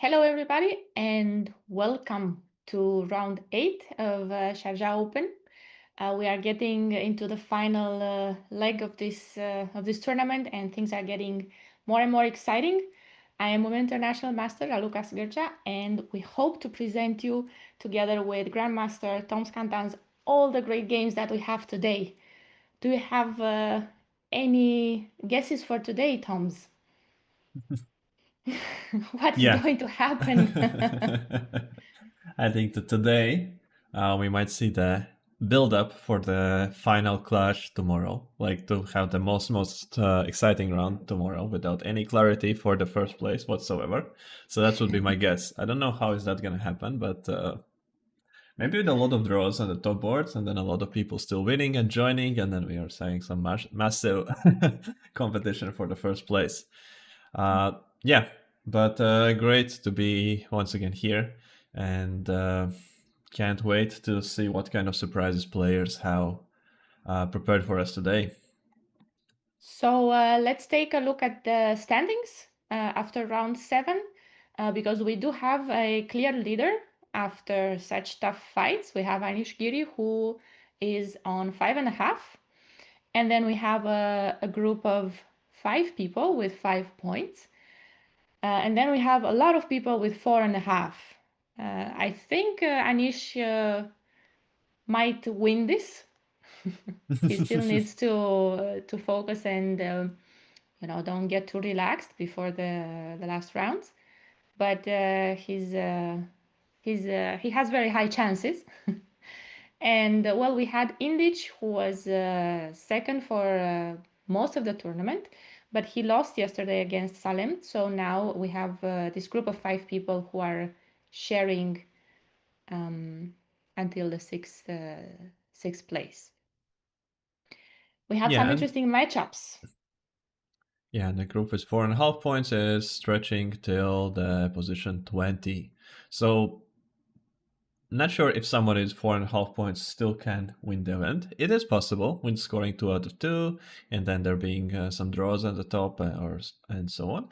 Hello, everybody, and welcome to round 8 of Sharjah Open. We are getting into the final leg of this tournament, and things are getting more and more exciting. I am WIM International Master Raluca Sgîrcea, and we hope to present you, together with Grandmaster Tom Kantans, all the great games that we have today. Do you have any guesses for today, Toms? What is Yeah. going to happen? I think that today we might see the build up for the final clash tomorrow, like to have the most exciting round tomorrow without any clarity for the first place whatsoever. So that would be my guess. I don't know how is that going to happen, but maybe with a lot of draws on the top boards and then a lot of people still winning and joining, and then we are saying some massive competition for the first place. Yeah, but great to be once again here, and can't wait to see what kind of surprises players have prepared for us today. So let's take a look at the standings after round 7, because we do have a clear leader after such tough fights. We have Anish Giri, who is on 5.5, and then we have a group of 5 people with 5 points, and then we have a lot of people with 4.5. I think Anish might win this. He still needs to focus and don't get too relaxed before the last rounds. But he has very high chances. And well, we had Indic, who was second for most of the tournament, but he lost yesterday against Salem. So now we have this group of 5 people who are sharing until the sixth place. We have some Yeah, interesting matchups. yeah, the group with 4.5 points is stretching till the position 20. So not sure if someone is 4.5 points still can win the event. It is possible when scoring 2 out of 2, and then there being some draws at the top and so on.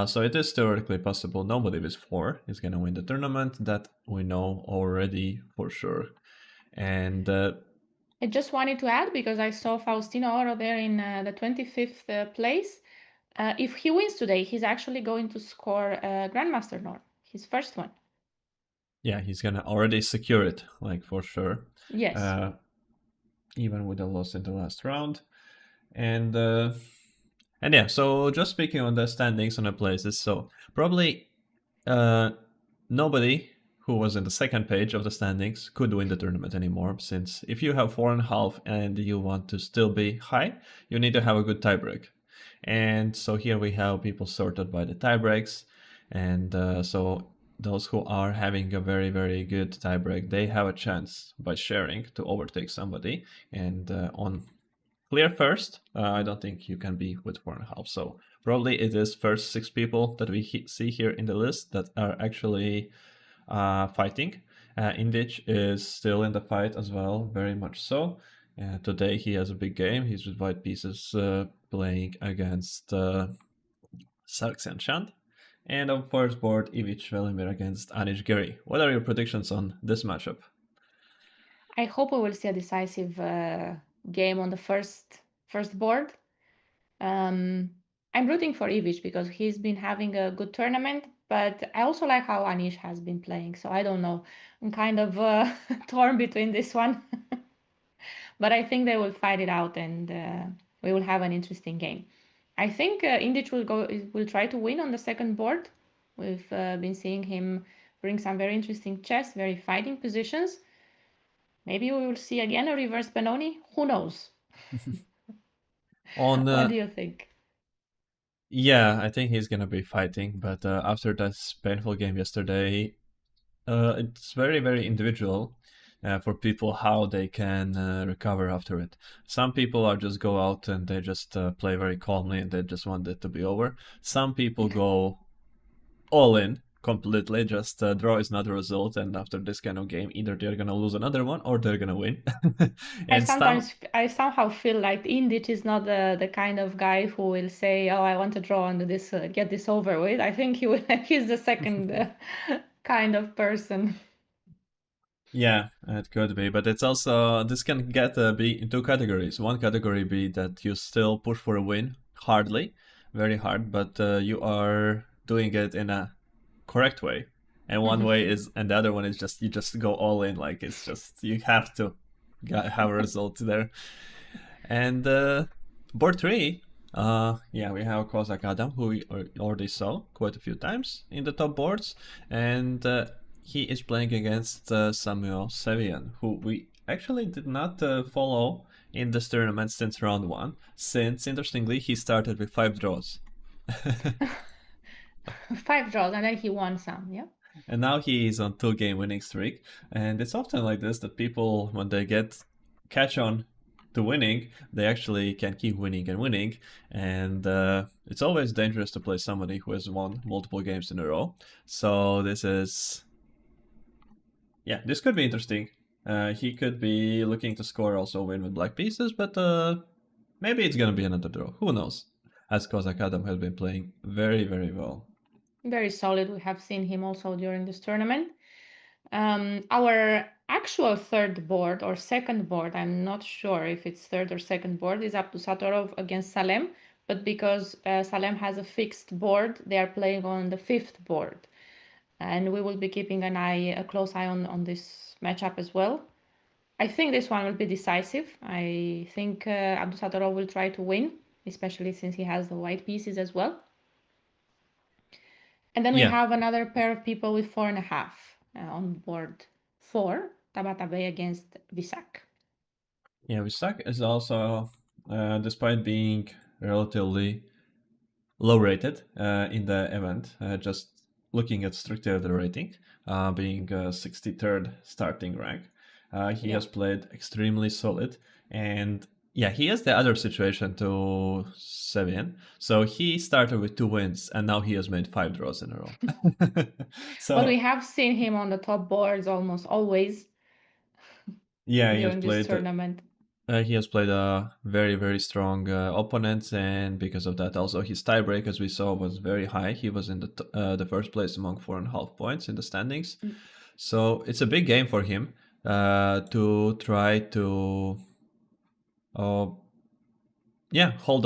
So it is theoretically possible. Nobody with 4 is going to win the tournament. That we know already for sure. And I just wanted to add, because I saw Faustino Oro there in the 25th place. If he wins today, he's actually going to score Grandmaster Norm, his first one. yeah, he's going to already secure it, like for sure. Yes. Even with a loss in the last round. And yeah, so just speaking on the standings on the places, so probably nobody who was in the second page of the standings could win the tournament anymore, since if you have 4.5 and you want to still be high, you need to have a good tiebreak. And so here we have people sorted by the tiebreaks, and so those who are having a very, very good tiebreak, they have a chance by sharing to overtake somebody. And on clear first, I don't think you can be with 4.5. So probably it is first 6 people that we see here in the list that are actually fighting. Indic is still in the fight as well, very much so. Today he has a big game. He's with white pieces playing against Sarkisian Chand. And on first board, Ivic Velimir against Anish Giri. What are your predictions on this matchup? I hope we will see a decisive game on the first board. I'm rooting for Ivic because he's been having a good tournament, but I also like how Anish has been playing. So I don't know. I'm kind of torn between this one. But I think they will fight it out, and we will have an interesting game. I think Indic will try to win on the second board. We've been seeing him bring some very interesting chess, very fighting positions. Maybe we will see again a reverse Benoni. Who knows? On What do you think? Yeah, I think he's gonna be fighting, but after that painful game yesterday, it's very, very individual for people how they can recover after it. Some people are just go out and they just play very calmly and they just want it to be over. Some people go all in completely. Just draw is not a result, and after this kind of game, either they're gonna lose another one or they're gonna win. And some, I somehow feel like Indich is not the kind of guy who will say, "Oh, I want to draw and this get this over with." I think he's the second kind of person. yeah, it could be, but it's also this can get be in two categories. One category be that you still push for a win hardly, very hard, but you are doing it in a correct way. And one way is, and the other one is just you just go all in, like it's just you have to have a result there. And board three, yeah, we have Kozak Adam, who we already saw quite a few times in the top boards, and he is playing against Samuel Sevian, who we actually did not follow in this tournament since round one, since interestingly he started with 5 draws. 5 draws, and then he won some, yeah. And now he is on 2-game winning streak, and it's often like this that people, when they get catch on to winning, they actually can keep winning and winning, and it's always dangerous to play somebody who has won multiple games in a row. So this is, yeah, this could be interesting. He could be looking to score also win with black pieces, but maybe it's gonna be another draw. Who knows? As Kozak Adam has been playing very, very well. Very solid. We have seen him also during this tournament. Our actual third board or second board, I'm not sure if it's third or second board, is Abdusatorov against Salem. But because Salem has a fixed board, they are playing on the fifth board. And we will be keeping a close eye on this matchup as well. I think this one will be decisive. I think Abdusatorov will try to win, especially since he has the white pieces as well. And then we have another pair of people with 4.5 on board 4, Tabatabe against Visak. Yeah, Visak is also, despite being relatively low rated in the event, just looking at strictly the rating, being 63rd starting rank, he has played extremely solid. And yeah, he has the other situation to Sevian. So he started with 2 wins, and now he has made 5 draws in a row. So, but we have seen him on the top boards almost always. Yeah, during this tournament. He has played a very, very strong opponent, and because of that, also his tiebreak, as we saw, was very high. He was in the first place among 4.5 points in the standings. So it's a big game for him to try to, hold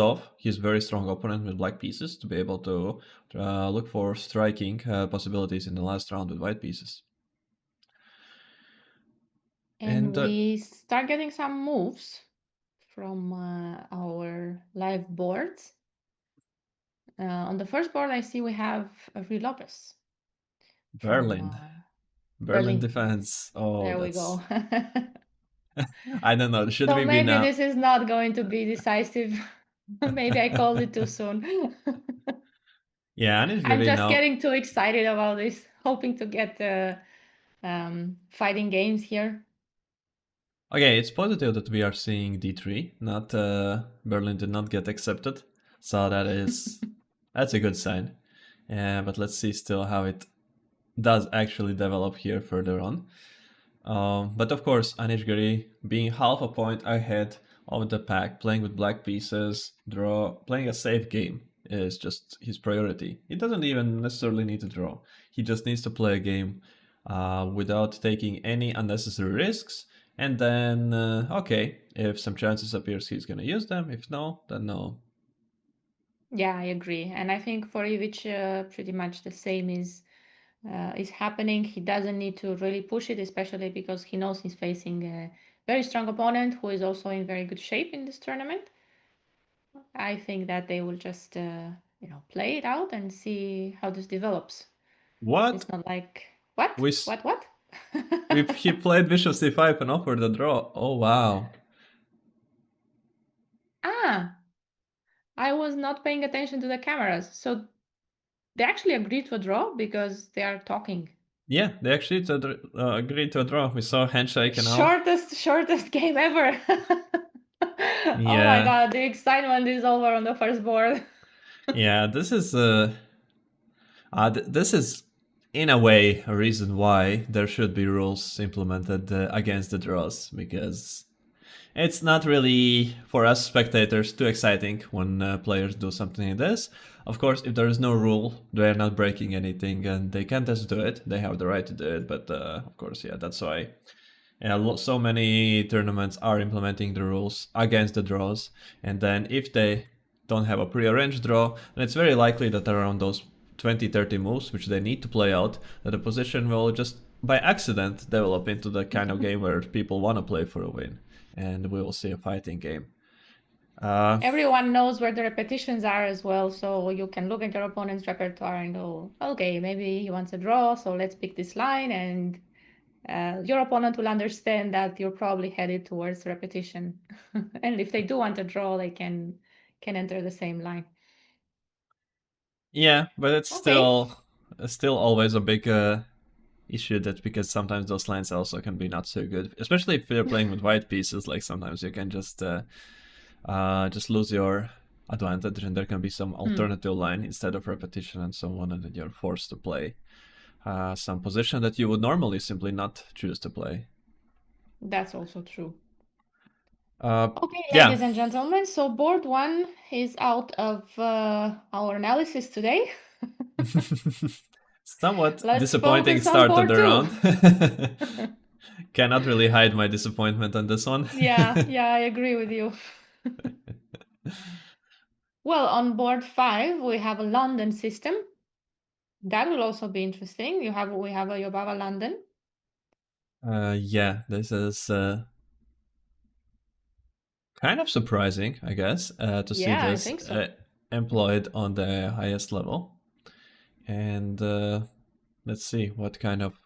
off his very strong opponent with black pieces to be able to look for striking possibilities in the last round with white pieces. And we start getting some moves from our live boards. On the first board, I see we have Avril Lopez. Berlin defense. Oh, there we go. I don't know. Should so we maybe be now? This is not going to be decisive. Maybe I called it too soon. Yeah, and I'm just getting too excited about this, hoping to get fighting games here. Okay, it's positive that we are seeing D3. Not Berlin did not get accepted, so that's a good sign. But let's see still how it does actually develop here further on. But of course, Anish Giri being half a point ahead of the pack, playing with black pieces, playing a safe game is just his priority. He doesn't even necessarily need to draw. He just needs to play a game without taking any unnecessary risks. And then, okay, if some chances appears, he's going to use them. If no, then no. Yeah, I agree. And I think for Ivic, pretty much the same is happening. He doesn't need to really push it, especially because he knows he's facing a very strong opponent who is also in very good shape in this tournament. I think that they will just, play it out and see how this develops. What? It's not like, what? What? He played bishop c5 and offered a draw. Oh, wow. I was not paying attention to the cameras. So they actually agreed to a draw because they are talking. Yeah, they actually agreed to a draw. We saw handshake and all. Shortest game ever. Oh my god, the excitement is over on the first board. Yeah, this is in a way, a reason why there should be rules implemented against the draws, because it's not really, for us spectators, too exciting when players do something like this. Of course, if there is no rule, they're not breaking anything and they can just do it. They have the right to do it, but of course, yeah, that's why so many tournaments are implementing the rules against the draws. And then if they don't have a prearranged draw, then it's very likely that around those 20-30 moves, which they need to play out, that the position will just by accident develop into the kind of game where people want to play for a win. And we will see a fighting game. Everyone knows where the repetitions are as well, so you can look at your opponent's repertoire and go, okay, maybe he wants a draw, so let's pick this line, and your opponent will understand that you're probably headed towards repetition. And if they do want a draw, they can enter the same line. Yeah, but it's Okay. still always a big issue, that because sometimes those lines also can be not so good, especially if you're playing with white pieces. Like sometimes you can just lose your advantage, and there can be some alternative line instead of repetition and so on, and then you're forced to play some position that you would normally simply not choose to play. That's also true. Okay, yeah. ladies and gentlemen, so board 1 is out of our analysis today. Somewhat Let's disappointing focus on start of board the 2. round. Cannot really hide my disappointment on this one. Yeah, I agree with you. Well, on board 5, we have a London system. That will also be interesting. We have a Yobava London. Yeah, this is kind of surprising, I guess, to see Yeah, I this think so. employed on the highest level. And let's see what kind of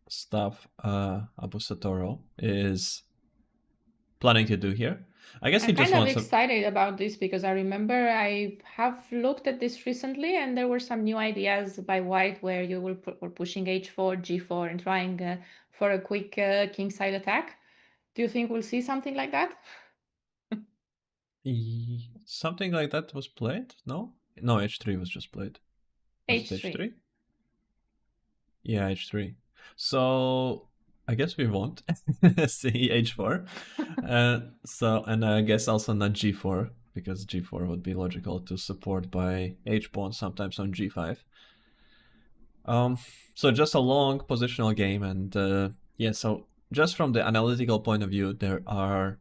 stuff Abu Satoro is planning to do here. I guess he I'm just kind of wants to. excited about this because I remember I have looked at this recently, and there were some new ideas by White where you were pushing h4, g4, and trying for a quick kingside attack. Do you think we'll see something like that? Something like that was played? No? No, h3 was just played. Was it h3. h3? Yeah, h3. So I guess we won't see h4. And I guess also not g4, because g4 would be logical to support by h pawn sometimes on g5. So just a long positional game, and yeah. So just from the analytical point of view, there are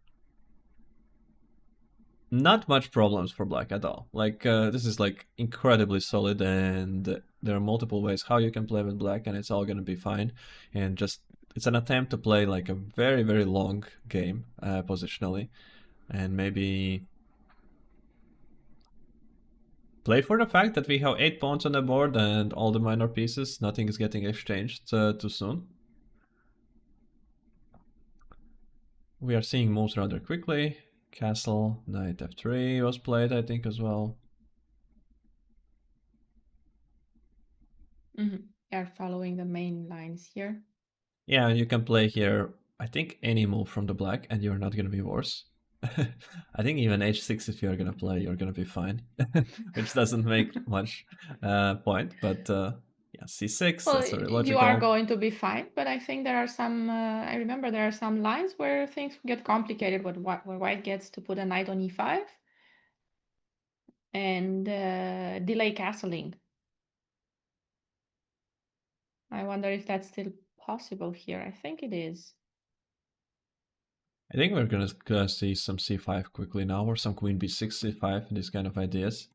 not much problems for black at all. Like this is like incredibly solid, and there are multiple ways how you can play with black, and it's all gonna be fine. And just it's an attempt to play like a very very long game positionally, and maybe play for the fact that we have 8 pawns on the board and all the minor pieces. Nothing is getting exchanged too soon. We are seeing moves rather quickly. Castle, knight f3 was played, I think, as well. They are following the main lines here. Yeah, you can play here, I think, any move from the black, and you're not going to be worse. I think even h6, if you're going to play, you're going to be fine, which doesn't make much point. But yeah, c6, Well, that's very you are logical. going to be fine, but I think there are some. I remember there are some lines where things get complicated. Where White gets to put a knight on e5 and delay castling. I wonder if that's still possible here. I think it is. I think we're going to see some c5 quickly now, or some queen b6, c5, these kind of ideas.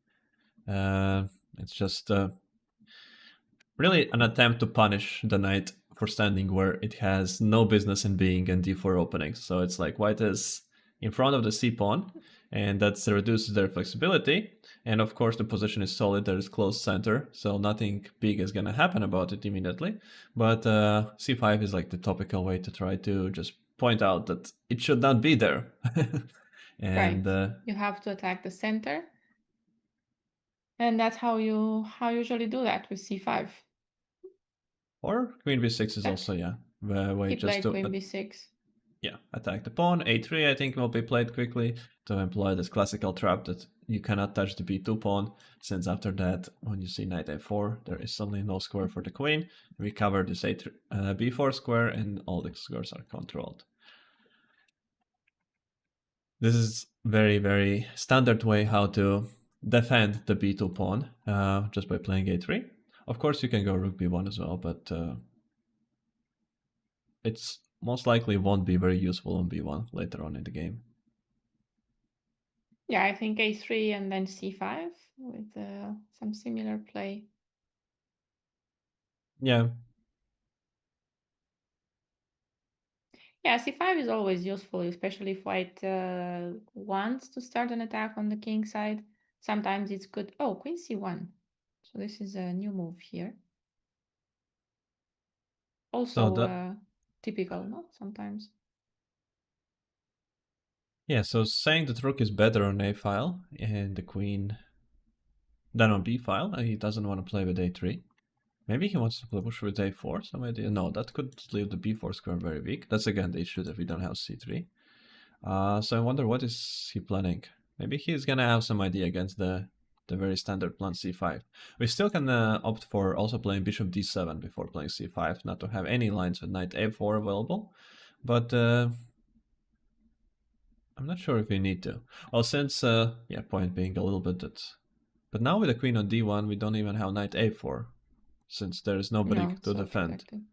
It's just really an attempt to punish the knight for standing where it has no business in being and d4 openings. So it's like white is in front of the c pawn, and that reduces their flexibility. And of course, the position is solid. There is close center, so nothing big is going to happen about it immediately. But c5 is like the topical way to try to just point out that it should not be there. And Right. You have to attack the center, and that's how you usually do that with c5. or queen b6 is also, yeah, the way He just played to queen b6. yeah, attack the pawn. A3, I think, will be played quickly to employ this classical trap that you cannot touch the b2 pawn, since after that, when you see knight a4, there is suddenly no square for the queen. We cover this b4 square, and all the squares are controlled. This is very, very standard way how to defend the b2 pawn, just by playing a3. Of course, you can go rook b1 as well, but it's most likely won't be very useful on b1 later on in the game. Yeah, I think a3 and then c5 with some similar play. Yeah. Yeah, c5 is always useful, especially if white wants to start an attack on the king side. Sometimes it's good. Oh, queen c1. So this is a new move here. Also typical, no? Sometimes. Yeah, so saying that rook is better on a file and the queen than on b file, and he doesn't want to play with a3. Maybe he wants to push with a4, some idea. No, that could leave the b4 square very weak. That's again the issue that we don't have c3. So I wonder what is he planning. Maybe he's gonna have some idea against the very standard plan c5. We still can opt for also playing bishop d7 before playing c5, not to have any lines with knight a4 available. But I'm not sure if we need to. Well, since, yeah, point being a little bit that... But now with the queen on d1, we don't even have knight a4, since there is nobody to defend. Protected.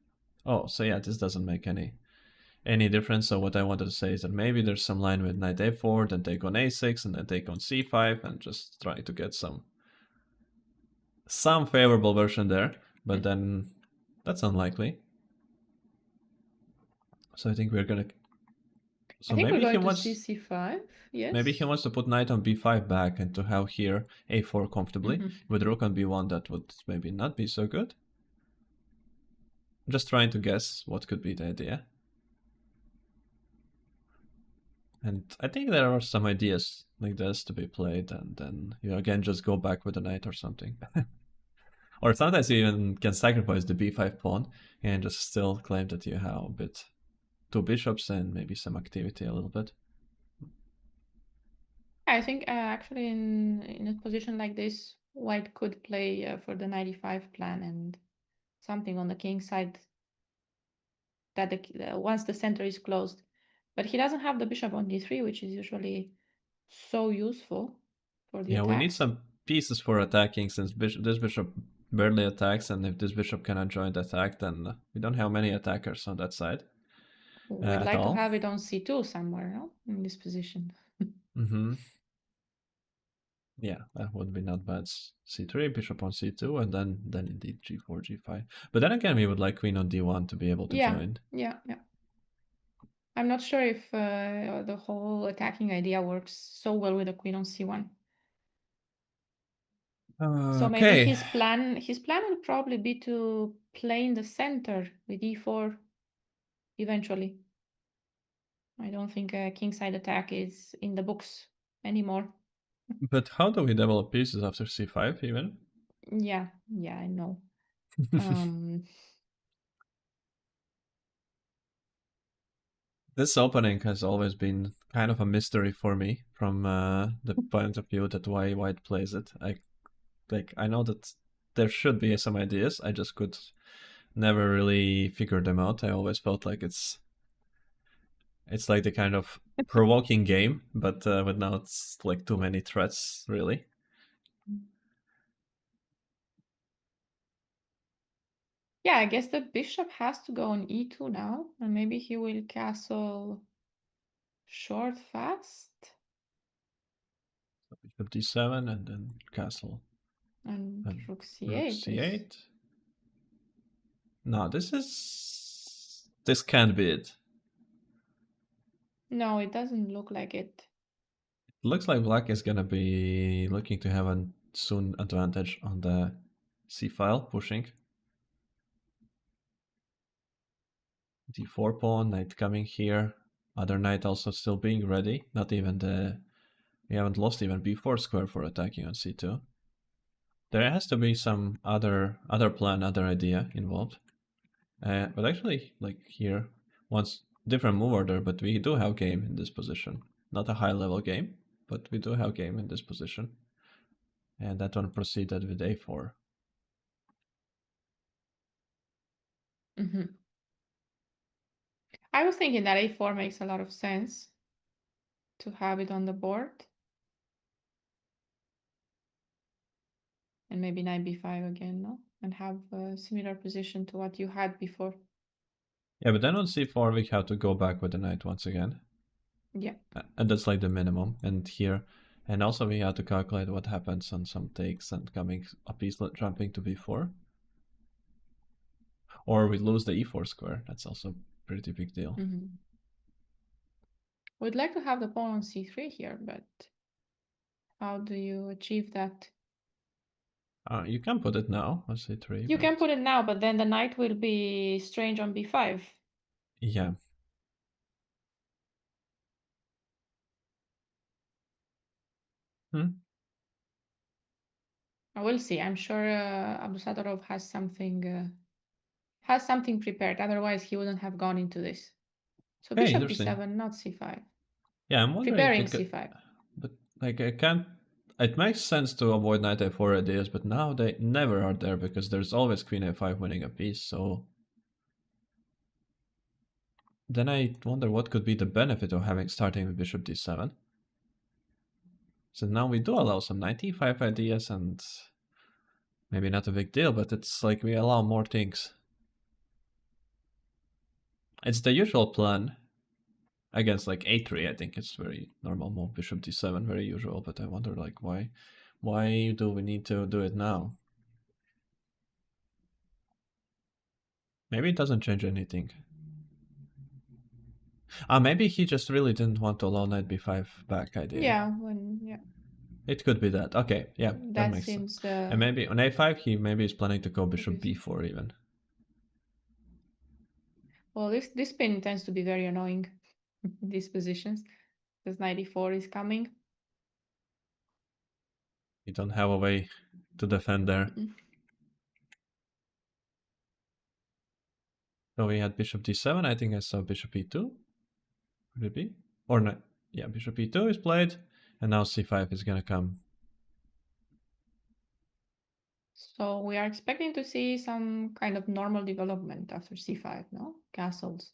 Oh, so yeah, this doesn't make any difference. So what I wanted to say is that maybe there's some line with knight a4, then take on a6, and then take on c5, and just try to get some favorable version there. But then that's unlikely. So I think we're gonna... So I think maybe we're he going wants to c5. Yes. Maybe he wants to put knight on b5 back and to have here a4 comfortably. With rook on b1, that would maybe not be so good. I'm just trying to guess what could be the idea. And I think there are some ideas like this to be played, and then you again just go back with a knight or something. Or sometimes you even can sacrifice the b5 pawn and just still claim that you have a bit 2 bishops and maybe some activity a little bit. I think actually in a position like this, white could play for the 95 plan and something on the king side that once the center is closed. But he doesn't have the bishop on d3, which is usually so useful for the Yeah, we need attacks. some pieces for attacking, since this bishop barely attacks, and if this bishop cannot join the attack, then we don't have many attackers on that side. We'd at like all. to have it on c2 somewhere, no? In this position. Mm-hmm. Yeah, that would be not bad. c3, bishop on c2, and then indeed g4, g5. But then again, we would like queen on d1 to be able to join. Yeah. I'm not sure if the whole attacking idea works so well with the queen on c1. So maybe his plan will probably be to play in the center with e4 eventually. I don't think a kingside attack is in the books anymore. But how do we develop pieces after c5 even? Yeah, I know. This opening has always been kind of a mystery for me from the point of view that why white plays it. I know that there should be some ideas. I just could never really figure them out. I always felt like it's like the kind of provoking game, but now it's like too many threats, really. Yeah, I guess the bishop has to go on e2 now, and maybe he will castle short fast. So bishop d7 and then castle. And rook c8. Rook c8. No, this can't be it. No, it doesn't look like it. It looks like black is gonna be looking to have a soon advantage on the c file, pushing. d4 pawn, knight coming here. Other knight also still being ready. Not even we haven't lost even b4 square for attacking on c2. There has to be some other plan, other idea involved. But actually, like here, once different move order, but we do have game in this position. Not a high level game. but we do have game in this position. And that one proceeded with a4. Mm-hmm. I was thinking that a4 makes a lot of sense to have it on the board. And maybe knight b5 again, no? And have a similar position to what you had before. Yeah, but then on c4 we have to go back with the knight once again. Yeah. And that's like the minimum. And here, and also we have to calculate what happens on some takes and coming a piece jumping to b4. Or we lose the e4 square. That's also a pretty big deal. Mm-hmm. We'd like to have the pawn on c3 here, but how do you achieve that? You can put it now on c3. You can put it now, but then the knight will be strange on b5. Yeah. We'll see. I'm sure Abdusatorov has something prepared. Otherwise, he wouldn't have gone into this. So Hey, bishop interesting. b7, not c5. Yeah, I'm wondering. Preparing c5. But like I can't. It makes sense to avoid knight a4 ideas, but now they never are there because there's always queen a5 winning a piece. So then I wonder what could be the benefit of having starting with bishop d7. So now we do allow some knight e5 ideas, and maybe not a big deal, but it's like we allow more things. It's the usual plan against like a3. I think it's very normal move, bishop d7, very usual. But I wonder like why do we need to do it now? Maybe it doesn't change anything. Maybe he just really didn't want to allow knight b5 back idea. Yeah. It could be that. Okay, yeah, that makes seems sense. And maybe on a5 he maybe is planning to go bishop obvious. b4 even. Well, this pin tends to be very annoying in these positions because knight e4 is coming. You don't have a way to defend there. So we had bishop d7. I think I saw bishop e2. Could it be? Or not? Yeah, bishop e2 is played, and now c5 is gonna come. So we are expecting to see some kind of normal development after c5, no? Castles.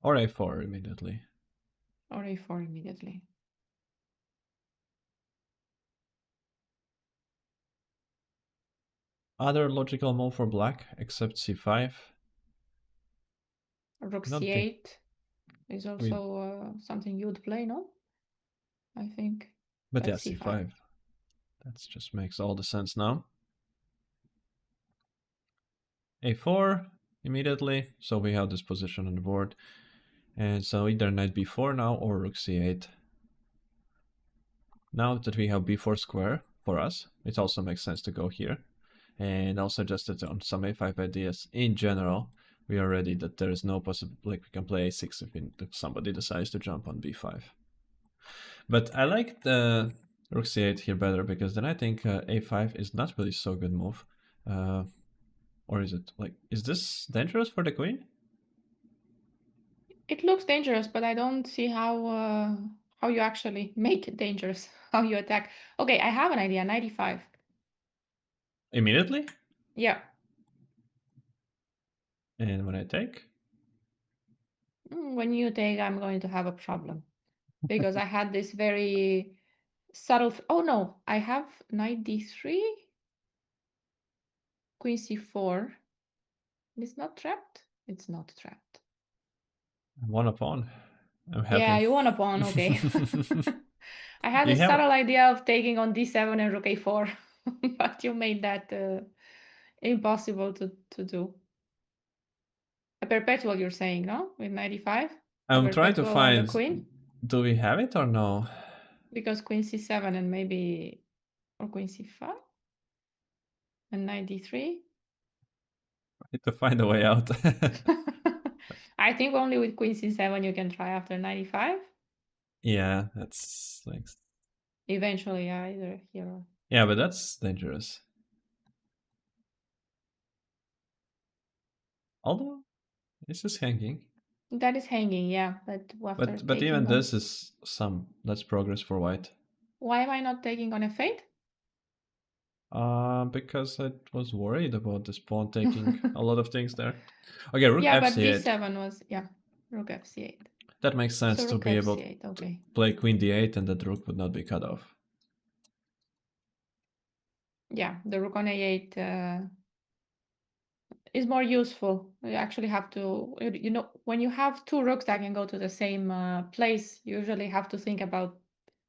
Or a4 immediately. Or a4 immediately. Other logical move for black except c5. Rook c8 is also something you would play, no? I think. But yeah, c5. That just makes all the sense now. a4 immediately, so we have this position on the board. And so either knight b4 now or rook c8. Now that we have b4 square for us, it also makes sense to go here. And also just that on some a5 ideas in general, we are ready that there is no possibility, like we can play a6 if somebody decides to jump on b5. But I like the rook c8 here better because then I think a5 is not really so good move. Or is it like, is this dangerous for the queen? It looks dangerous, but I don't see how you actually make it dangerous, how you attack. Okay, I have an idea, 95. Immediately? Yeah. And when I take? When you take, I'm going to have a problem. Because I had this very subtle... Oh no, I have knight d3, queen c4. It's not trapped? It's not trapped. I won a pawn. I'm happy. Yeah, you won a pawn, okay. I had a subtle idea of taking on d7 and rook a4, but you made that impossible to do. A perpetual, you're saying, no? With 95? I'm trying to find... queen? Do we have it or no? Because queen c7 and maybe... Or queen c5? And knight d3? I need to find a way out. I think only with queen c7 you can try after 95. Yeah, that's like... Eventually, yeah, either here or... Yeah, but that's dangerous. Although, it's just hanging. That is hanging, yeah. But after But even taking on, this is some less progress for white. why am I not taking on F8? Because I was worried about this pawn taking a lot of things there. Okay, rook Yeah, but fc8. D7 was, yeah, rook F8. That makes sense So to rook be able F8, to okay. play queen d8 and that rook would not be cut off. Yeah, the rook on A8 is more useful. You actually have to, you know, when you have two rooks that can go to the same place, you usually have to think about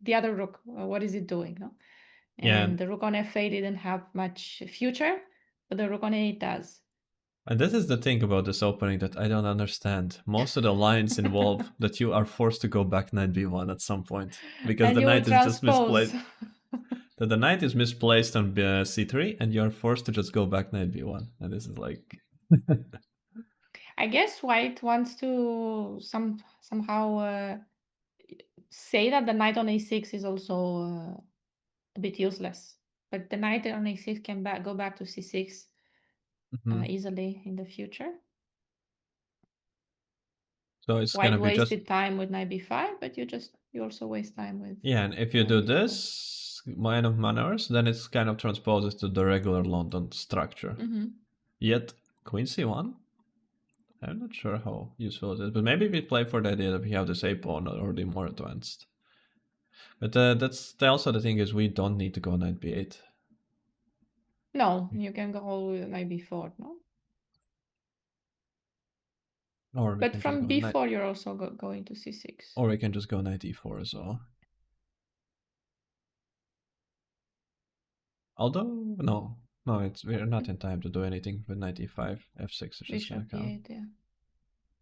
the other rook. What is it doing? No? Yeah, And the rook on F8 didn't have much future, but the rook on A8 does. and this is the thing about this opening that I don't understand. Most of the lines involve that you are forced to go back knight b1 at some point because And the you will knight is just transpose. misplaced. That the knight is misplaced on c3 and you are forced to just go back knight b1, and this is like I guess white wants to somehow say that the knight on A6 is also a bit useless. But the knight on A6 can go back to C6 easily in the future. So it's White gonna be just wasted time with knight b5, but you also waste time with yeah, and if you knight do b4. this line of manners, then it's kind of transposes to the regular London structure. Yet Queen c1, I'm not sure how useful it is, but maybe we play for the idea that we have this a pawn already more advanced. But that's also the thing is we don't need to go knight b8. No, you can go with knight b4, no? Or we But can just from go knight, b4, you're also going to c6. or we can just go knight e4 as well. Although no, we're not in time to do anything with knight e5. f6 is just gonna Bishop come. b8, yeah.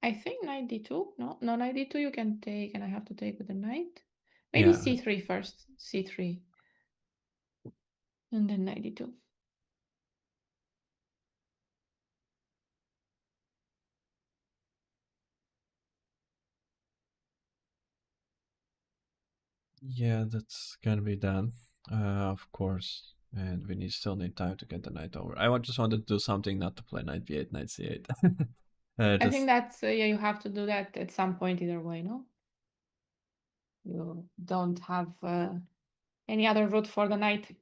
I think knight d2. No, knight d2 you can take, and I have to take with the knight. Maybe Yeah, c3 first. c3. And then knight d2. yeah, that's gonna be done, of course. And we still need time to get the knight over. Just wanted to do something, not to play knight b8, knight c8. I think Just that's, yeah, you have to do that at some point either way, no? You don't have any other route for the knight.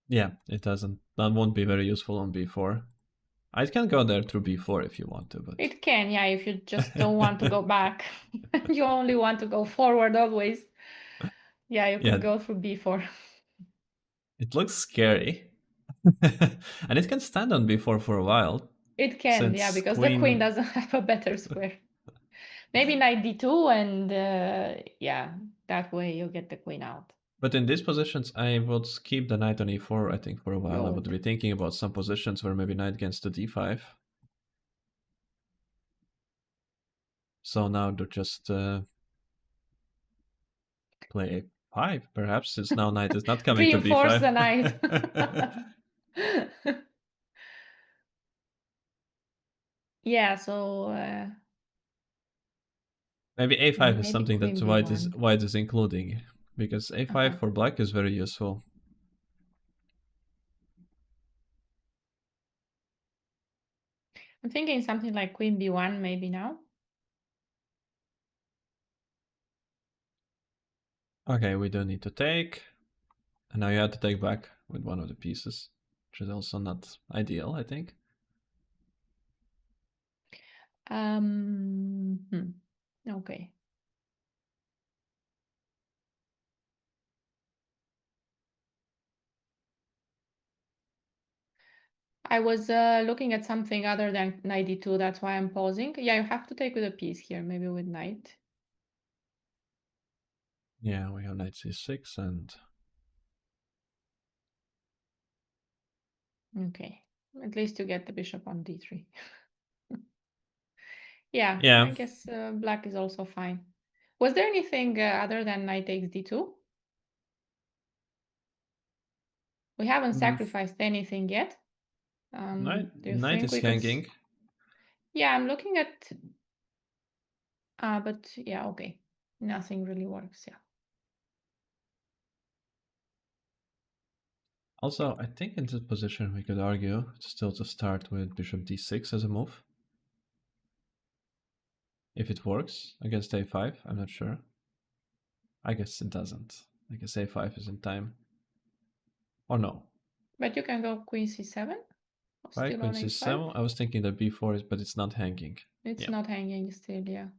yeah, that won't be very useful on b4. I can go there through b4 if you want to, but It can, yeah, if you just don't want to go back. You only want to go forward always. Yeah, you yeah, could go through b4. it looks scary. And it can stand on b4 for a while. It can, yeah, Since because the queen queen doesn't have a better square. Maybe knight d2 and yeah, that way you get the queen out. But in these positions, I would keep the knight on e4, I think, for a while. I would Good. be thinking about some positions where maybe knight gets to d5. So now to just play a5, perhaps, since now knight is not coming to Reinforce the knight. b5. Yeah, so Maybe a5 is maybe something that queen b1. white is including, because a5 Uh-huh. for black is very useful. I'm thinking something like queen b1 maybe now. Okay, we don't need to take. And now you have to take back with one of the pieces, which is also not ideal, I think. Okay. I was looking at something other than knight d2, that's why I'm pausing. Yeah, you have to take with a piece here, maybe with knight. Yeah, we have knight c6 and Okay, at least you get the bishop on d3. Yeah, yeah. I guess black is also fine. Was there anything other than knight takes d2? We haven't Mm, sacrificed anything yet. Do you knight think is we could? hanging. Yeah, I'm looking at. But yeah, okay. Nothing really works. Yeah. Also, I think in this position we could argue still to start with bishop d6 as a move. if it works against a5. I'm not sure. I guess it doesn't. I guess a5 is in time. Or no. But you can go queen c7. Right, Still queen on a5. c7. I was thinking that b4 is, but it's not hanging. It's Yeah. not hanging still, yeah.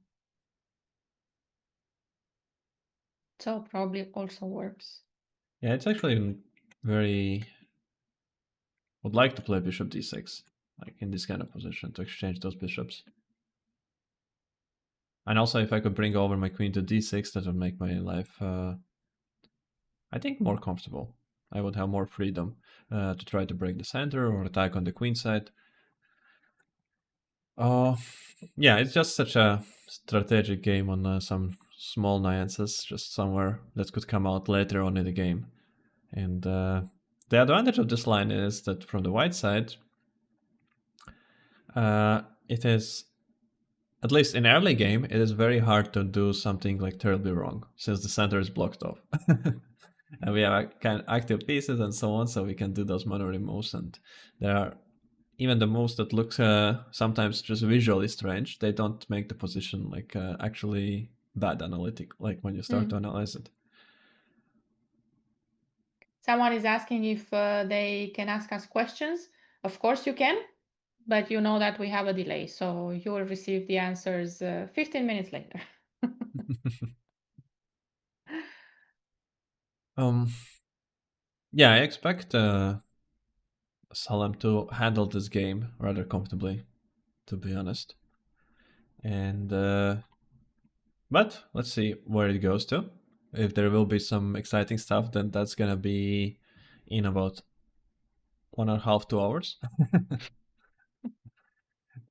So probably also works. Yeah, it's actually very... Would like to play bishop d6, like in this kind of position, to exchange those bishops. And also, if I could bring over my queen to d6, that would make my life, I think, more comfortable. I would have more freedom to try to break the center or attack on the queen side. Yeah, it's just such a strategic game on some small nuances, just somewhere that could come out later on in the game. And the advantage of this line is that from the white side, it is, at least in early game, it is very hard to do something like terribly wrong, since the center is blocked off. And we have kind of active pieces and so on, so we can do those maneuvering moves. And there are even the moves that look sometimes just visually strange. They don't make the position like actually bad analytic, like when you start to analyze it. Someone is asking if they can ask us questions. Of course you can, but you know that we have a delay, so you will receive the answers 15 minutes later. Yeah, I expect Salam to handle this game rather comfortably, to be honest. And but let's see where it goes to. If there will be some exciting stuff, then that's gonna be in about 1.5 2 hours.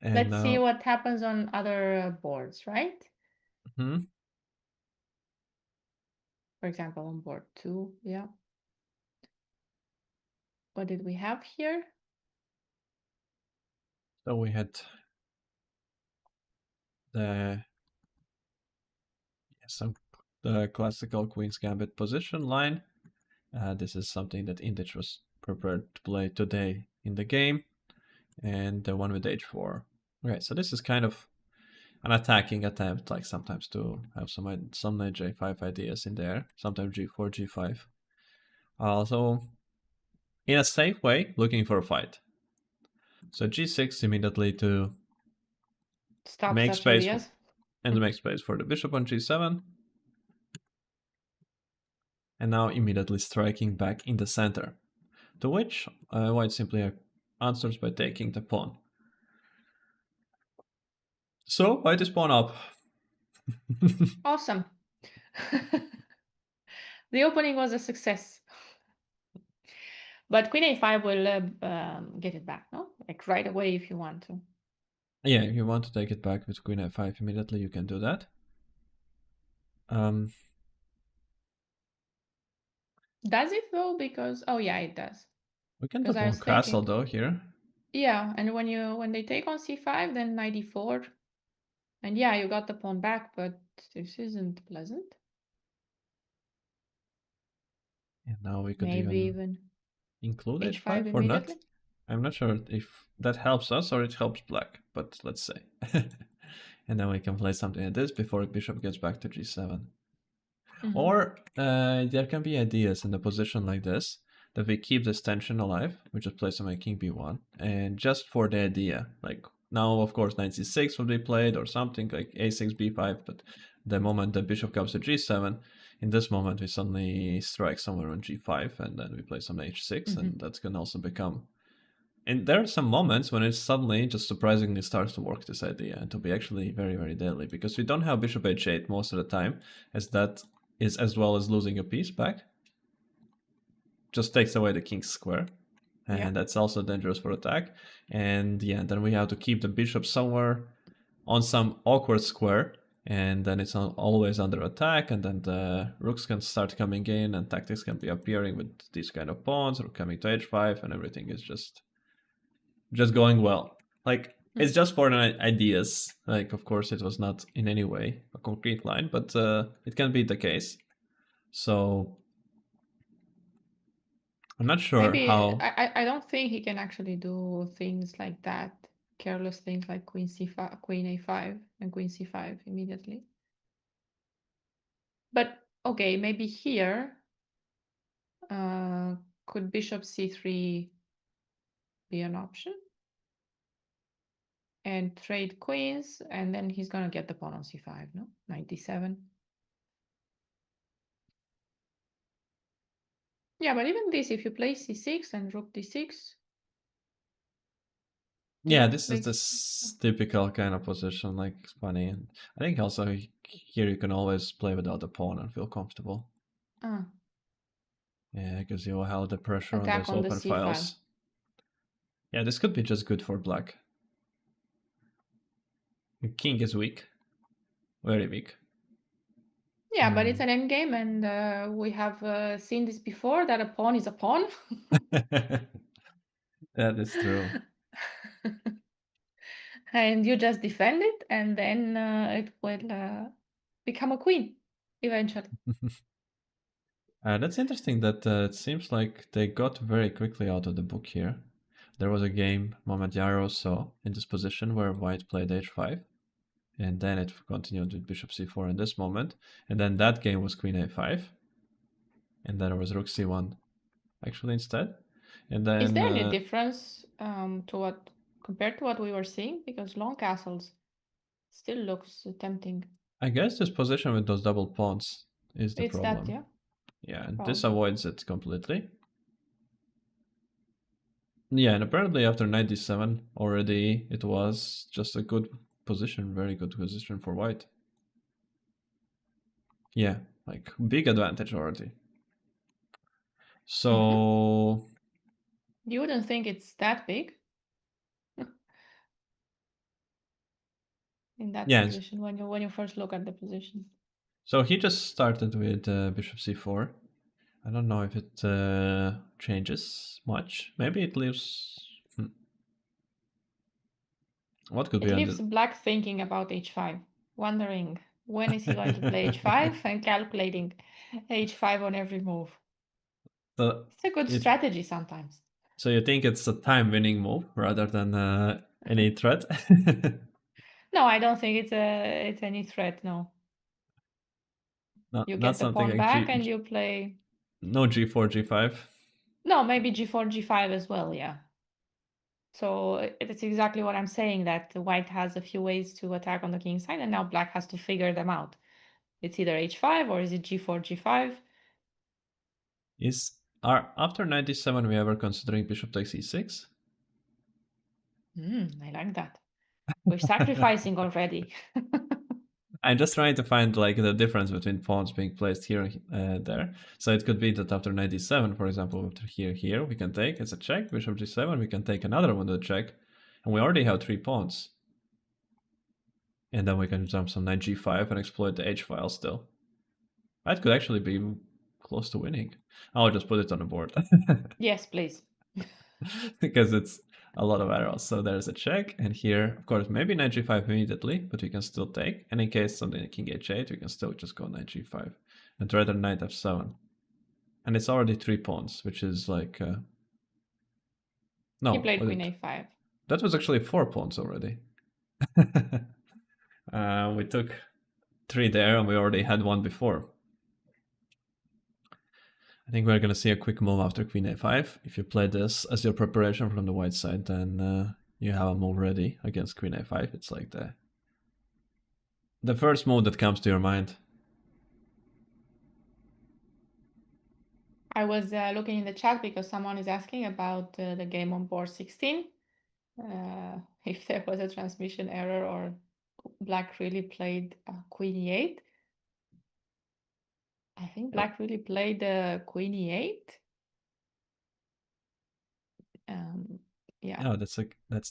And Let's see what happens on other boards, right? hmm For example, on board 2, yeah. What did we have here? So we had the classical Queen's Gambit position line. This is something that Indich was prepared to play today in the game, and the one with h4. Okay, so this is kind of an attacking attempt, like sometimes to have some j5 ideas in there, sometimes g4, g5. Also, in a safe way, looking for a fight. So g6 immediately to Stop make such space ideas. and to make space for the bishop on g7. And now immediately striking back in the center, to which white simply answers by taking the pawn. So white is pawn up. Awesome. The opening was a success. But queen a5 will get it back, no? Like right away if you want to. Yeah, if you want to take it back with queen f5 immediately, you can do that. Does it though? Because oh yeah, it does. We can do Because I pawn was castle thinking, though here. yeah, and when they take on c5, then knight e4, and yeah, you got the pawn back, but this isn't pleasant. And now we could Maybe even include h5 h5 or not. immediately. I'm not sure if that helps us or it helps black, but let's say. And then we can play something like this before bishop gets back to g7. Or there can be ideas in a position like this that we keep this tension alive. We just play some king b1, and just for the idea, like now of course knight c6 will be played or something like a6 b5, but the moment the bishop comes to g7, in this moment we suddenly strike somewhere on g5, and then we play some h6, and that can also become... And there are some moments when it suddenly just surprisingly starts to work, this idea, and to be actually very, very deadly, because we don't have bishop h8 most of the time, as that is as well as losing a piece back. Just takes away the king's square, and that's also dangerous for attack. And yeah, then we have to keep the bishop somewhere on some awkward square, and then it's always under attack, and then the rooks can start coming in, and tactics can be appearing with these kind of pawns, or coming to h5, and everything is just going well. Like, it's just for ideas. Like, of course, it was not in any way a concrete line, but it can be the case. So I'm not sure Maybe how... I don't think he can actually do things like that. careless things like queen c5, queen a5, and queen c5 immediately. But okay, maybe here could bishop c3 be an option? And trade queens, and then he's gonna get the pawn on c5, no? 97. Yeah, but even this, if you play c6 and rook d6. Yeah, this is this typical kind of position, like funny. And I think also here you can always play without the pawn and feel comfortable. Yeah, because you will have the pressure on Attack those on the open c5. files. Yeah, this could be just good for black. King is weak. Very weak. Yeah, but it's an endgame, and we have seen this before, that a pawn is a pawn. That is true. And you just defend it, and then it will become a queen eventually. That's interesting that it seems like they got very quickly out of the book here. There was a game Momentaro saw in this position where white played h5, and then it continued with bishop c4 in this moment, and then that game was queen a5, and then it was rook c1 actually instead. And then Is there any difference compared to what we were seeing? Because long castles still looks tempting. I guess this position with those double pawns is the It's problem. that, yeah? Yeah, and this Probably. avoids it completely. Yeah, and apparently after 97 already it was just a good position, very good position for white. Yeah, like big advantage already. So You wouldn't think it's that big in that yeah, position when you first look at the position. so he just started with bishop c4. I don't know if it changes much. Maybe it leaves. What could It be leaves under? black thinking about h5, wondering when is he going to play h5 and calculating h5 on every move. So It's a good strategy sometimes. So you think it's a time-winning move rather than any threat? No, I don't think it's any threat. No, you Not get the something pawn like back and you play. no g4, g5. No, maybe g4, g5 as well. Yeah. So it's exactly what I'm saying, that white has a few ways to attack on the king side, and now black has to figure them out. It's either h5 or is it g4, g5? Are after 97 we ever considering bishop takes e6? I like that. We're sacrificing already. I'm just trying to find like the difference between pawns being placed here and there. So it could be that after 97, for example, after here, we can take, it's a check, bishop g7, we can take another one to check, and we already have 3 pawns. And then we can jump some knight g5 and exploit the h file still. That could actually be close to winning. I'll just put it on the board. Yes, please. Because it's a lot of arrows. So there's a check, and here, of course, maybe knight g5 immediately, but we can still take. And in case something like king h8, we can still just go knight g5 and rather knight f7. And it's already 3 pawns, which is like no. He played queen a5. That was actually 4 pawns already. We took 3 there, and we already had 1 before. I think we're going to see a quick move after queen a5. If you play this as your preparation from the white side, then you have a move ready against queen a5. It's like the first move that comes to your mind. I was looking in the chat because someone is asking about the game on board 16. If there was a transmission error or black really played queen e8. I think black really played queen e8. Yeah. Oh, that's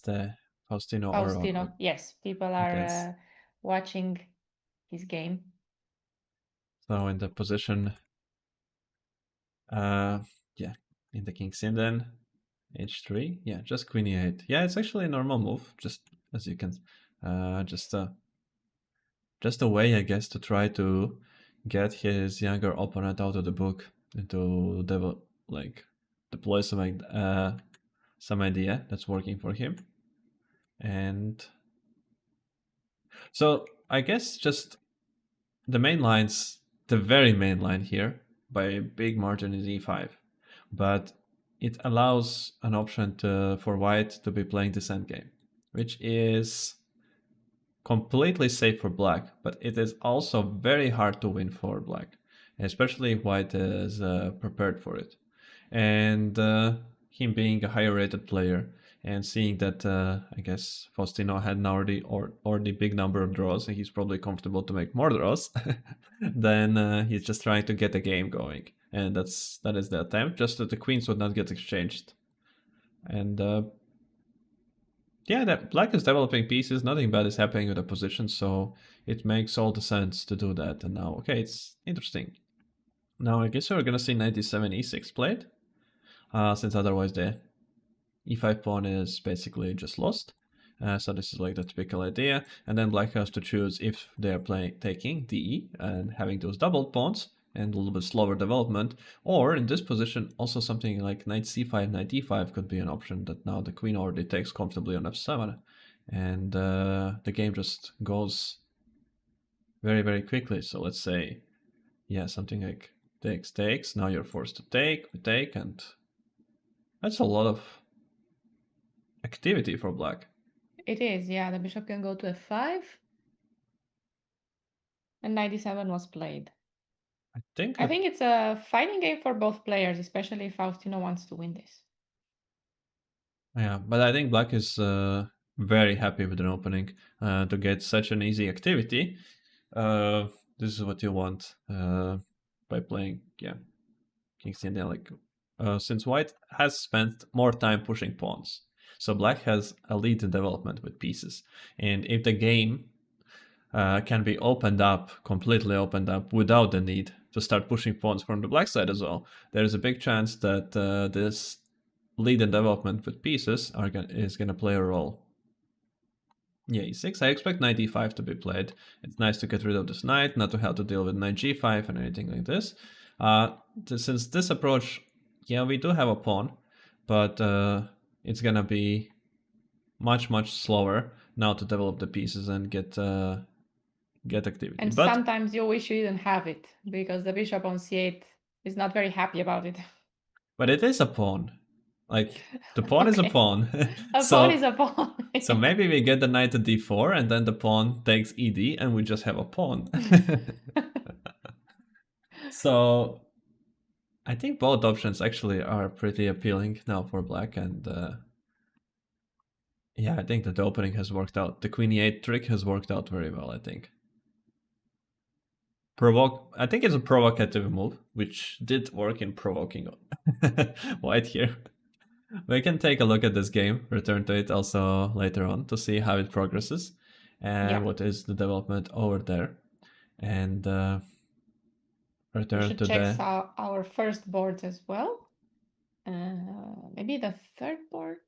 the Faustino. Faustino. Yes, people are Yes. watching his game. So in the position, yeah, in the king sim then, h3. Yeah, just queen e8. Yeah, it's actually a normal move. Just as you can, just a way, I guess, to try to get his younger opponent out of the book and to deploy some idea that's working for him. And so I guess just the main lines, the very main line here by a big margin is e5, but it allows an option for white to be playing this endgame, which is completely safe for black, but it is also very hard to win for black, especially if white is prepared for it. And him being a higher rated player and seeing that I guess Faustino had an already big number of draws and he's probably comfortable to make more draws, then he's just trying to get a game going. And that is the attempt, just that the queens would not get exchanged. And yeah, that black is developing pieces, nothing bad is happening with the position, so it makes all the sense to do that. And now, okay, it's interesting. Now I guess we're gonna see 97 e6 played, since otherwise the e5 pawn is basically just lost. So this is like the typical idea. And then black has to choose if they're taking de and having those doubled pawns and a little bit slower development, or in this position also something like knight c5, knight d5 could be an option, that now the queen already takes comfortably on f7 and the game just goes very, very quickly. So let's say, yeah, something like takes, now you're forced to take, we take, and that's a lot of activity for black. It is, yeah. The bishop can go to f5. And 97 was played. I think it's a fighting game for both players, especially if Faustino wants to win this. Yeah, but I think black is very happy with an opening to get such an easy activity. This is what you want by playing, yeah, King's Indian. Like, since white has spent more time pushing pawns, so black has a lead in development with pieces, and if the game can be opened up, completely opened up, without the need to start pushing pawns from the black side as well, there is a big chance that this lead in development with pieces is going to play a role. Yeah, e6. I expect knight e5 to be played. It's nice to get rid of this knight, not to have to deal with knight g5 and anything like this. Since this approach, yeah, we do have a pawn, but it's going to be much, much slower now to develop the pieces and get activity. And but sometimes you wish you didn't have it, because the bishop on c8 is not very happy about it. But it is a pawn. Like, the pawn is a pawn. A pawn is a pawn. So maybe we get the knight to d4 and then the pawn takes ed and we just have a pawn. So I think both options actually are pretty appealing now for black, and yeah, I think that the opening has worked out. The queen e8 trick has worked out very well, I think. I think it's a provocative move, which did work in provoking white here. We can take a look at this game, return to it also later on to see how it progresses and what is the development over there. And return to check our first boards as well. Maybe the third board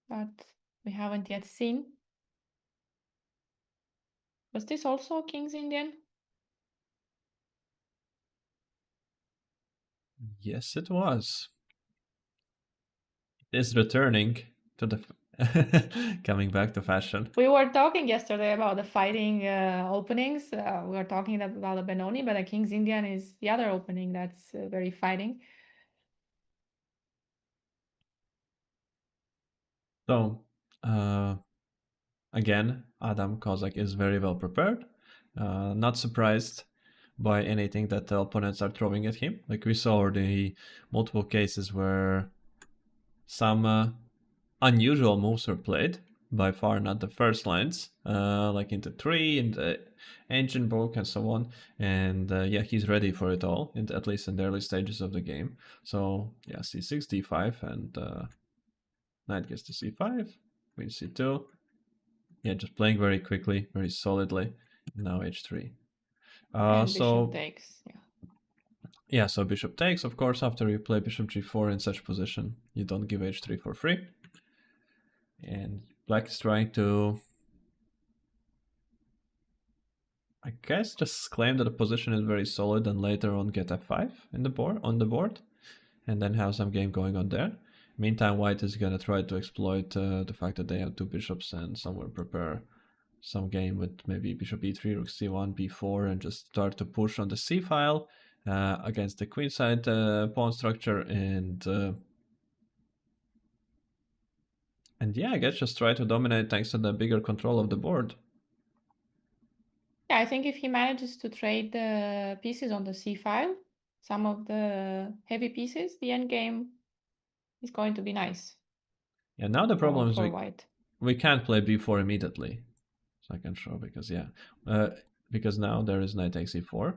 that we haven't yet seen. Was this also King's Indian? Yes, it was. It is returning to the coming back to fashion. We were talking yesterday about the fighting openings. We were talking about the Benoni, but the King's Indian is the other opening that's very fighting. So, again, Adam Kozak is very well prepared. Not surprised by anything that the opponents are throwing at him. Like, we saw already multiple cases where some unusual moves were played. By far not the first lines, like into 3, in the engine book and so on. And yeah, he's ready for it all, at least in the early stages of the game. So yeah, c6, d5, and knight gets to c5, queen c2. Yeah, just playing very quickly, very solidly. Now h3. And bishop takes, yeah. Yeah, so bishop takes, of course, after you play bishop g4 in such position, you don't give h3 for free. And black is trying to, I guess, just claim that the position is very solid and later on get f5 on the board, and then have some game going on there. Meantime, white is gonna try to exploit the fact that they have two bishops and somewhere prepare some game with maybe bishop e3, rook c1, b4, and just start to push on the c file against the queenside pawn structure, and yeah, I guess just try to dominate thanks to the bigger control of the board. Yeah, I think if he manages to trade the pieces on the c file, some of the heavy pieces, the endgame is going to be nice. Yeah, now the problem is for white. We can't play b4 immediately. So I can show because now there is knight takes e4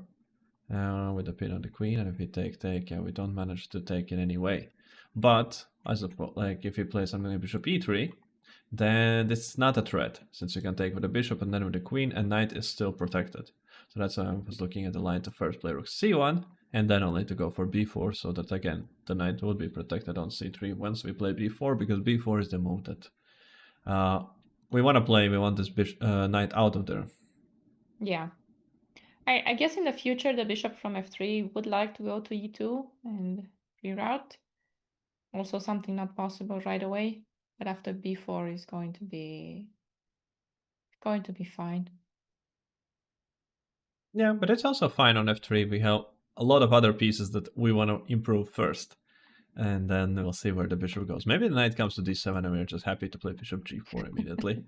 with a pin on the queen, and if we take, yeah, we don't manage to take in any way. But I suppose, like, if we play something like bishop e3, then it's not a threat, since you can take with the bishop and then with the queen, and knight is still protected. So that's why I was looking at the line to first play rook c1, and then only to go for b4, so that again, the knight will be protected on c3 once we play b4, because b4 is the move that we want to play. We want this knight out of there. Yeah. I guess in the future, the bishop from f3 would like to go to e2 and reroute. Also something not possible right away, but after b4 is going to be fine. Yeah, but it's also fine on f3. We have a lot of other pieces that we want to improve first, and then we'll see where the bishop goes. Maybe the knight comes to d7 and we're just happy to play bishop g4 immediately.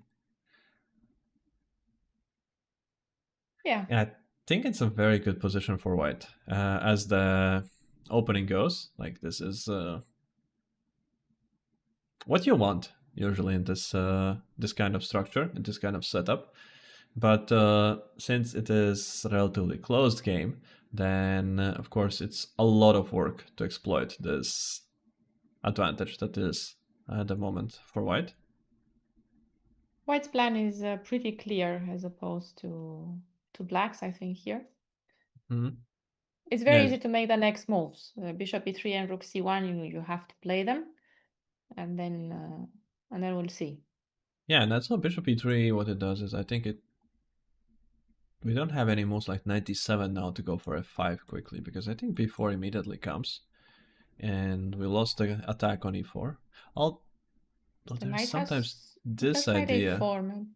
Yeah. I think it's a very good position for white. As the opening goes, like, this is what you want usually in this kind of structure, in this kind of setup. But since it is a relatively closed game, then of course it's a lot of work to exploit this advantage that is at the moment for white. White's plan is pretty clear as opposed to black's, I think, here. Mm-hmm. It's very easy to make the next moves. Bishop e3 and rook c1, you have to play them, and then we'll see. Yeah, and that's how bishop e3, what it does is, I think we don't have any moves like 97 now to go for f5 quickly, because I think b4 immediately comes, and we lost the attack on e4. The There's knight sometimes this knight idea. a4, man.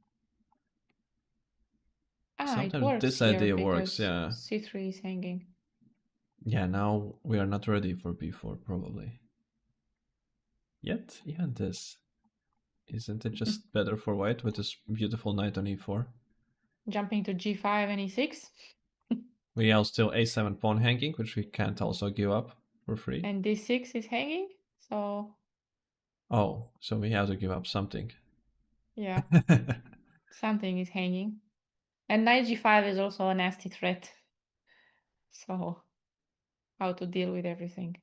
It Sometimes works this here idea works, because yeah. c3 is hanging. Yeah, now we are not ready for b4, probably. Yet, even this. Isn't it just better for white with this beautiful knight on e4? Jumping to g5 and e6. We have still a7 pawn hanging, which we can't also give up for free. And d6 is hanging, so... Oh, so we have to give up something. Yeah, something is hanging. And knight g5 is also a nasty threat. So, how to deal with everything.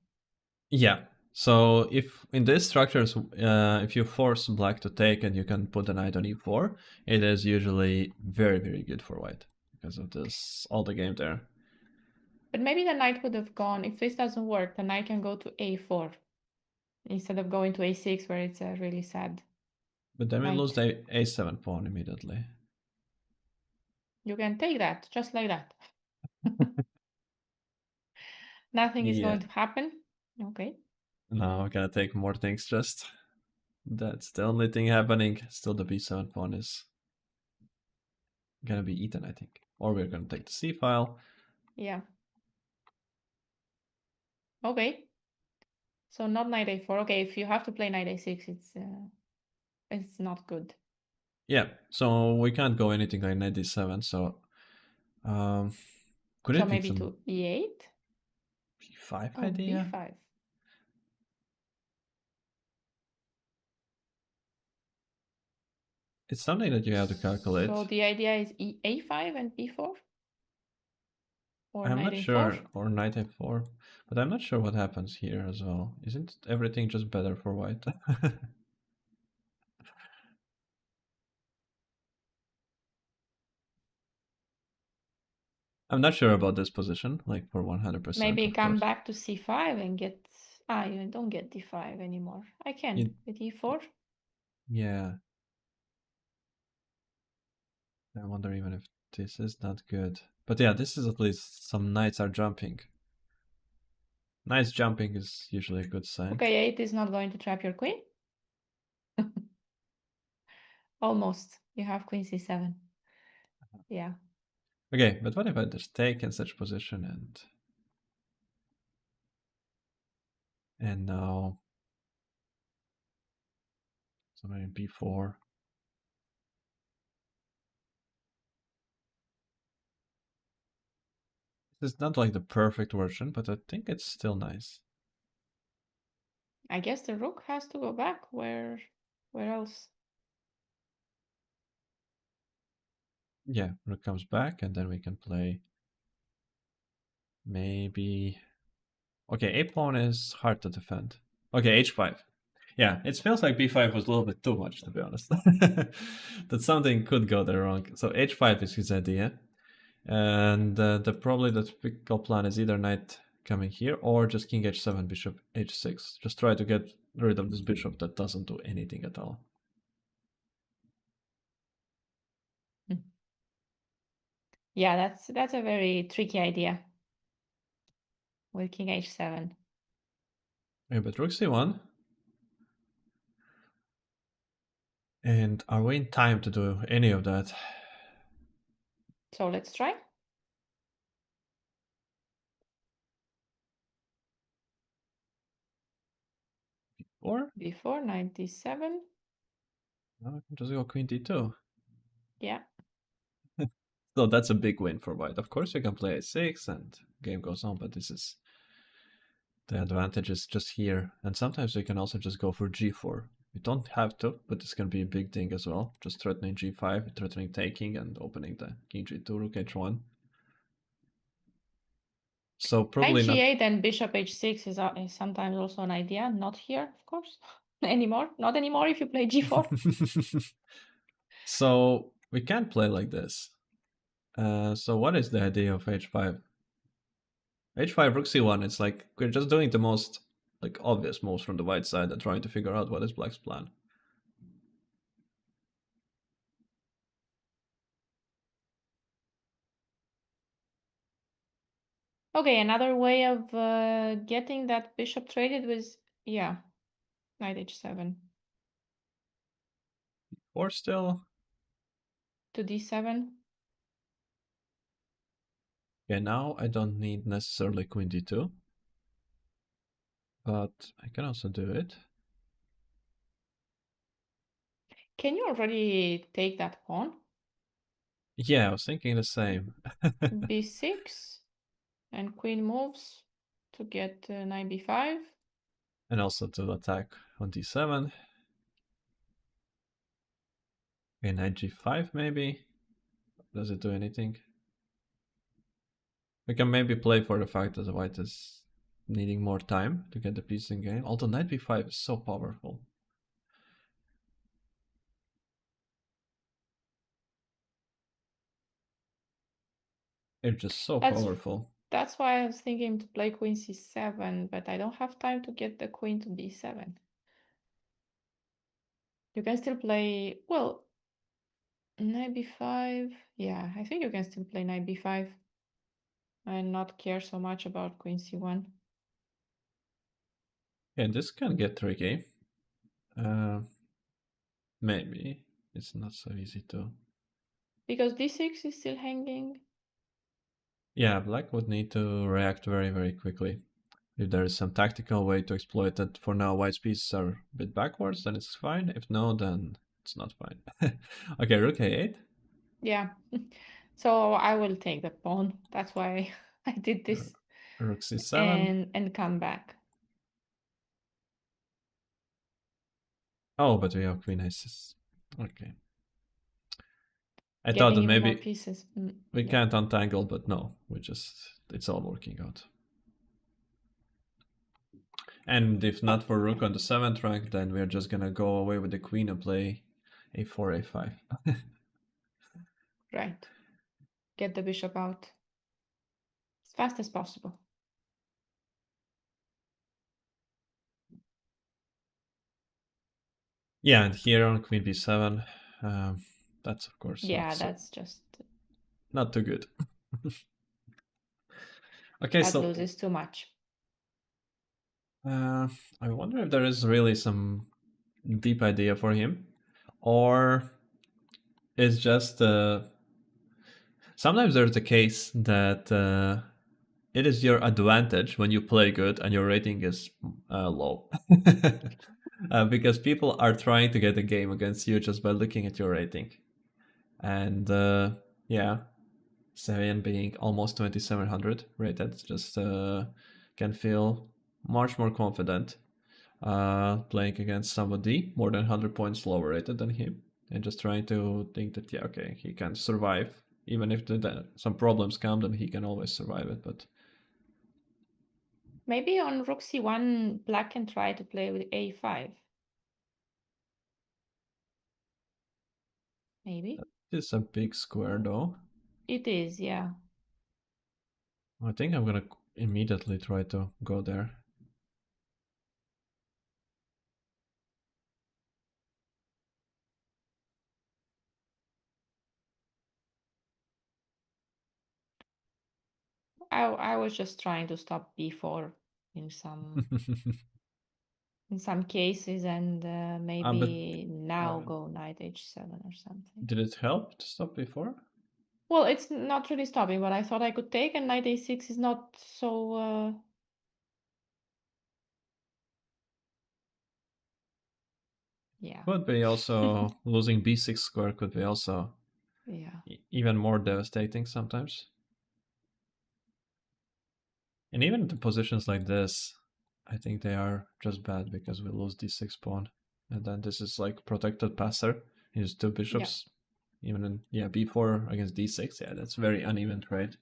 Yeah. So if in these structures, if you force black to take and you can put the knight on e4, it is usually very, very good for white because of this all the game there. But maybe the knight would have gone, if this doesn't work, the knight can go to a4 instead of going to a6 where it's a really sad But then we knight. lose the a7 pawn immediately. You can take that, just like that. Nothing is going to happen. Okay. No, I'm gonna take more things just. That's the only thing happening. Still the b7 pawn is gonna be eaten, I think. Or we're gonna take the c file. Yeah. Okay. So not knight a4. Okay, if you have to play knight a6, it's not good. Yeah, so we can't go anything like knight d7, so could So it be maybe some to e8? b5 Oh, idea? b5. It's something that you have to calculate. So the idea is a5 and b4? Or I'm knight not a4? sure, or knight a4, but I'm not sure what happens here as well. Isn't everything just better for white? I'm not sure about this position, like for 100%, Maybe of come course. back to c5 and get... you don't get d5 anymore. I can with e4. Yeah. I wonder even if this is not good. But yeah, this is at least some knights are jumping. Nice jumping is usually a good sign. Okay, 8 is not going to trap your queen. Almost. You have queen c7. Yeah. Okay, but what if I just take in such position and now something b4. This is not like the perfect version, but I think it's still nice. I guess the rook has to go back. Where else? Yeah, rook comes back, and then we can play maybe. Okay, a pawn is hard to defend. Okay, h5. Yeah, it feels like b5 was a little bit too much, to be honest. That something could go there wrong. So h5 is his idea, and probably the typical plan is either knight coming here or just king h7, bishop h6. Just try to get rid of this bishop that doesn't do anything at all. Yeah, that's a very tricky idea with king h7. Yeah, but rook c1. And are we in time to do any of that? So let's try. Or b4, knight d7. no, I can just go queen d2. Yeah. So that's a big win for white. Of course, you can play a6 and game goes on, but this is the advantage is just here. And sometimes you can also just go for g4. You don't have to, but this can be a big thing as well. Just threatening g5, threatening taking, and opening the king g2, rook h1. So Knight probably not. g8 and bishop h6 is sometimes also an idea. Not here, of course, anymore. Not anymore if you play g4. So we can't play like this. So what is the idea of h5? h5 rook c1, it's like we're just doing the most like obvious moves from the white side and trying to figure out what is black's plan. Okay, another way of getting that bishop traded was, yeah, knight h7 Or still, to d7. okay, now I don't need necessarily queen d2, but I can also do it. Can you already take that pawn? Yeah, I was thinking the same. b6 and queen moves to get knight b5. And also to attack on d7. Okay, knight g5 maybe. Does it do anything? We can maybe play for the fact that the white is needing more time to get the piece in game. Although knight b5 is so powerful. It's just so powerful. That's why I was thinking to play queen c7, but I don't have time to get the queen to d7. You can still play, well, knight b5. Yeah, I think you can still play knight b5 and not care so much about queen c1. Yeah, this can get tricky. Maybe it's not so easy to. Because d6 is still hanging. Yeah, black would need to react very, very quickly. If there is some tactical way to exploit that for now white's pieces are a bit backwards, then it's fine. If no, then it's not fine. Okay, rook a8. Yeah. So I will take the pawn. That's why I did this. Rook c7. And come back. Oh, but we have queen a6. Okay. I thought Getting that even more maybe pieces. we Yeah. can't untangle, but no, it's all working out. And if not for rook on the 7th rank, then we're just gonna go away with the queen and play a4, a5. Right. Get the bishop out as fast as possible. Yeah, and here on queen b7, that's of course That's just not too good. Okay, that so loses too much. I wonder if there is really some deep idea for him, or it's just sometimes there's the case that it is your advantage when you play good and your rating is low. Because people are trying to get a game against you just by looking at your rating. And yeah, Sevian being almost 2700 rated just can feel much more confident playing against somebody more than 100 points lower rated than him, and just trying to think that, yeah, okay, he can survive. Even if some problems come, then he can always survive it. But Maybe on rook c1, black can try to play with a5. Maybe. it's a big square, though. It is, yeah. I think I'm gonna immediately try to go there. I was just trying to stop b4 in some cases, and But maybe now go knight h7 or something. did it help to stop before? Well, it's not really stopping, but I thought I could take, and knight a6 is not so... yeah. Could be also losing b6 square could be also Yeah. even more devastating sometimes. And even the positions like this, I think they are just bad because we lose d6 pawn. And then this is like protected passer. He's two bishops. Yeah. Even in, yeah, b4 against d6. Yeah, that's very uneven trade.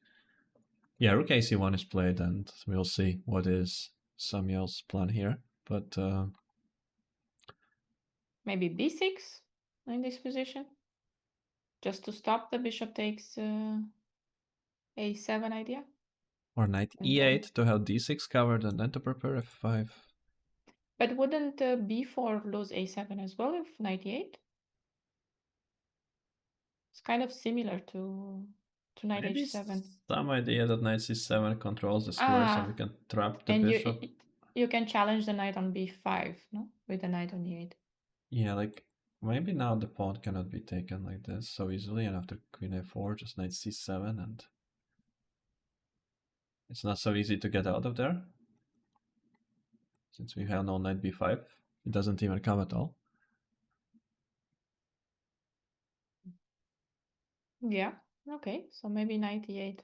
Yeah, rook ac1 is played, and we'll see what is Samuel's plan here. But Maybe b6 in this position, just to stop the bishop takes a7 idea. Or knight And e8 to have d6 covered and then to prepare f5. But wouldn't b4 lose a7 as well if knight e8? It's kind of similar to knight Maybe h7. some idea that knight c7 controls the squares and we can trap the and bishop. you can challenge the knight on b5, no? With the knight on e8. Yeah, like maybe now the pawn cannot be taken like this so easily, and after queen a4, just knight c7, and it's not so easy to get out of there. Since we have no knight b5, it doesn't even come at all. Yeah, okay, so maybe knight e8.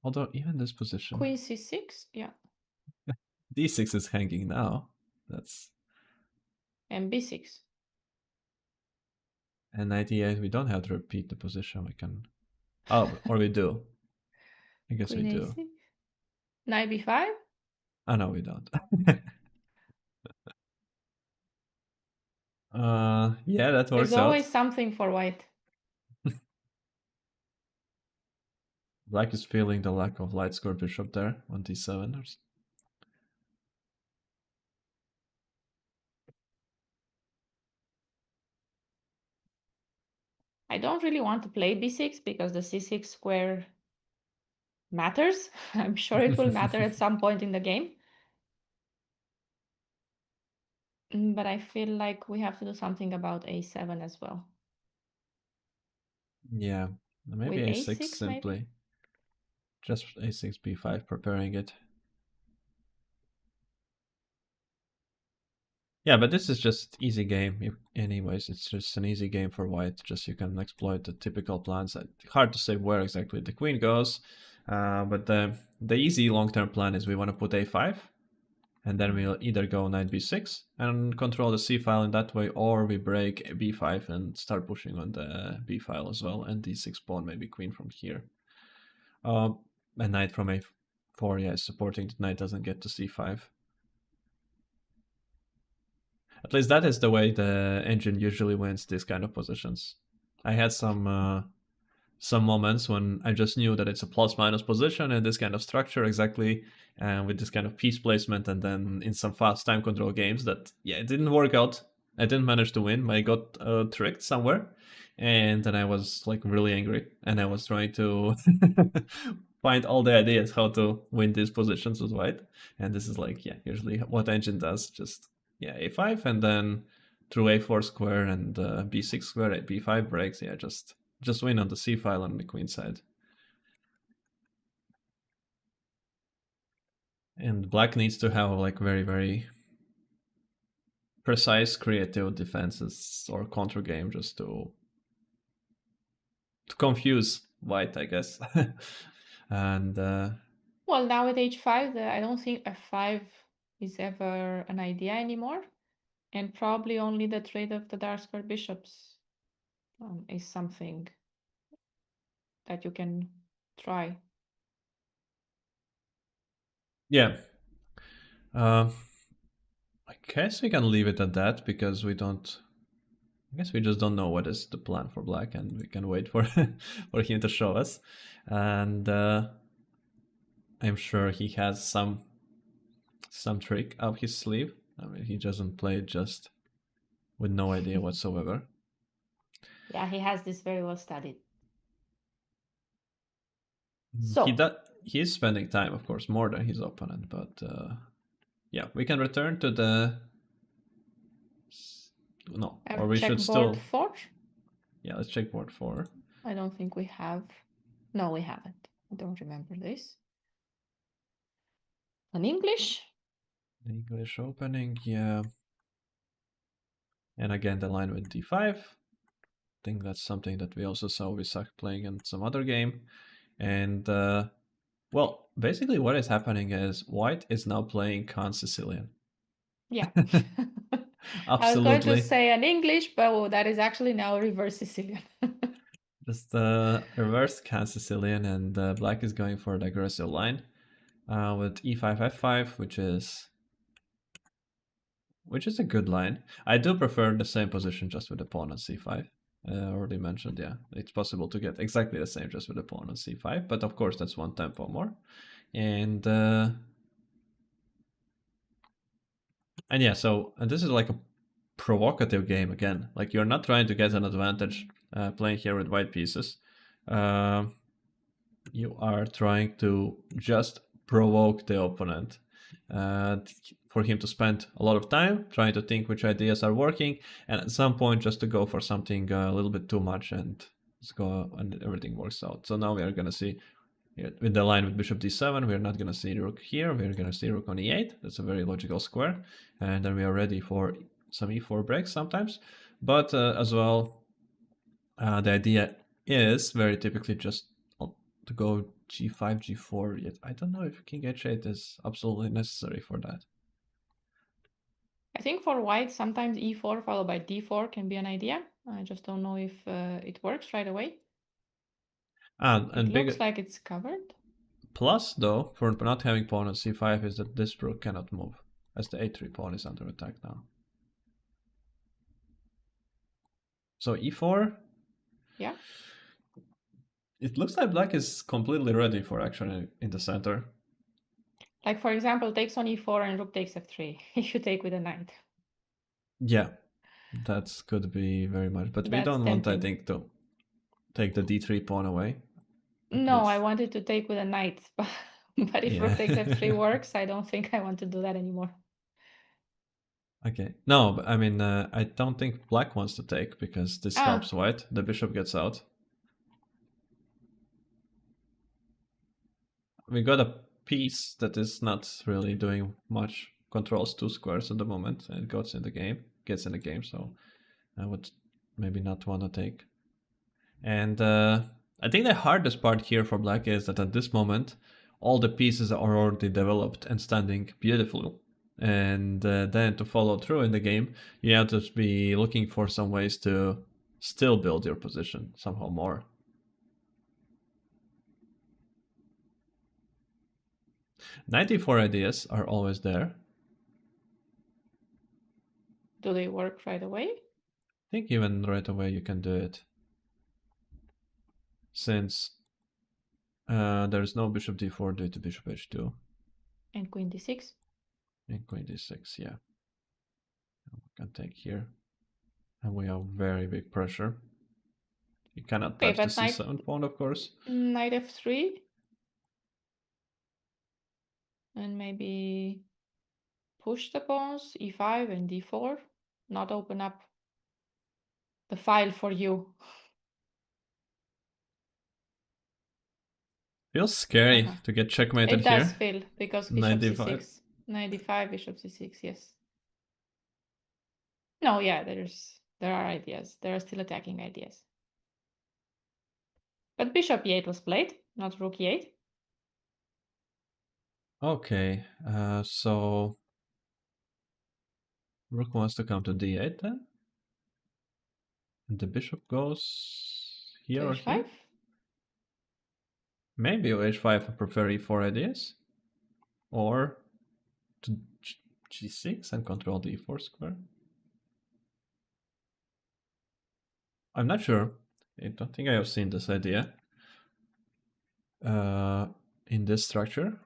Although even this position, Queen c6, yeah. d6 is hanging now. That's And b6. and knight e8. We don't have to repeat the position. We can, oh, or we do. I guess Queen we do. a6. Knight b5. Oh no, we don't. Yeah, that works There's always out. something for white. Black is feeling the lack of light square bishop there on d7. I don't really want to play b6 because the c6 square matters. I'm sure it will matter at some point in the game. But I feel like we have to do something about a7 as well. Yeah, maybe With a6 a6 simply. maybe? Just a6, b5, preparing it. Yeah, but this is just easy game. Anyways, it's just an easy game for white. Just you can exploit the typical plans. Hard to say where exactly the queen goes. But the easy long-term plan is we want to put a5. And then we'll either go knight b6 and control the c file in that way, or we break b5 and start pushing on the b file as well, and d6 pawn, maybe queen from here. And knight from a4, yeah, is supporting the knight doesn't get to c5. At least that is the way the engine usually wins these kind of positions. I had some moments when I just knew that it's a plus-minus position in this kind of structure exactly, with this kind of piece placement, and then in some fast time control games that, yeah, it didn't work out. I didn't manage to win. I got tricked somewhere, and then I was like really angry, and I was trying to find all the ideas how to win these positions with white. And this is like, yeah, usually what engine does. Just, yeah, a5 and then through a4 square and b6 square, b5 breaks. Yeah, just win on the c file on the queen side. And black needs to have like very, very precise creative defenses or counter game just to confuse white, I guess. And Well, now with h5, I don't think f5 is ever an idea anymore. And probably only the trade of the dark square bishops is something that you can try. yeah, uh, I guess we can leave it at that because we don't. I guess we just don't know what is the plan for black, and we can wait for for him to show us. And I'm sure he has some trick up his sleeve. I mean, he doesn't play it just with no idea whatsoever. Yeah, he has this very well studied. He So, does. He's spending time, of course, more than his opponent. But yeah, we can return to the no, or we should checkboard still. 4. Yeah, let's check board 4. I don't think we have. No, we haven't. I don't remember this. An English? English opening, yeah. And again, the line with d5. I think that's something that we also saw with Sak playing in some other game. And well, basically what is happening is white is now playing Kantans Sicilian. Yeah. I was going to Absolutely. say an English, but that is actually now reverse Sicilian. Just reverse Kantans Sicilian, and black is going for the aggressive line with e5, f5, which is a good line. I do prefer the same position just with the pawn on c5. Already mentioned, yeah, it's possible to get exactly the same just with the pawn on c5, but of course that's one tempo more. And yeah, so and this is like a provocative game again. Like you're not trying to get an advantage playing here with white pieces. You are trying to just provoke the opponent for him to spend a lot of time trying to think which ideas are working, and at some point just to go for something a little bit too much and just go and everything works out. So now we are going to see with the line with bishop d7, we're not going to see rook here, we're going to see rook on e8. That's a very logical square, and then we are ready for some e4 breaks sometimes. But as well, the idea is very typically just to go g5, g4. Yet I don't know if king h8 is absolutely necessary for that. I think for white, sometimes e4 followed by d4 can be an idea. I just don't know if it works right away. And It big looks like it's covered. plus, though, for not having pawn on c5 is that this rook cannot move, as the a3 pawn is under attack now. So e4. Yeah. It looks like black is completely ready for action in the center. Like, for example, takes on e4 and rook takes f3. If you take with a knight. Yeah, that could be very much. But we That's don't want, I tempting. think, to take the d3 pawn away. No, I wanted to take with a knight. But if rook takes f3 Yeah. works, I don't think I want to do that anymore. Okay. No, but I mean, I don't think black wants to take because this helps white. The bishop gets out. We got a piece that is not really doing much. Controls 2 squares at the moment and gets in the game. So I would maybe not want to take. And I think the hardest part here for black is that at this moment, all the pieces are already developed and standing beautifully. And then to follow through in the game, you have to be looking for some ways to still build your position somehow more. 94 ideas are always there. Do they work right away? I think even right away you can do it. Since there's no bishop d4 due to bishop h2. And queen d6? And queen d6, yeah. We can take here. And we have very big pressure. You cannot touch the c7 pawn, of course. Knight f3? and maybe push the pawns, e5 and d4, not open up the file for you. Feels scary to get checkmated It does here. feel, because bishop 95. c6. 95, bishop c6, yes. No, yeah, there are ideas. There are still attacking ideas. But bishop e8 was played, not rook e8. Okay, so rook wants to come to d8 then? And the bishop goes here To or h5? here? Maybe h5 I prefer e4 ideas. Or to g6 and control the e4 square. I'm not sure. I don't think I have seen this idea in this structure.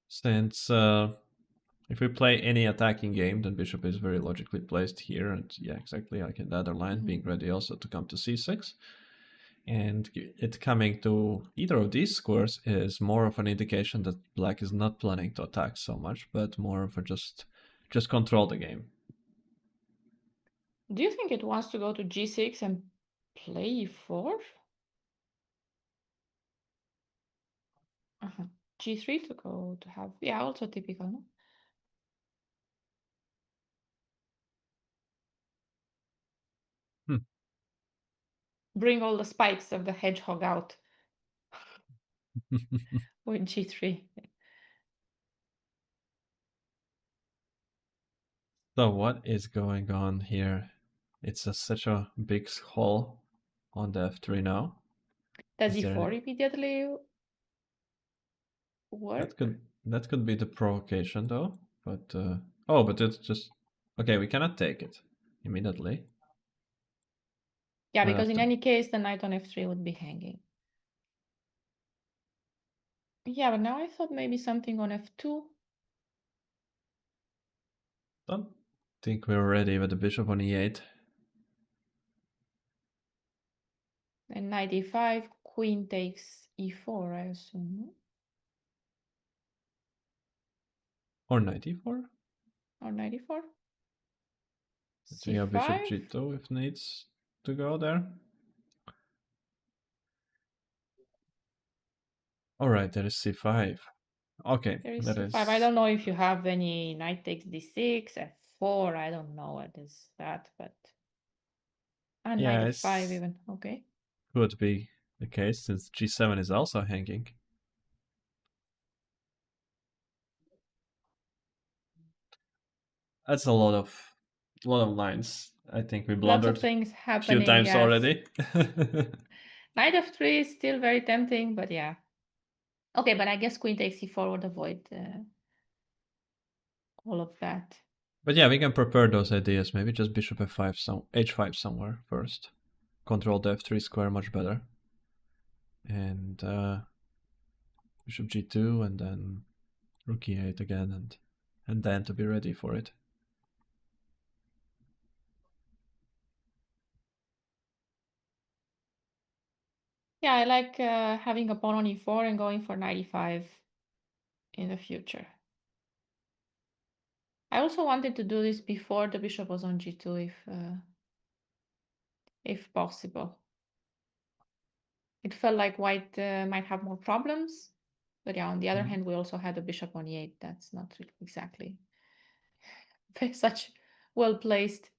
Since if we play any attacking game, then bishop is very logically placed here. And yeah, exactly like in the other line, being ready also to come to c6. And it coming to either of these squares is more of an indication that black is not planning to attack so much, but more of a just control the game. Do you think it wants to go to g6 and play e4? G3 to go to have, yeah, also typical, no? Bring all the spikes of the hedgehog out with g3. So what is going on here? It's such a big hole on the f3 now. Does Is there e4 immediately that work? could be the provocation though, but oh, but it's just okay. We cannot take it immediately. Yeah, We'll because have in to. any case, the knight on f3 would be hanging. Yeah, but now I thought maybe something on f2. Don't think we're ready with the bishop on e8. And knight e5, queen takes e4, I assume. Or knight e4. Or knight e4. We have bishop c5. g2 if needs to go there. All right, there is c5. Okay, There is that c5. I is. don't know if you have any knight takes d6, f4. I don't know what is that, but and knight Yeah, f5 it's even. Okay. could be the case since g7 is also hanging. That's a lot of lines. I think we Lots of blundered things a few happening, times yes. already. Knight f3 is still very tempting, but yeah. Okay, but I guess queen takes e4 would avoid all of that. But yeah, we can prepare those ideas. Maybe just bishop f5, h5 somewhere first. Control the f3 square much better. And bishop g2, and then rook e8 again, and then to be ready for it. Yeah, I like having a pawn on e4 and going for knight e5 in the future. I also wanted to do this before the bishop was on g2 if possible. It felt like white might have more problems, but yeah, on the other hand, we also had a bishop on e8. That's not really exactly such well placed.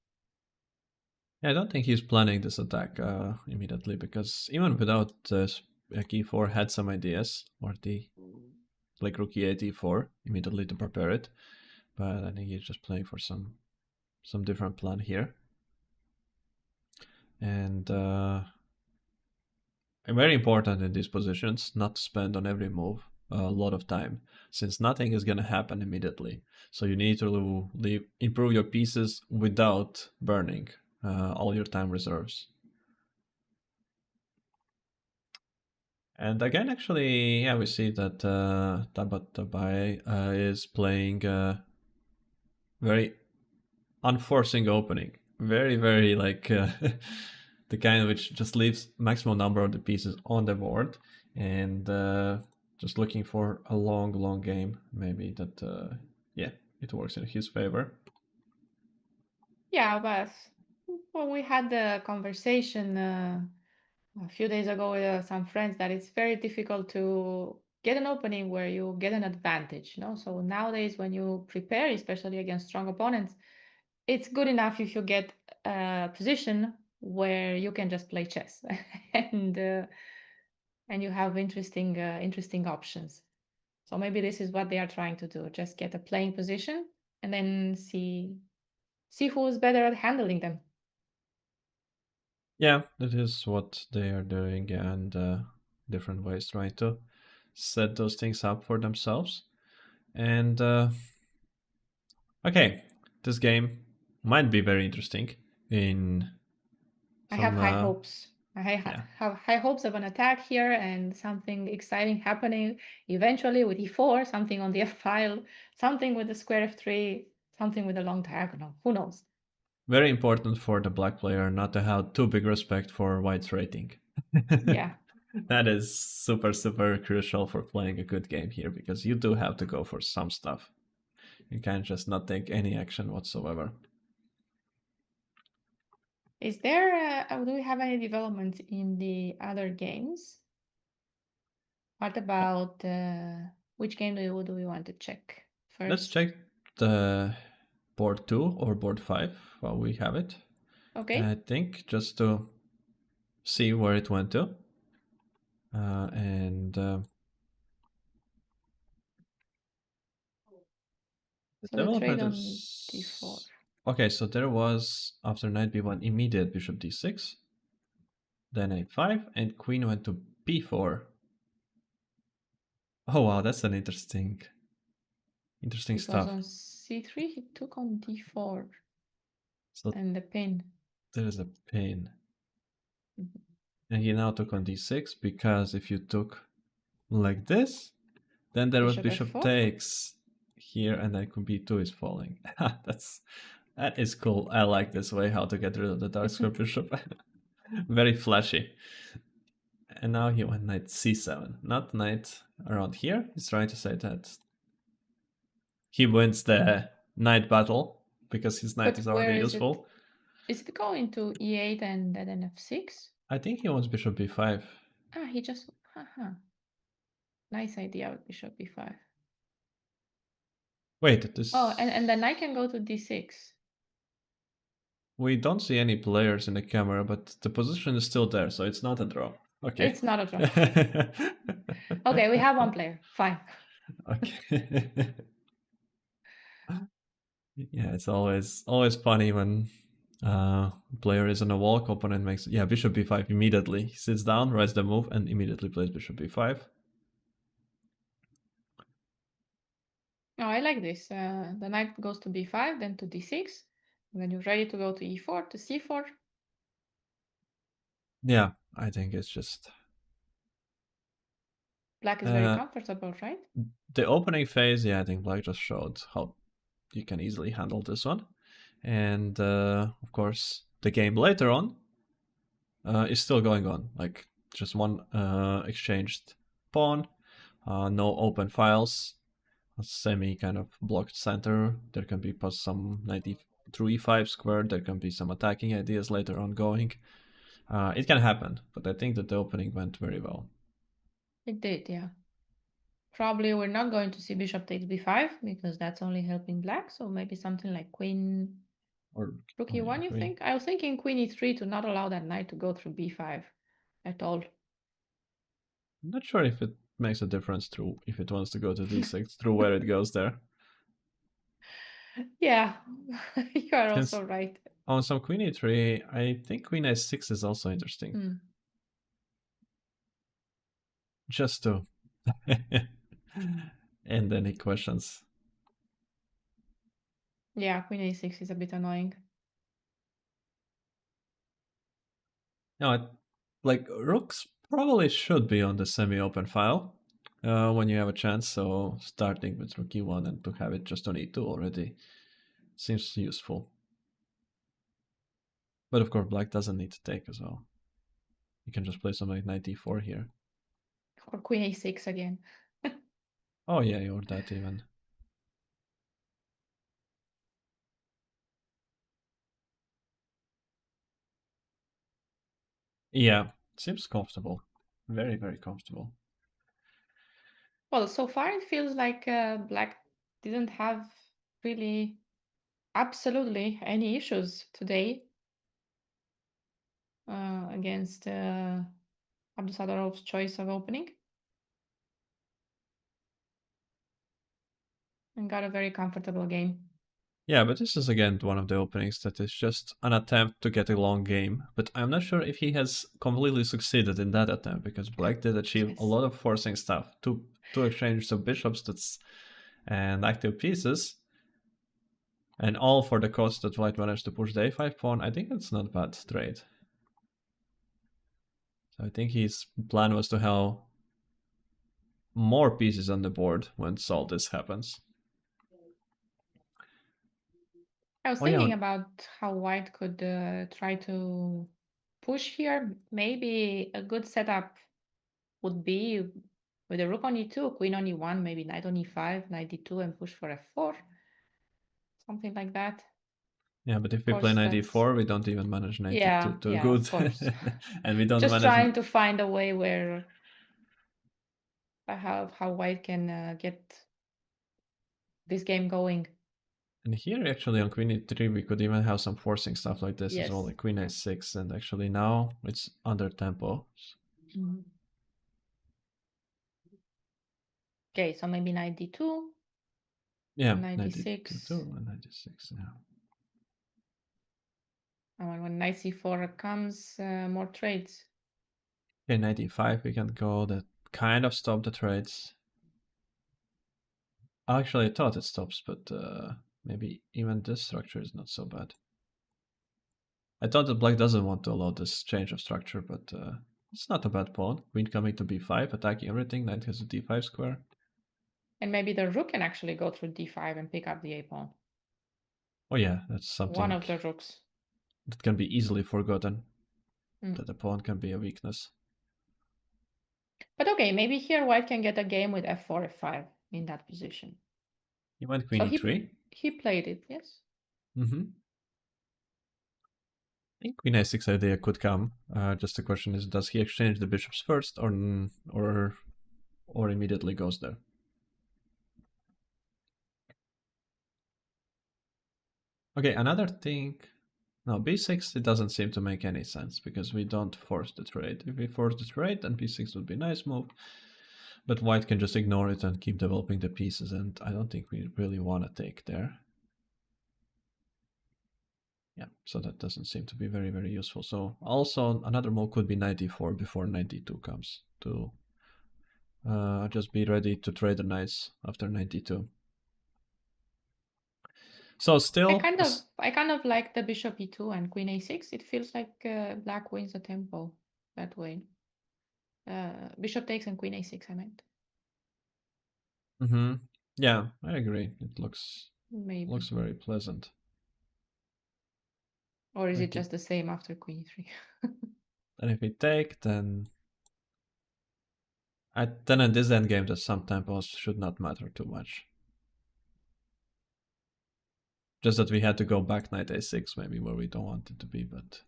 Yeah, I don't think he's planning this attack immediately, because even without e4 had some ideas, or the like rook e8 e4 immediately to prepare it, but I think he's just playing for some different plan here. And very important in these positions not to spend on every move a lot of time, since nothing is going to happen immediately. So you need to improve your pieces without burning all your time reserves. And again, actually, yeah, we see that Tabatabai is playing very unforcing opening. Very, very like the kind which just leaves maximum number of the pieces on the board, and just looking for a long game. Maybe that, yeah, it works in his favor. Yeah, but when we had the conversation a few days ago with some friends that it's very difficult to get an opening where you get an advantage, you know. So nowadays, when you prepare, especially against strong opponents, it's good enough if you get a position where you can just play chess and and you have interesting options. So maybe this is what they are trying to do: just get a playing position and then see who's better at handling them. Yeah, that is what they are doing, and different ways trying to set those things up for themselves. And okay, this game might be very interesting in I have some. high hopes. Yeah, have high hopes of an attack here and something exciting happening eventually with e4, something on the f file, something with the square f3, something with a long diagonal. Who knows? very important for the black player not to have too big respect for white's rating. Yeah. That is super crucial for playing a good game here, because you do have to go for some stuff. You can't just not take any action whatsoever. Is there, do we have any development in the other games? What about which game do we want to check Let's first? check the board 2 or board 5 while we have it. Okay. I think just to see where it went to. And the So the trade development on d4. is... Okay, so there was, after knight b1, immediate bishop d6, then a5, and queen went to b4. Oh wow, that's an interesting Because stuff. on c3 he took on d4 So and the pin. there's a pin. Mhm. And he now took on d6, because if you took like this, then there was Bishop bishop f4. takes here, and then b2 is falling. That is cool. I like this way how to get rid of the dark square bishop. Very flashy. And now he went knight c7, not knight around here. He's trying to say that he wins the knight battle because his knight But is where already is it? useful. Is it going to e8 and then f6? I think he wants bishop b5. Ah, he just, haha. Nice idea with bishop b5. Wait, this... Oh, and then I can go to d6. We don't see any players in the camera, but the position is still there, so it's not a draw. Okay. It's not a draw. Okay, we have one player. Fine. Okay. Yeah, it's always funny when player is on a walk, opponent makes bishop b5 immediately. He sits down, writes the move, and immediately plays bishop b5. Oh, I like this. The knight goes to b5, then to d6. And then you're ready to go to e4, to c4. Yeah, I think it's just Black is very comfortable, right? the opening phase. Yeah, I think black just showed how you can easily handle this one, and of course the game later on is still going on. Like just one exchanged pawn, no open files, a semi kind of blocked center. There can be some knight through e5 square. There can be some attacking ideas later on going. It can happen, but I think that the opening went very well. It did, yeah. Probably we're not going to see bishop takes b5 because that's only helping black. So maybe something like queen, Or rook oh, yeah, e1, you queen. think? I was thinking queen e3 to not allow that knight to go through b5 at all. I'm not sure if it makes a difference through if it wants to go to d6 through where it goes there. Yeah, you are Since also right. on some queen e3, I think queen a6 is also interesting. Mm. Just to end any questions. Yeah, queen a6 is a bit annoying. No, like rooks probably should be on the semi-open file when you have a chance. So starting with rook e1 and to have it just on e2 already seems useful. But of course, black doesn't need to take as well. You can just play something like knight d4 here. Or queen a6 again. Oh yeah, or that even. Yeah, seems comfortable. Very, very comfortable. Well, so far it feels like black didn't have really absolutely any issues today against Abdusadarov's choice of opening, and got a very comfortable game. Yeah, but this is again one of the openings that is just an attempt to get a long game. But I'm not sure if he has completely succeeded in that attempt because black did achieve a Yes. lot of forcing stuff to exchange the bishops that's and active pieces, and all for the cost that white managed to push the a5 pawn. I think it's not bad trade. So I think his plan was to have more pieces on the board when all this happens. I was Oh yeah, thinking about how white could try to push here. Maybe a good setup would be with a rook on e2, queen on e1, maybe knight on e5, knight d2, and push for f4. Something like that. yeah, but if Of we play course, knight that's e4, we don't even manage knight yeah, e2 too yeah, of good, course. and we don't Just manage. trying to find a way where how white can get this game going. And here, actually, on queen e3, we could even have some forcing stuff like this as well, Yes. like queen Yeah. a6, and actually now it's under tempo. Mhm. Okay, so maybe knight d2 Yeah, and knight knight d2 d6. too, and knight d6, yeah. And when knight c4 comes, more trades. Okay, knight e5 we can go, that kind of stop the trades. Actually, I thought it stops, but maybe even this structure is not so bad. I thought that black doesn't want to allow this change of structure, but it's not a bad pawn. Queen coming to b5, attacking everything, knight has a d5 square. And maybe the rook can actually go through d5 and pick up the a pawn. Oh yeah, that's One something of the rooks. that can be easily forgotten, Mm. that the pawn can be a weakness. But okay, maybe here white can get a game with f4, f5 in that position. He went queen So e3. he played it, yes. Mm-hmm. I think queen a6 idea could come. Just the question is, does he exchange the bishops first, or immediately goes there? Okay, another thing. No, b6 it doesn't seem to make any sense because we don't force the trade. If we force the trade, then b6 would be a nice move. But white can just ignore it and keep developing the pieces, and I don't think we really want to take there. Yeah, so that doesn't seem to be very, very useful. So also another move could be knight d4 before knight d2 comes to just be ready to trade the knights after knight d2. So still, I kind of like the bishop e2 and queen a6. It feels like black wins the tempo that way. Bishop takes and queen a6, I meant. mm-hmm. Yeah, I agree. It Maybe. looks very pleasant. Or is it Like it, just the same after queen e3? and if we take, then then in this endgame, that some tempos should not matter too much. Just that we had to go back knight a6, maybe where we don't want it to be, but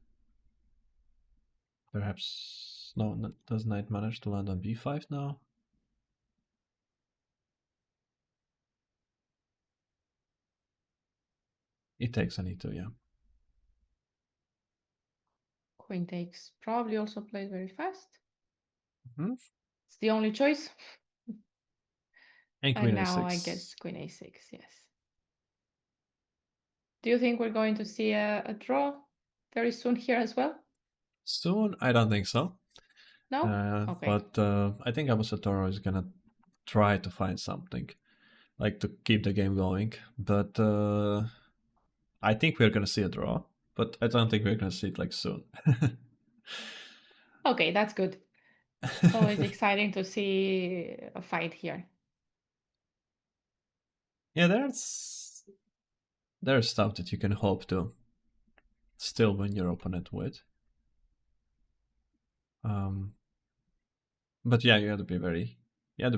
perhaps no. Does knight manage to land on b5 now? It takes an e2, yeah. Queen takes probably also plays very fast. Mm-hmm. It's the only choice. And And queen now I a6. guess queen a6, yes. Do you think we're going to see a draw very soon here as well? Soon, I don't think so. No? Okay. But I think Abusatoro is gonna try to find something like to keep the game going. But I think we're gonna see a draw. But I don't think we're gonna see it like soon. Okay, that's good. It's always exciting to see a fight here. Yeah, there's stuff that you can hope to. still win your opponent with. But yeah, you have to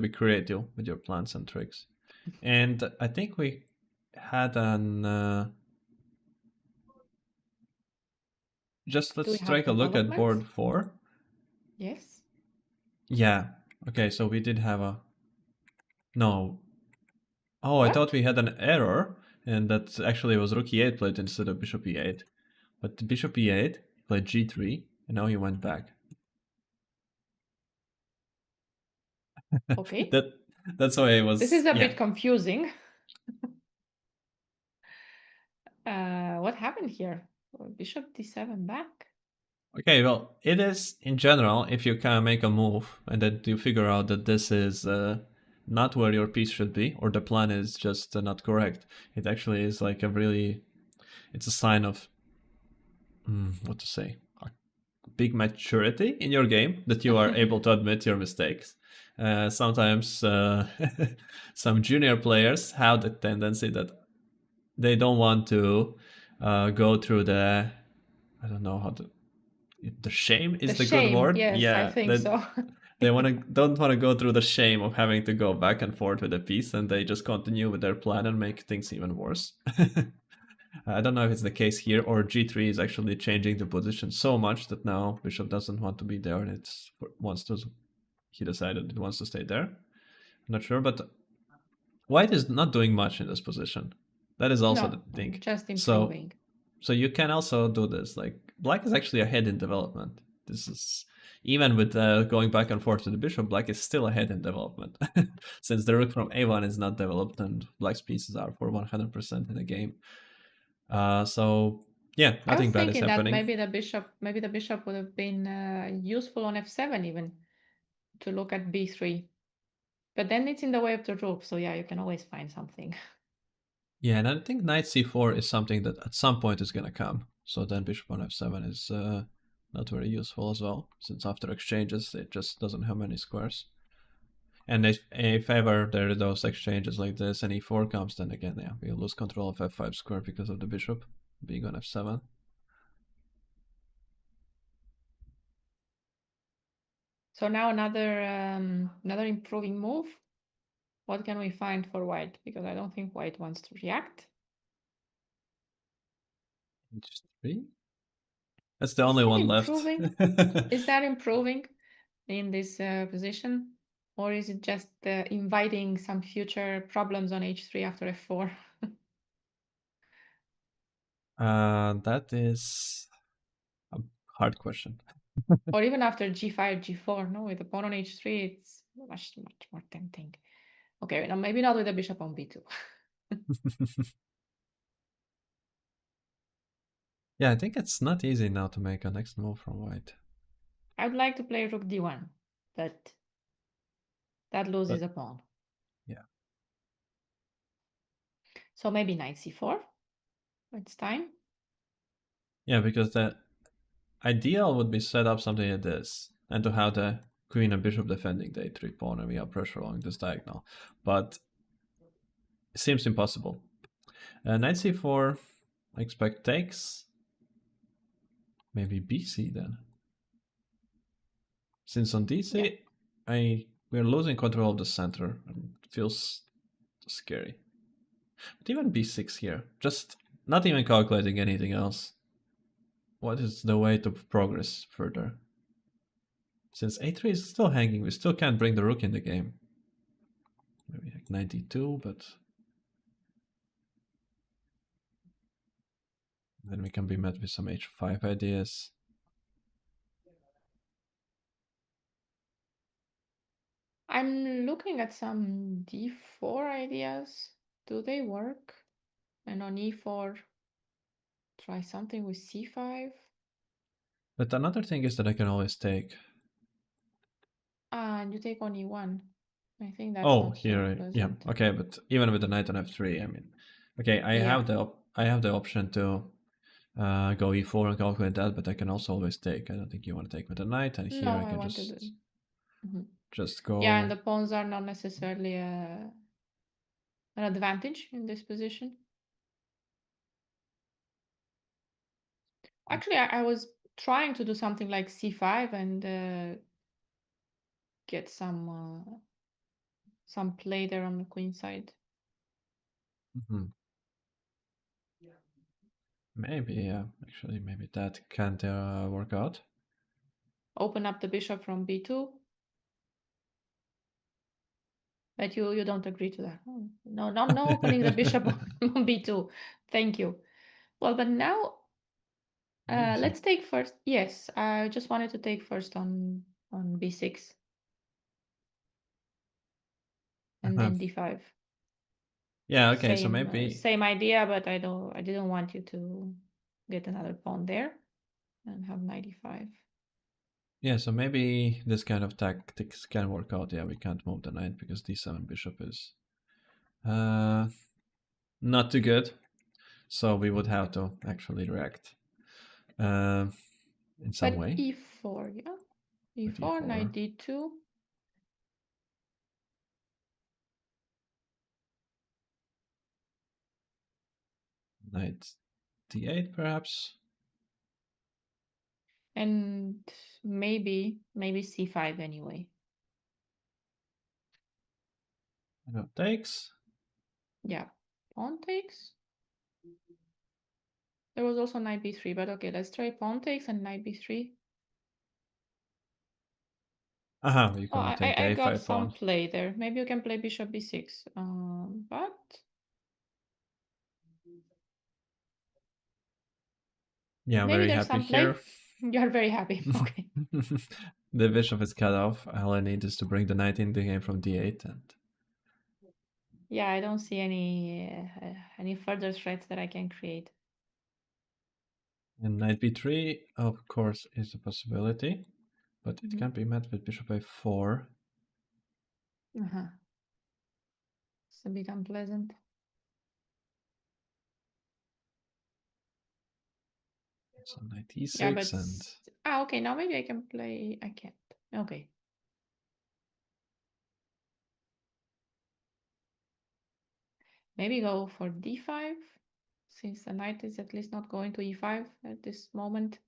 be creative with your plans and tricks. And I think we had an just Do we let's have take a look at developments? board 4. Yes. Yeah. Okay, so we did have a no. Oh, I thought What? we had an error, and that actually was rook e8 played instead of bishop e8. But bishop e8 played g3, and now he went back. Okay. That's why it was. This is a Yeah. bit confusing. What happened here? Bishop d7 back. Okay, well, it is in general if you kind of make a move and then you figure out that this is not where your piece should be, or the plan is just not correct. It actually is like it's a sign of what to say, a big maturity in your game that you are able to admit your mistakes. Sometimes some junior players have the tendency that they don't want to go through I don't know how to. The shame is The the good shame. word. Yes, I Yeah, think that so. they don't want to go through the shame of having to go back and forth with a piece, and they just continue with their plan and make things even worse. I don't know if it's the case here, or g3 is actually changing the position so much that now bishop doesn't want to be there, and he decided it wants to stay there. I'm not sure, but white is not doing much in this position. That is also No, the thing. just So improving. so you can also do this. Like black is actually ahead in development. This is even with going back and forth to the bishop, black is still ahead in development, since the rook from a1 is not developed and black's pieces are for 100% in the game. So yeah, I was nothing bad is thinking that happening. maybe the bishop would have been useful on f7 even to look at b3. But then it's in the way of the rook, so yeah, you can always find something. Yeah, and I think knight c4 is something that at some point is going to come. So then bishop on f7 is not very useful as well, since after exchanges it just doesn't have many squares. And if ever there are those exchanges like this and e4 comes, then again, yeah, we lose control of f5 square because of the bishop being on f7. So now another improving move. What can we find for white? Because I don't think white wants to react. H3? That's the Is only that one left. improving? Is that improving in this position? Or is it just inviting some future problems on h3 after f4? That is a hard question. Or even after g5, g4? No, with the pawn on h3, it's much more tempting. Okay, now maybe not with the bishop on b2. Yeah, I think it's not easy now to make a next move from white. I would like to play rook d1, but that loses But a pawn. yeah. So maybe knight c4. It's time. Yeah, because the ideal would be set up something like this and to have the queen and bishop defending the a3 pawn and we have pressure along this diagonal. But it seems impossible. Knight c4, I expect takes. Maybe bc then. Since on dc, Yeah. we're losing control of the center and it feels scary. But even b6 here, just not even calculating anything else. What is the way to progress further? Since a3 is still hanging, we still can't bring the rook in the game. Maybe like 92, but then we can be met with some h5 ideas. I'm looking at some d4 ideas. Do they work? And on e4, try something with c5. But another thing is that I can always take. And you take on e1. I think that's Oh, not so here, yeah, pleasant. okay, but even with the knight on f3, I mean, okay, I Yeah. have the option to go e4 and calculate that, but I can also always take. I don't think you want to take with the knight, and here No, I I can want to do. Mhm. just Yeah, and go. the pawns are not necessarily an advantage in this position. Actually, I was trying to do something like c5 and get some play there on the queen side. Mhm. Maybe, yeah. Actually, maybe that can't work out. Open up the bishop from b2. But you don't agree to that. Oh, no opening the bishop on b2. Thank you. Well, but now Maybe some. let's take first. Yes, I just wanted to take first on b6 and Uh-huh. then d5. Yeah, okay, so maybe. Same idea, but I didn't want you to get another pawn there and have knight e5. Yeah, so maybe this kind of tactics can work out. Yeah, we can't move the knight because d7 bishop is not too good. So we would have to actually react uh, in some But way e4, yeah, with e4, knight e4, d2, knight d8 perhaps. and maybe c5 anyway. No takes. Yeah, pawn takes. There was also knight b3, but okay, let's try pawn takes and knight b3. Aha, you're Oh, gonna take the I got a5 some pawn. play there. Maybe you can play bishop b6. But Yeah, I'm maybe very there's happy some play. here. You're very happy. Okay. The bishop is cut off. All I need is to bring the knight in the game from d8 and Yeah, I don't see any further threats that I can create. knight b3 of course is a possibility, but it Mhm. can't be met with bishop a4. Uh-huh. It's a bit unpleasant. So knight Yeah, e6 but and okay, now maybe I can play. I can't. Okay. Maybe go for d5, since the knight is at least not going to e5 at this moment.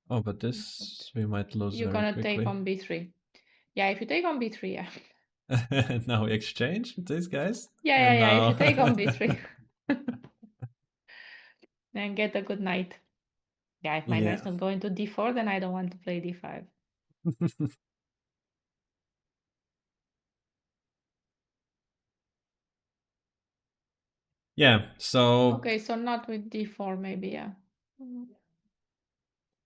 oh, but But this we might lose you're very gonna take quickly. on b3. Yeah, if you take on b3, yeah. Now we exchange these guys, Yeah. and If you now take on b3, then get a good knight. Yeah, if my yeah. knight's not going to d4, then I don't want to play d5. Yeah, so Okay, so not with d4, maybe, yeah. Mhm.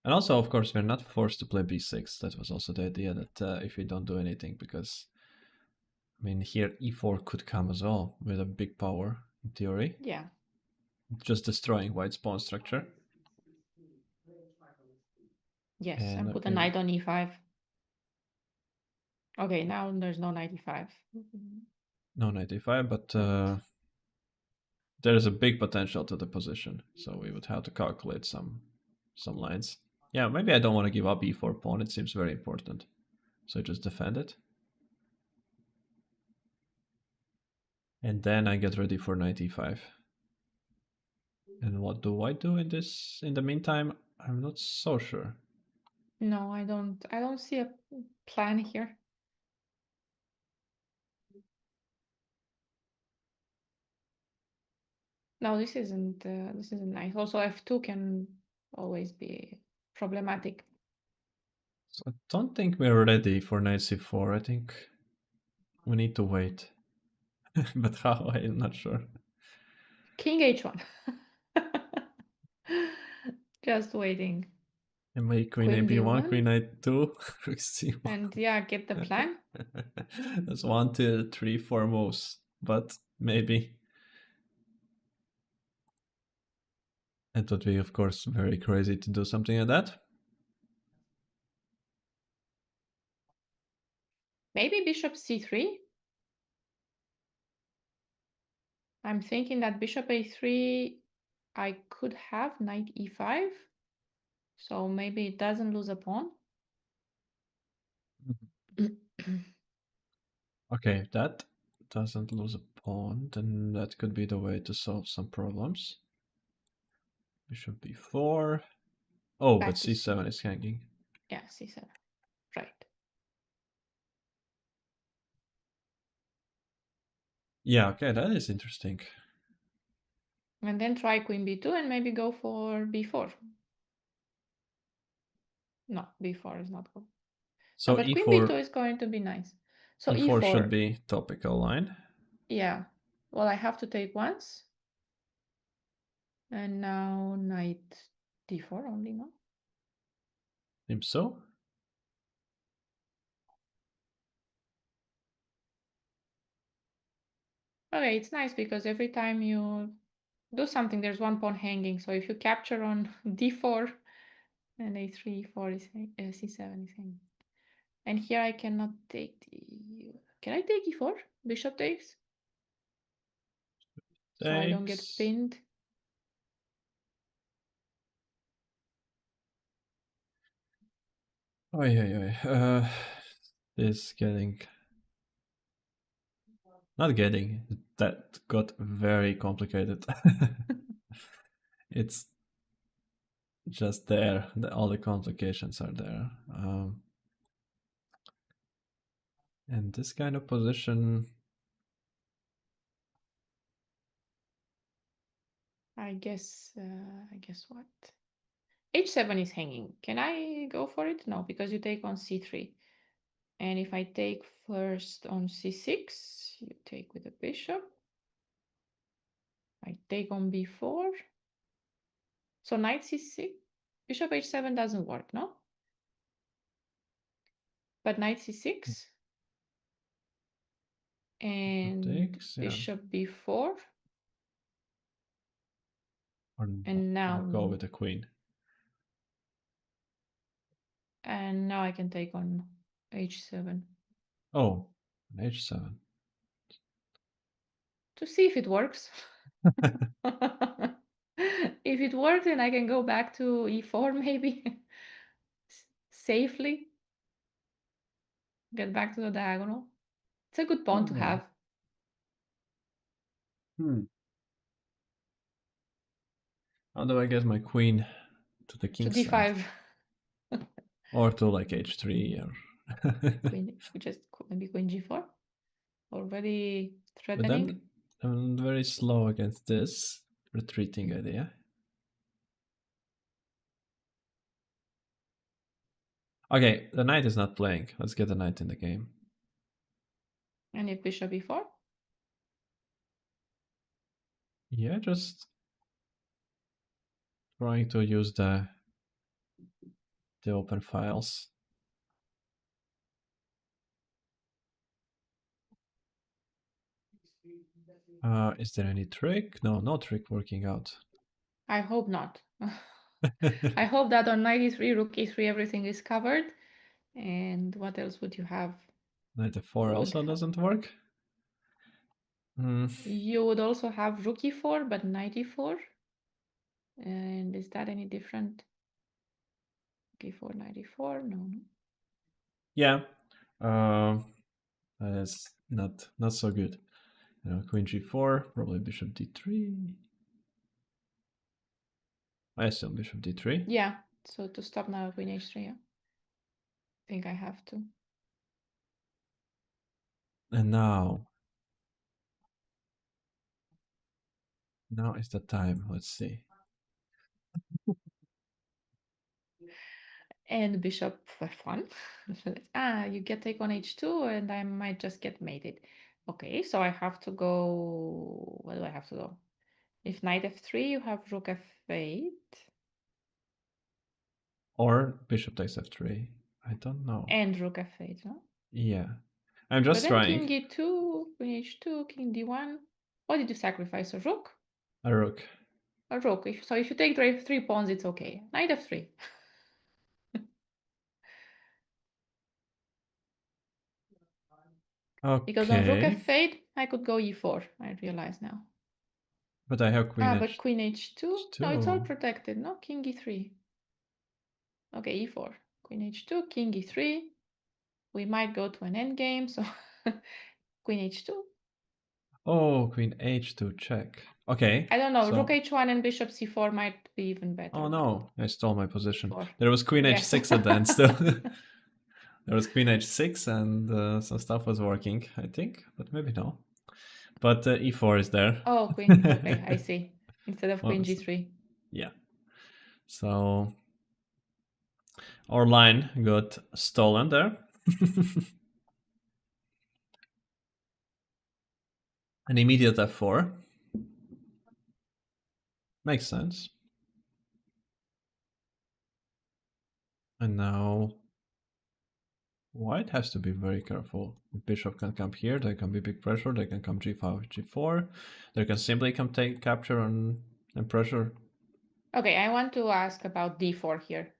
and also of course we're not forced to play b6. That was also the idea that if we don't do anything, because I mean here e4 could come as well with a big power in theory, Yeah. just destroying white's pawn structure. Yes, And and put a we knight on e5. Okay, now there's no knight e5. no knight a5, but But there is a big potential to the position, so we would have to calculate some lines. Yeah, maybe I don't want to give up e4 pawn. It seems very important, so just defend it, and then I get ready for knight e5. And what do I do in this? In the meantime, I'm not so sure. no, I don't see a plan here. No, this isn't nice. Also, f2 can always be problematic. So I don't think we're ready for knight c4. I think we need to wait. But how? I'm not sure. King h1. Just waiting. And maybe queen Queen ab1, d1. queen knight2, rook c1. And yeah, get the plan. That's 1, 2, 3, 4 moves, but maybe it would be, of course, very crazy to do something like that. Maybe bishop c3. I'm thinking that bishop a3, I could have knight e5. So maybe it doesn't lose a pawn. Okay, if that doesn't lose a pawn, then that could be the way to solve some problems. Bishop b4. Oh, back but to c7 is hanging. Yeah, c7. Right. Yeah, okay, that is interesting. And then try queen b2 and maybe go for b4. No, b4 is not good. So but queen e4, b2 is going to be nice. So e4 should e4. be topical line. Yeah. Well, I have to take once. And now knight d4 only, no? Seems so. Okay, it's nice because every time you do something, there's one pawn hanging. So if you capture on d4, and a3, e4 is c7 is hanging. And here I cannot take the... Can I take e4? Bishop takes? So I don't get Thanks. pinned. Oh, yeah. This getting... Not getting. That got very complicated. It's just there. All the complications are there. And this kind of position... I guess what? h7 is hanging. Can I go for it? No, because you take on c3. And if I take first on c6, you take with the bishop. I take on b4. So knight c6, bishop h7 doesn't work, no? But knight c6 and takes, yeah. bishop b4. Or And now go with the queen. And now I can take on h7. Oh, h7. To see if it works. If it works, then I can go back to e4 maybe. Safely. Get back to the diagonal. It's a good pawn to have. How do I get my queen to the To king side? d5. Or to like h3 or... Queen, just maybe queen g4. Already But threatening. I'm very slow against this retreating idea. Okay, the knight is not playing. Let's get the knight in the game. And if bishop e4? Yeah, just trying to use the open files. Is there any trick? No, no trick working out. I hope not. I hope that on knight e3, rook e3, everything is covered. And what else would you have? Knight f4 also doesn't work. You would also have rook e4, but knight e4. And is that any different? E4, knight e4? No. Yeah, that's not so good. Queen g4, probably bishop d3. I assume bishop d3. Yeah, so to stop now queen h3, yeah. I think I have to. And now is the time. Let's see. And bishop f1. You get take on h2 and I might just get mated. Okay, so I have to go... Where do I have to go? If knight f3, you have rook f8. Or bishop takes f3. I don't know. And rook f8, no? Yeah. I'm just But then trying. king e2, queen h2, king d1. What did you sacrifice? A rook? A rook. A rook. So if you take three pawns, it's okay. Knight f3. Because on rook Okay. f8, I could go e4. I realize now. But I have queen But queen h2? No, it's all h2. protected. No, king e3. Okay, e4. Queen h2, king e3. We might go to an endgame. So queen h2. Oh, queen h2 check. Okay. I don't know. So, Rook h1 and bishop c4 might be even better. oh no, I stole my position. d4. There was queen Yes. h6 at the end still. There was queen h6 and some stuff was working, I think, but maybe no. But e4 is there. Oh, queen. Okay, I see. Instead of queen Well, g3. yeah. So our line got stolen there. An immediate f4. Makes sense. And now white has to be very careful. Bishop can come here, there can be big pressure, they can come g5, g4. They can simply come take capture and pressure. Okay, I want to ask about d4 here.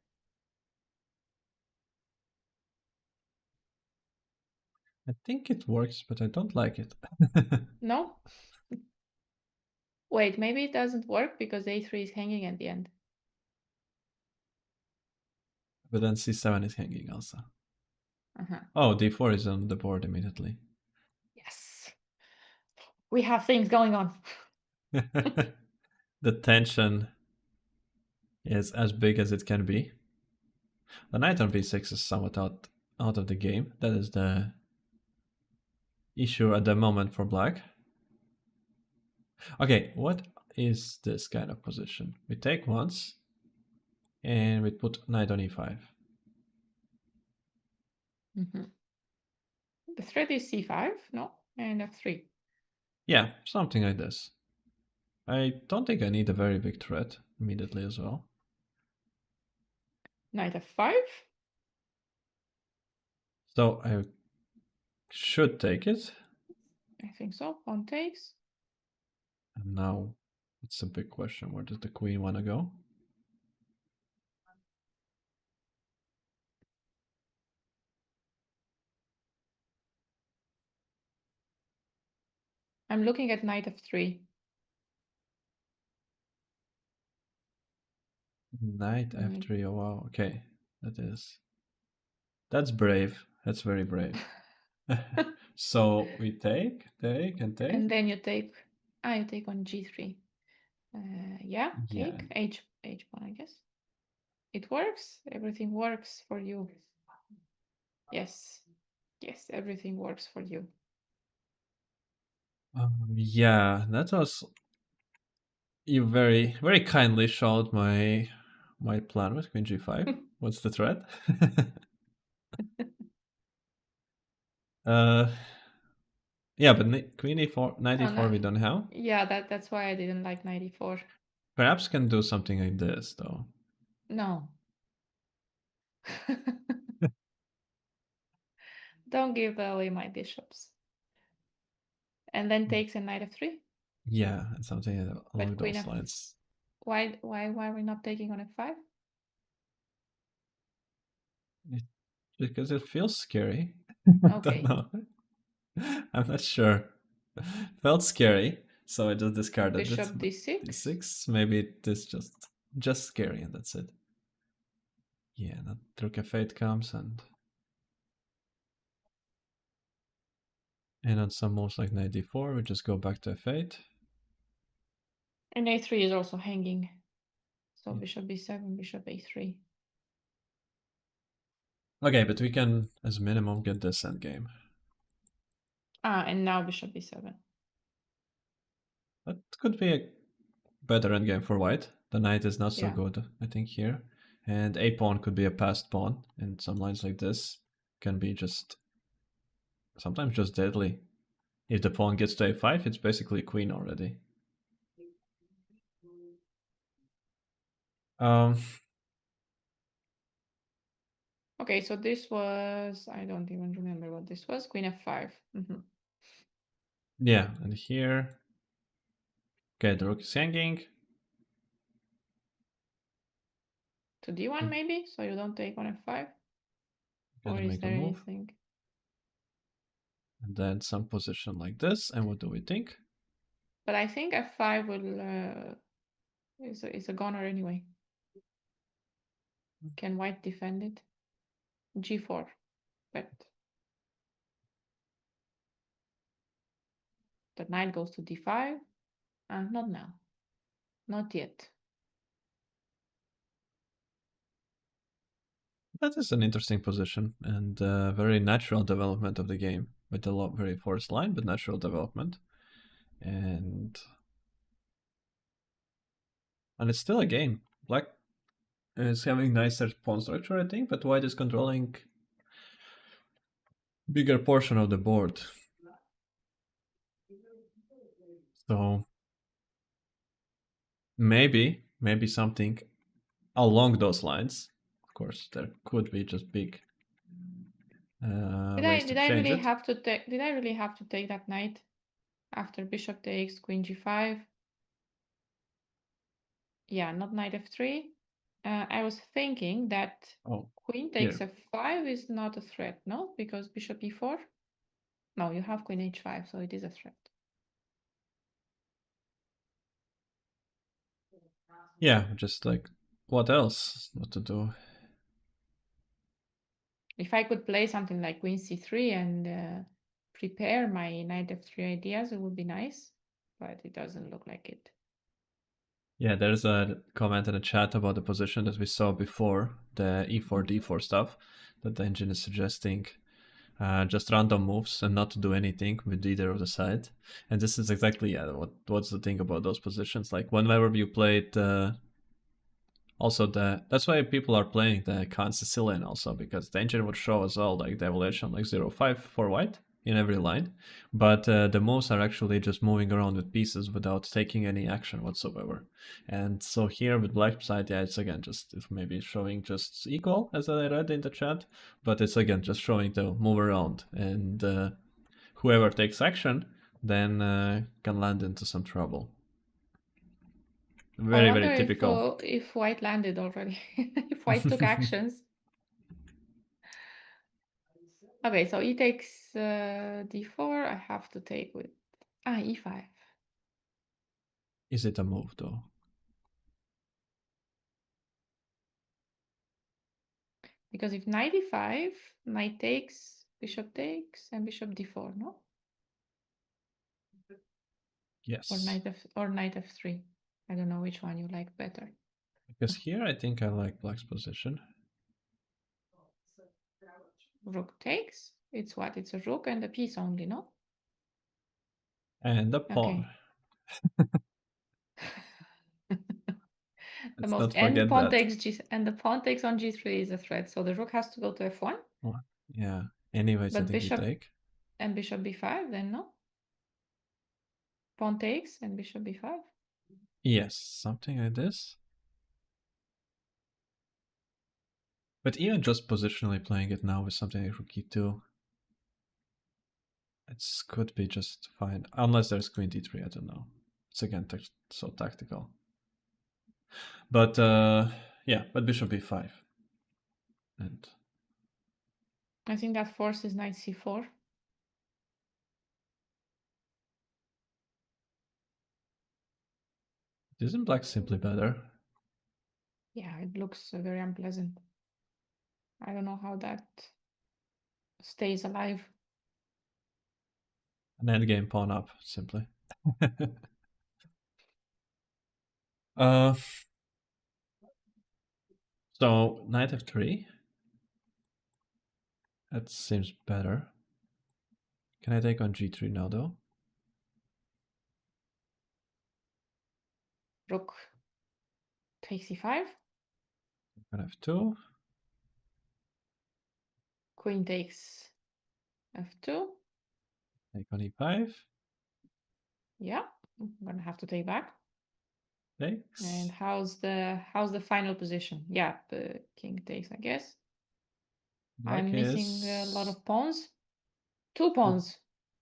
I think it works, but I don't like it. No? Wait, maybe it doesn't work because a3 is hanging at the end. But then c7 is hanging also. Uh-huh. Oh, d4 is on the board immediately. Yes. We have things going on. The tension is as big as it can be. The knight on b6 is somewhat out of the game. That is the issue at the moment for black. Okay, what is this kind of position? We take once and we put knight on e5. Mm-hmm. The threat is c5, no? And f3. Yeah, something like this. I don't think I need a very big threat immediately as well. Knight f5. So I should take it. I think so. Pawn takes. And now it's a big question. Where does the queen want to go? I'm looking at knight f3. Knight f3. Oh wow. Okay, that's brave. That's very brave. So we take, and take. And then you take. You take on g3. Yeah, Yeah. take h1, I guess. It works. Everything works for you. Yes. Yes, everything works for you. Yeah, that was, you very kindly showed my plan with queen g5. What's the threat? Yeah, but queen e4, knight Oh, e4 no. we don't have. Yeah, that's why I didn't like 94. Perhaps can do something like this though. No. Don't give away my bishops. And then takes a knight f3. Yeah, something along But queen those f. lines. Why are we not taking on f5? Because it feels scary. I don't Okay. know. I'm not sure. Felt scary, so I just discarded it. Bishop d6. D6, maybe it is just scary and that's it. Yeah, that rook f8 comes and on some moves like knight d4, we just go back to f8. And a3 is also hanging. So Yeah. bishop b7, bishop a3. Okay, but we can, as minimum, get this endgame. And now bishop b7. That could be a better endgame for white. The knight is not so Yeah. good, I think, here. And a pawn could be a passed pawn, and some lines like this can be sometimes just deadly. If the pawn gets to a5, it's basically queen already. Okay, so this was, I don't even remember what this was, queen f5. Mm-hmm. Yeah, and here, okay, the rook is hanging. To d1 maybe, so you don't take on f5? Gonna Or is make a there move. anything? And then some position like this, and what do we think? But I think f5 will is a goner anyway. Can white defend it? g4, but the knight goes to d5. Not now. Not yet. That is an interesting position and very natural development of the game with a lot very forced line, but natural development, and it's still a game. Black is having nicer pawn structure, I think, but white is controlling bigger portion of the board. So maybe something along those lines. Of course, there could be just big ways to Did I change really it. have to take? Did I really have to take that knight after bishop takes queen g5? Yeah, not knight f3. I was thinking that Oh, queen takes here. f5 is not a threat, no? Because bishop e4? No, you have queen h5, so it is a threat. Yeah, just like what else? What to do? If I could play something like queen c3 and prepare my knight f3 ideas, it would be nice, but it doesn't look like it. Yeah, there's a comment in the chat about the position that we saw before, the e4 d4 stuff, that the engine is suggesting just random moves and not to do anything with either of the side. And this is exactly what's the thing about those positions. Like whenever you played also that's why people are playing the Kantans Sicilian also, because the engine would show as well like the evaluation like 0-5 for white in every line, but the moves are actually just moving around with pieces without taking any action whatsoever. And so here with black side, yeah, it's again just maybe showing just equal as I read in the chat, but it's again just showing the move around, and whoever takes action then can land into some trouble. I Very, wonder very typical. if white landed already, if white took actions. Okay, so e takes d4. I have to take with e5. Is it a move though? Because if knight e5, knight takes, and bishop d4, no? Yes. Or knight f3. I don't know which one you like better. Because here I think I like black's position. Rook takes. It's what? It's a rook and a piece only, no? And the pawn. Okay. The Let's most not forget that. and the pawn takes on g3 is a threat. So the rook has to go to f1. Oh, yeah. Anyways, I But think you bishop take. and bishop b5, then no? Pawn takes and bishop b5. Yes, something like this. But even just positionally playing it now with something like rook e2, it could be just fine. Unless there's queen d3, I don't know. It's again so tactical. But yeah, but bishop b5. And I think that forces knight c4. isn't black simply better? Yeah, it looks very unpleasant. I don't know how that stays alive. An endgame pawn up, simply. So knight f3. That seems better. Can I take on g3 now, though? Rook takes e5. On f2. Queen takes f2. Take on e5. Yeah, I'm gonna have to take back. Takes. And how's the final position? Yeah, the king takes, I guess. Black I'm missing a lot is of pawns. Two pawns.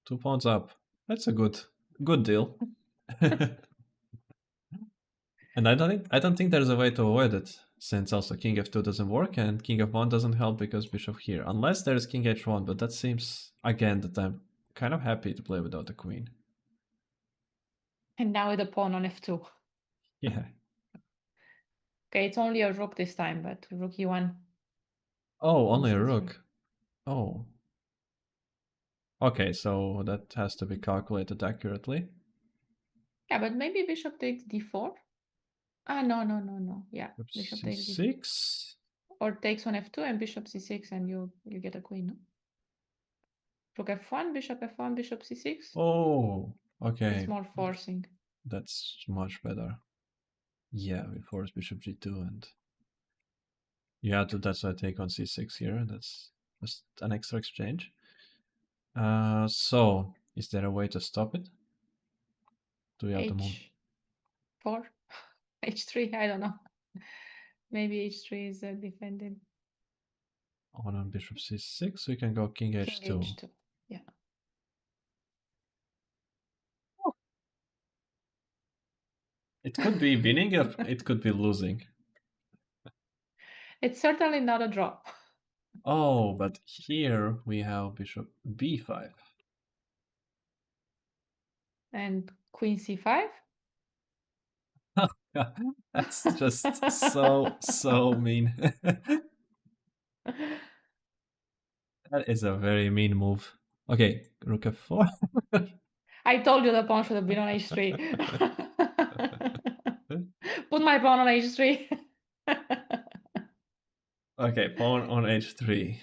two pawns up. That's a good deal. And I don't think there's a way to avoid it, since also king f2 doesn't work and king f1 doesn't help because bishop here. Unless there's king h1, but that seems again that I'm kind of happy to play without the queen. And now with a pawn on f2. Yeah. Okay, it's only a rook this time, but rook e1. Oh, On only a c3. rook. Oh. Okay, so that has to be calculated accurately. Yeah, but maybe bishop takes d4. Ah, no. Yeah, bishop takes d4. c6. Or takes on f2 and bishop c6 and you get a queen, no? Rook f1, bishop f1, bishop c6. Oh, okay. It's more forcing. That's much better. Yeah, we force bishop g2 and yeah, that's why I take on c6 here. That's just an extra exchange. So is there a way to stop it? Do we have to move? h4, h3, I don't know. Maybe h3 is defended. On bishop c6, we can go king h2. King h2, yeah. It could be winning or it could be losing. It's certainly not a draw. Oh, but here we have bishop b5. And queen c5? That's just so mean. That is a very mean move. Okay, rook f4. I told you the pawn should have been on h3. Put my pawn on h3. Okay, pawn on h3.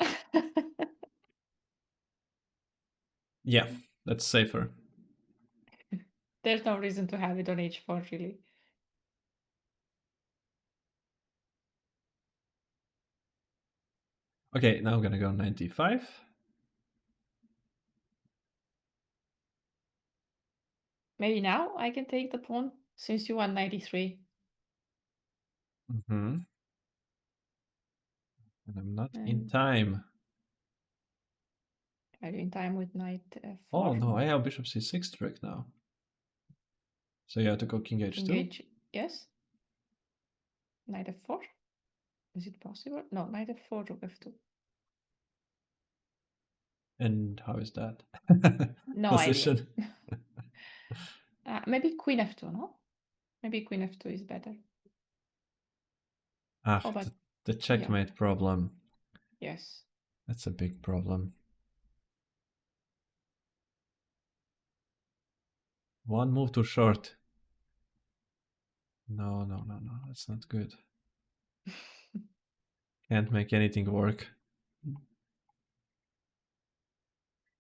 Yeah, that's safer. There's no reason to have it on h4, really. Okay, now I'm gonna go 95. Maybe now I can take the pawn since you won 93. Mm-hmm. And I'm not in time. Are you in time with knight f4? Oh no, I have bishop c6 trick now. So you have to go king h2? King h, yes. Knight f4. Is it possible? No, knight f4, rook f2. And how is that? No Position. idea. Maybe queen f2, no? Maybe queen f2 is better. Ah, oh, but the checkmate problem. Yes. That's a big problem. One move too short. No, that's not good. Can't make anything work.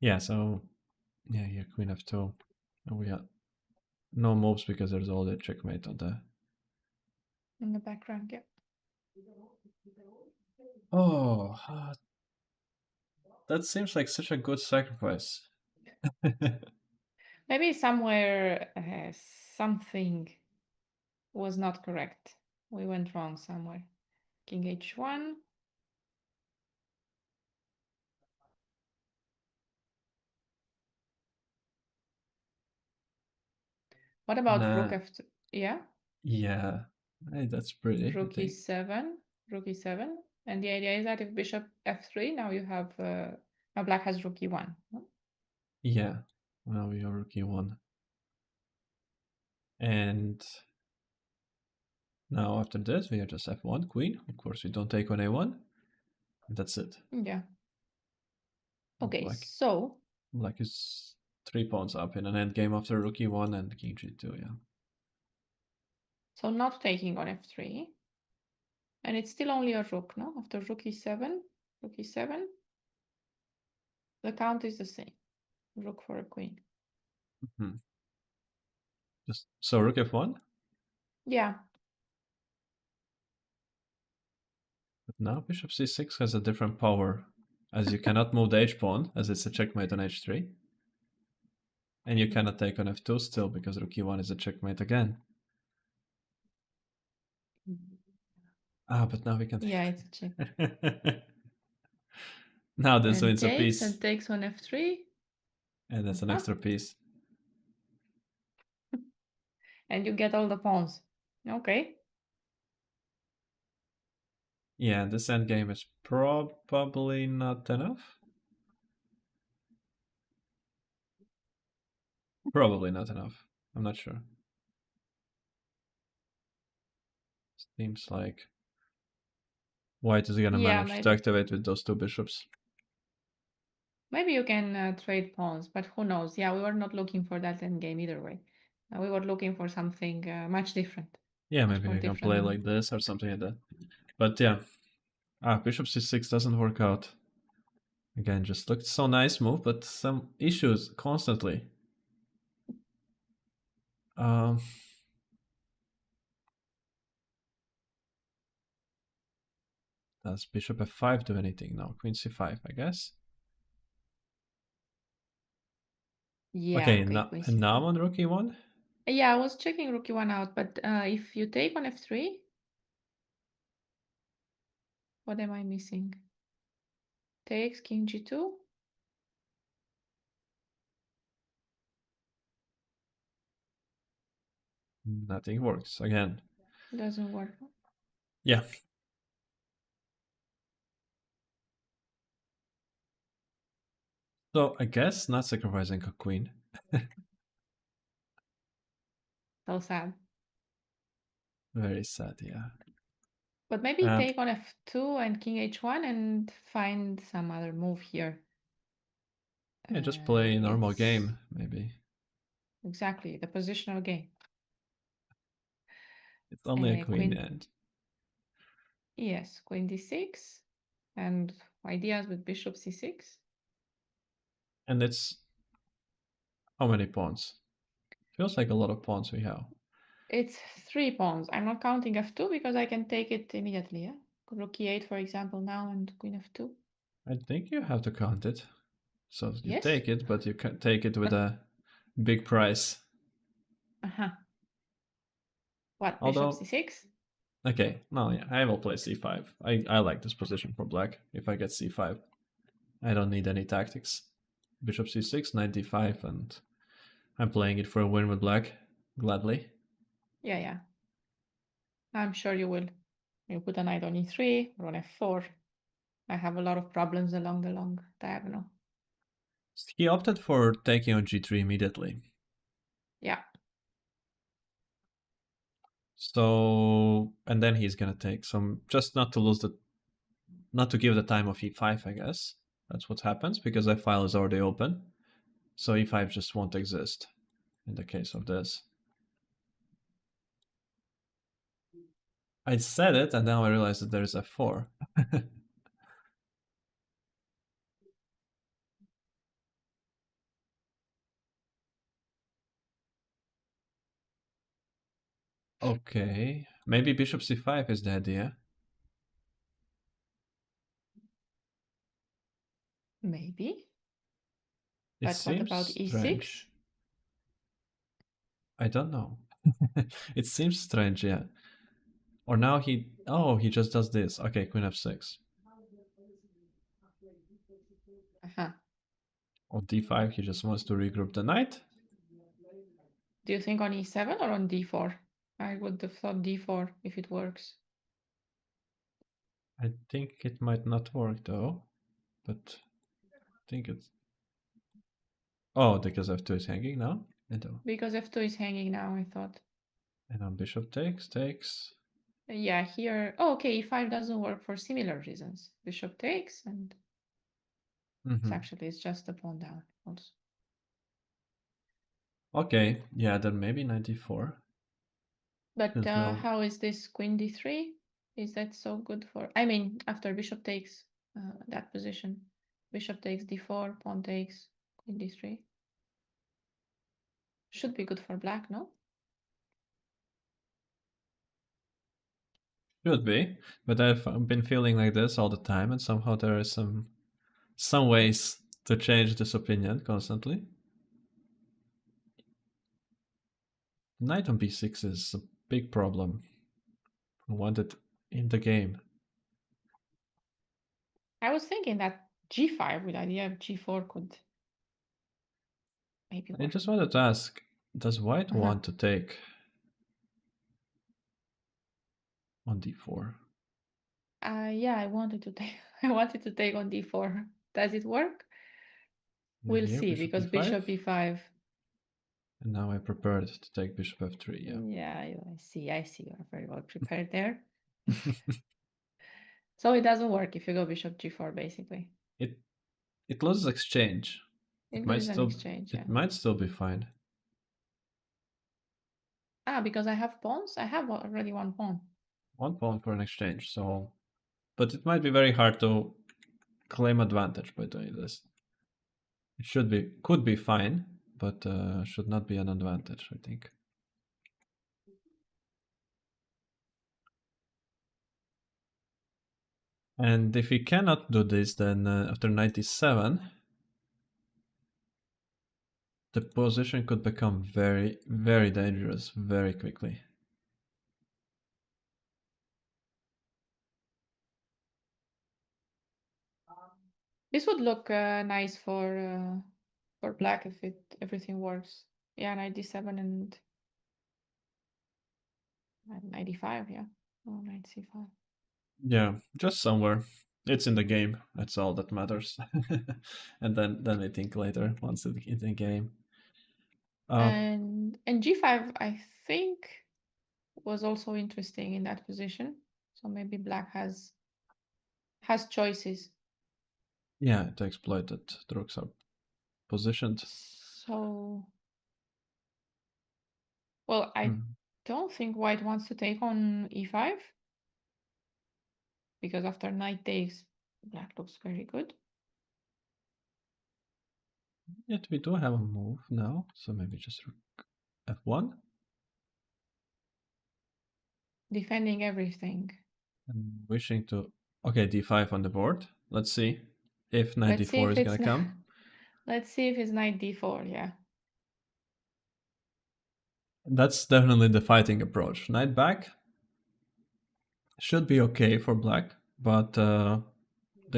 Yeah, so yeah, here queen f2. And we have no moves because there's all the checkmate on the in the background, yeah. Oh, that seems like such a good sacrifice. Maybe somewhere something was not correct. We went wrong somewhere. King h1. What about rook f2? Yeah? Yeah, hey, that's pretty. Rook e7, rook e7. And the idea is that if bishop f3, now you have, now black has rook e1. No? Yeah, now we have rook e1. And now after this, we have just f1, queen. Of course, we don't take on a1. And that's it. Yeah. Okay, Black, so... Black is 3 pawns up in an endgame after rook e1 and king g2, yeah. So not taking on f3. And it's still only a rook, no? After rook e7, the count is the same. Rook for a queen. Mm-hmm. So rook f1? Yeah. But now bishop c6 has a different power, as you cannot move the h-pawn, as it's a checkmate on h3. And you cannot take on f2 still, because rook e1 is a checkmate again. Ah, but now we can take... Yeah, it's a check. Now this wins a piece. And takes on f3. And that's an extra piece. And you get all the pawns. Okay. Yeah, this endgame is probably not enough. Probably not enough. I'm not sure. Seems like white is gonna manage to activate with those two bishops. Maybe you can trade pawns, but who knows? Yeah, we were not looking for that endgame either way. We were looking for something much different. Yeah, Much maybe more I can different play than like this or something like that. But yeah. Bishop c6 doesn't work out. Again, just looked so nice move, but some issues constantly. Um, does bishop f5 do anything? No, queen c5, I guess. yeah. Okay, Okay, now, queen and now c5. I'm on rook e1. Yeah, I was checking rook e1 out, but if you take on f3, what am I missing? Takes king g2. Nothing works again. Doesn't work. Yeah. So I guess not sacrificing a queen. So sad. Very sad, yeah. But maybe take on f2 and king h1 and find some other move here. Yeah, just play normal It's game, maybe. exactly the positional game. It's only a queen Queen, and yes, queen d6, and ideas with bishop c6. it's how many pawns? Feels like a lot of pawns we have. It's 3 pawns. I'm not counting f2 because I can take it immediately. Yeah, rook e8, for example, now, and queen f2. I think you have to count it. So you Yes. take it, but you can take it with a big price. Uh-huh. What, bishop Although, c6? okay, no, yeah, I will play c5. I like this position for black. If I get c5, I don't need any tactics. Bishop c6, knight d5, and I'm playing it for a win with black, gladly. Yeah, yeah. I'm sure you will. You put a knight on e3 or on f4. I have a lot of problems along the long diagonal. He opted for taking on g3 immediately. Yeah. So, and then he's gonna take some, just not to lose the, not to give the time of e5, I guess. That's what happens because that file is already open. So e5 just won't exist in the case of this. I said it and now I realize that there's f4. Okay, maybe bishop c5 is the idea. Maybe. It But what seems about e6? strange. I don't know. It seems strange, yeah. Or now he just does this. Okay, queen f6. Uh-huh. On d5, he just wants to regroup the knight. Do you think on e7 or on d4? I would have thought d4 if it works. I think it might not work though, but I think it's... Oh, because f2 is hanging now? Because f2 is hanging now, I thought. And on bishop takes. Yeah, here... Oh, okay, e5 doesn't work for similar reasons. Bishop takes, and it's just a pawn down also. Okay, yeah, then maybe 94. But No. how is this queen d3? Is that so good for... I mean, after bishop takes that position. Bishop takes d4, pawn takes, queen d3. Should be good for black, no? Should be, but I've been feeling like this all the time, and somehow there are some ways to change this opinion constantly. Knight on b6 is a big problem. I want it in the game. I was thinking that g5 with the idea of g4 could maybe I work. just wanted to ask, does white Uh-huh. want to take on d4? Yeah, I wanted to take I wanted to take on d4. Does it work? Yeah, We'll here, see, bishop because e5. bishop e5. And now I prepared to take bishop f3, yeah. Yeah, I see. You're very well prepared there. So it doesn't work if you go bishop g4, basically. It loses exchange. It loses an exchange, yeah. It might still be fine. because I have pawns. I have already one pawn. One pawn for an exchange. So, but it might be very hard to claim advantage by doing this. It could be fine, but should not be an advantage, I think. And if he cannot do this, then after 97, the position could become very, very dangerous very quickly. This would look nice for black if everything works. Yeah, 97 and 95. Yeah, oh, 95. Yeah, just somewhere. It's in the game. That's all that matters. And then we think later once it's in the game. And G5, I think, was also interesting in that position. So maybe black has choices. Yeah, to exploit that the rooks are positioned. So, well, I don't think white wants to take on E5 because after knight takes, black looks very good. Yet we do have a move now, so maybe just rook F1. Defending everything. And wishing to... Okay, D5 on the board. Let's see if knight Let's see D4 if is it's gonna come. let's see if it's knight D4, yeah. That's definitely the fighting approach. Knight back should be okay for black, but the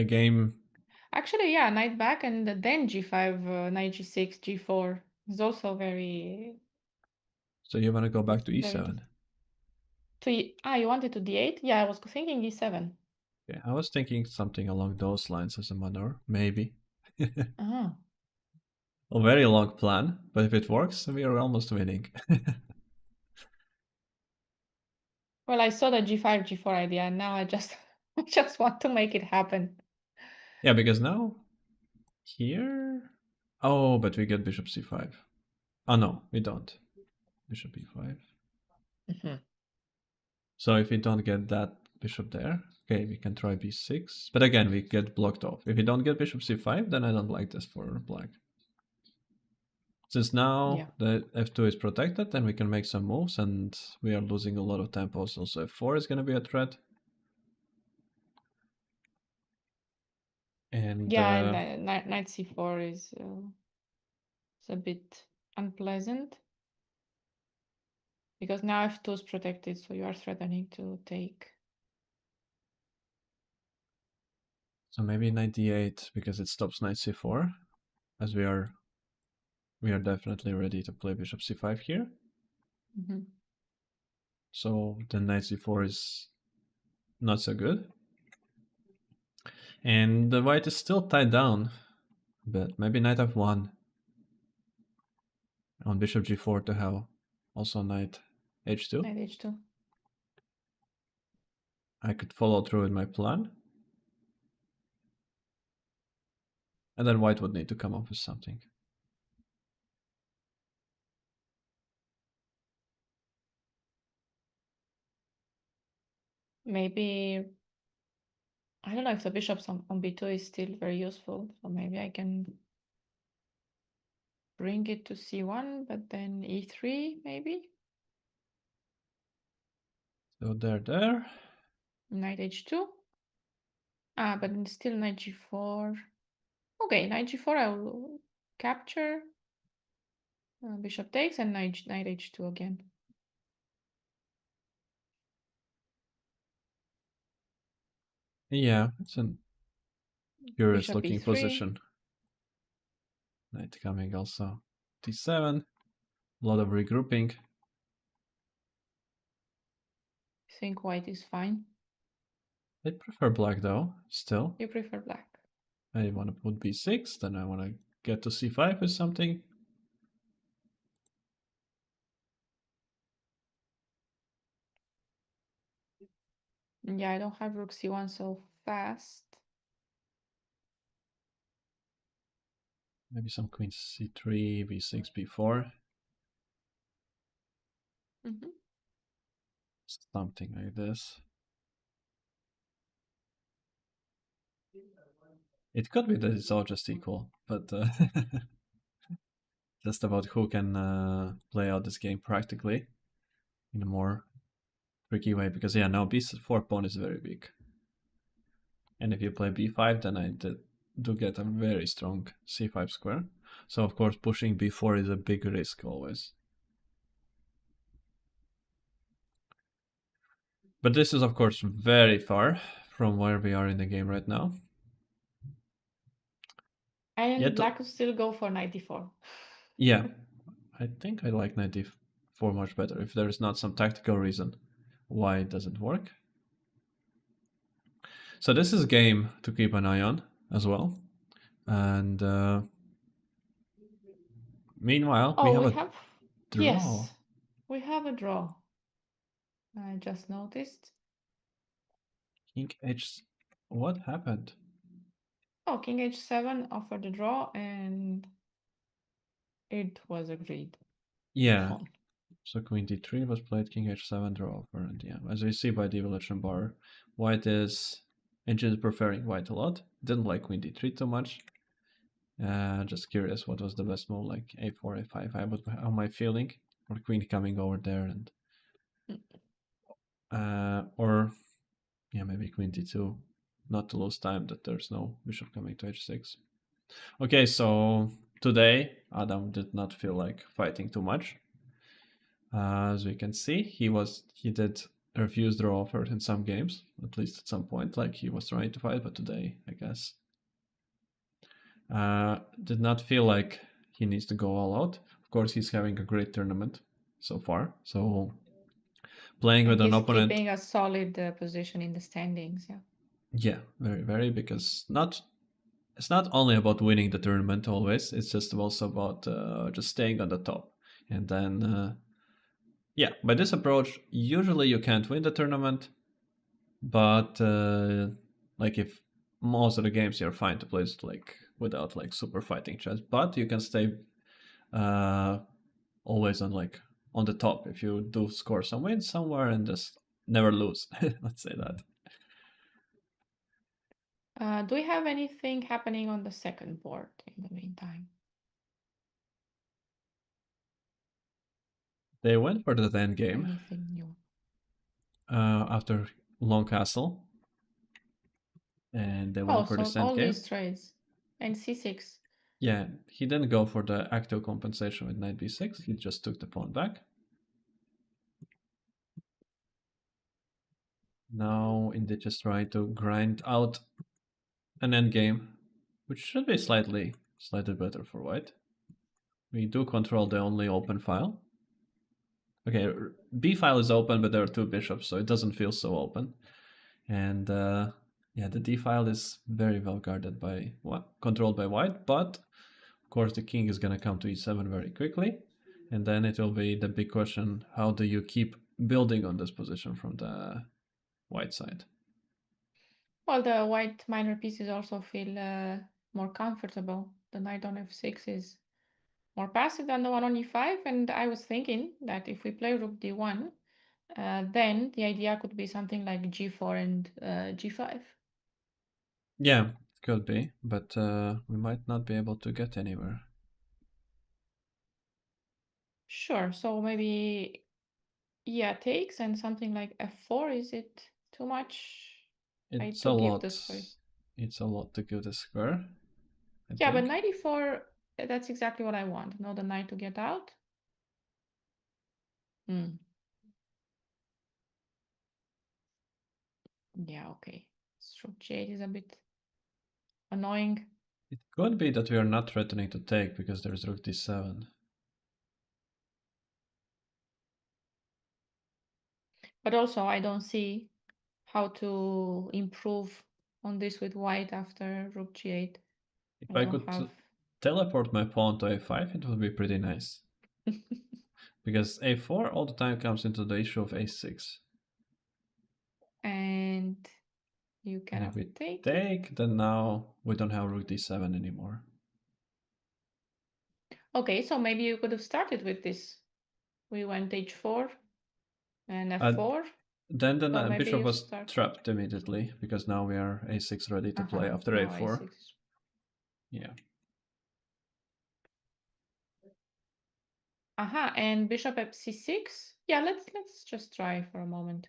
game... Actually, yeah, knight back and then G5, knight G6, G4 is also very So you want to go back to very E7? you wanted to D8? Yeah, I was thinking E7. Yeah, I was thinking something along those lines as a maneuver, maybe. Uh-huh. A very long plan, but if it works, we are almost winning. Well, I saw the G5, G4 idea, and now I just I just want to make it happen. Yeah, because now here... Oh, but we get bishop c5. Oh no, we don't. Bishop e5. Mm-hmm. So if we don't get that bishop there, okay, we can try b6. But again, we get blocked off. If we don't get bishop c5, then I don't like this for black. Since now the f2 is protected, then we can make some moves, and we are losing a lot of tempos. Also, f4 is going to be a threat. And Yeah, knight c4 is a bit unpleasant because now f2 is protected, so you are threatening to take. So maybe knight d8 because it stops knight c4, as we are definitely ready to play bishop c5 here. Mm-hmm. So the knight c4 is not so good. And the white is still tied down, but maybe knight f1 on bishop g4 to have also knight h2. Knight h2. I could follow through with my plan. And then white would need to come up with something. Maybe, I don't know if the bishops on b2 is still very useful, so maybe I can bring it to c1, but then e3 maybe? So there. Knight h2. But then still knight g4. Okay, knight g4 I will capture. Bishop takes and knight h2 again. Yeah, it's a curious Bishop looking e3. position. Knight coming also. d7. A lot of regrouping. I think white is fine. I prefer black though, still. You prefer black. I want to put b6, then I want to get to c5 with something. Yeah, I don't have rook c1 so fast. Maybe some queen c3, b6, b4. Mhm. Something like this. It could be that it's all just equal, but just about who can play out this game practically in a more tricky way. Because yeah, now b4 pawn is very weak, and if you play b5, then I do get a very strong c5 square. So of course, pushing b4 is a big risk always. But this is of course very far from where we are in the game right now. And Yet, black could still go for 94. yeah, I think I like 94 much better if there is not some tactical reason why it doesn't work. So this is a game to keep an eye on as well. And meanwhile, we Oh, have we a have, draw. yes, we have a draw. I just noticed. King h. What happened? Oh, King h7 offered a draw and it was agreed Yeah. upon. So queen d3 was played, king h7 draw over, and yeah, as we see by the evolution bar, white is preferring white a lot. Didn't like queen d3 too much. Just curious, what was the best move? Like a4, a5. How am I feeling? Or queen coming over there, and or yeah, maybe queen d2, not to lose time that there's no bishop coming to h6. Okay, so today Adam did not feel like fighting too much. As we can see, he did refuse draw offer in some games, at least at some point, like he was trying to fight, but today, I guess, did not feel like he needs to go all out. Of course, he's having a great tournament so far, so playing And with an he's opponent, keeping a solid position in the standings. Yeah. yeah, very, very, because it's not only about winning the tournament always, it's just also about just staying on the top. And then, yeah, by this approach, usually you can't win the tournament, but like if most of the games you're fine to play it like without like super fighting chess, but you can stay uh, always on the top if you do score some wins somewhere and just never lose. Let's say that. Do we have anything happening on the second board in the meantime? They went for the end game Anything new? after long castle, and they Oh, went for so the end all game. these trades. And c6. Yeah, he didn't go for the active compensation with knight b6. He just took the pawn back. Now Indy just trying to grind out an endgame, which should be slightly better for white. We do control the only open file. Okay, b file is open, but there are two bishops, so it doesn't feel so open. And yeah, the d file is very well guarded by controlled by white, but of course the king is gonna come to e7 very quickly, and then it will be the big question: how do you keep building on this position from the white side? Well, the white minor pieces also feel more comfortable. The knight on f6 is more passive than the one on e5, and I was thinking that if we play rook d1, then the idea could be something like g4 and g5. Yeah, it could be, but we might not be able to get anywhere. Sure, so maybe yeah takes and something like f4. Is it too much? I It's a to give lot. this for you. It's a lot to give the square, I Yeah, but think. 94, that's exactly what I want. No, the knight to get out. Hmm. Yeah, okay. Rook g8 is a bit annoying. It could be that we are not threatening to take because there's rook d7. But also, I don't see how to improve on this with white after rook g8. If I I don't could have. teleport my pawn to a5, it would be pretty nice. Because a4 all the time comes into the issue of a6. And you And if cannot we take it. take, then now we don't have rook d7 anymore. Okay, so maybe you could have started with this. We went h4. And f4. Then the So maybe bishop you was start. trapped immediately because now we are a6 ready to play after Now a4. a6. Yeah. And bishop f6. Yeah, let's just try for a moment.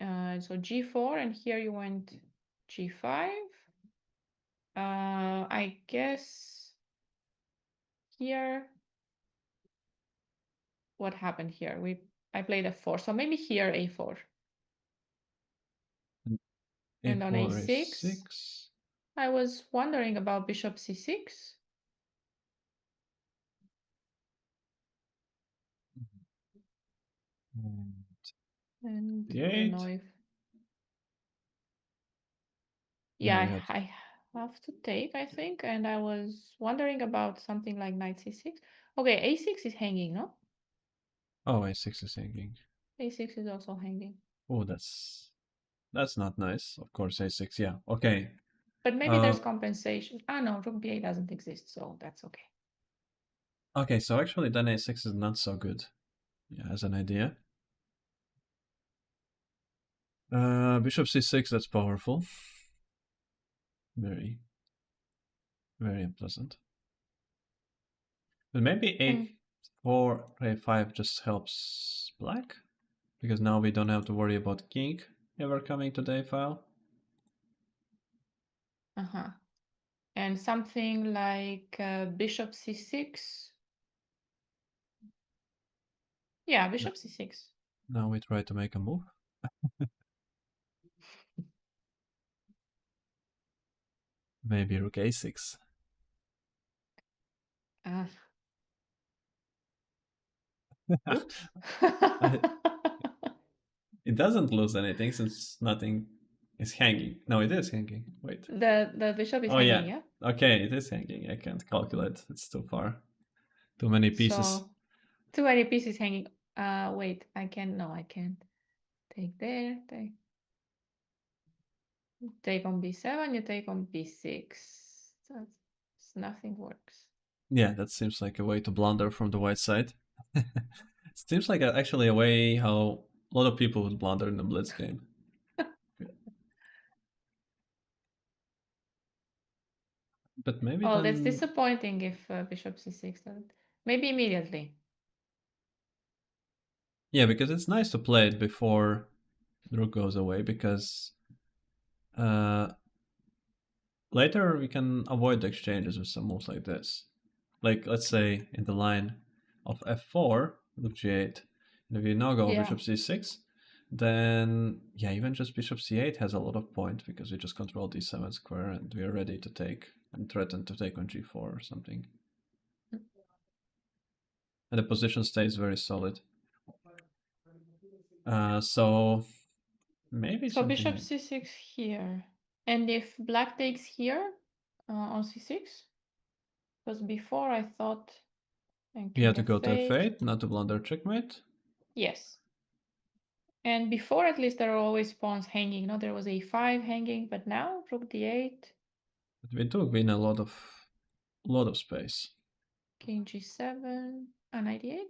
So g4, and here you went g5. I guess here, what happened here? I played f4, so maybe here a4. And on a4, a6, a6. I was wondering about bishop c6. And I don't know d8. if, Yeah, we yeah, had. I have to take, I think. And I was wondering about something like knight c6. Okay, a6 is hanging, no? Oh, a6 is hanging. A6 is also hanging. Oh, that's not nice. Of course, a6. Yeah. Okay. But maybe there's compensation. No, rook b8 doesn't exist, so that's okay. Okay, so actually then a6 is not so good. Yeah, as an idea. Bishop c6, that's powerful. Very, very unpleasant. But maybe a4, a5 just helps black. Because now we don't have to worry about king ever coming to the a file. And something like bishop c6. Yeah, bishop c6. Now we try to make a move. Maybe rook a6. Oops. It doesn't lose anything since nothing is hanging. No, it is hanging. Wait. The bishop is Oh, hanging, yeah. yeah? Okay, it is hanging. I can't calculate. It's too far. Too many pieces. So, too many pieces hanging. Wait, I can't. Take there, take on b7, you take on b6. Nothing works. Yeah, that seems like a way to blunder from the white side. It seems like actually a way how a lot of people would blunder in the blitz game. But maybe Oh, then. that's disappointing if bishop c6 doesn't. Maybe immediately. Yeah, because it's nice to play it before the rook goes away, because later we can avoid the exchanges with some moves like this. Like, let's say in the line of f4, rook g8, and if you now go bishop c6, then yeah, even just bishop c8 has a lot of point because we just control d7 square and we are ready to take and threaten to take on g4 or something. And the position stays very solid. So maybe So something bishop like c6 here. And if black takes here on c6? Because before I thought and we have king to go to f8. f8, not to blunder checkmate. Yes. And before, at least, there are always pawns hanging. No, there was a5 hanging, but now rook d8, But we do win a lot of space. king g7, and knight d8. I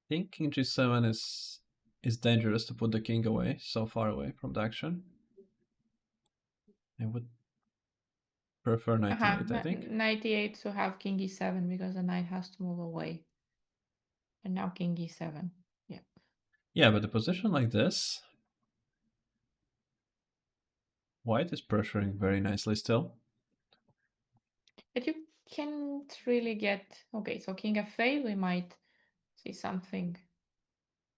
think king g7 is dangerous to put the king away, so far away from the action. I would prefer knight e8, I think. Knight d8 to have king e7 because the knight has to move away. And now king e7. Yeah. Yeah, but a position like this, white is pressuring very nicely still. But you can't really get... Okay, so king f8, we might see something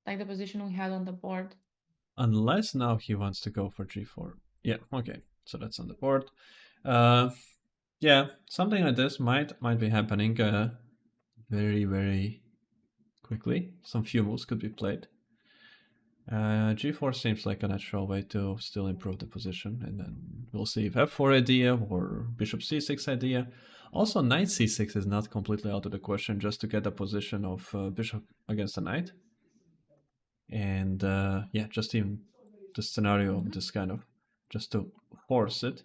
like the position we had on the board. Unless now he wants to go for g4. Yeah, okay, so that's on the board. Yeah, something like this might be happening very, very quickly. Some few moves could be played. G4 seems like a natural way to still improve the position, and then we'll see if f4 idea or bishop c6 idea. Also, knight c6 is not completely out of the question, just to get a position of bishop against a knight. And yeah, just even the scenario of this kind of, just to force it,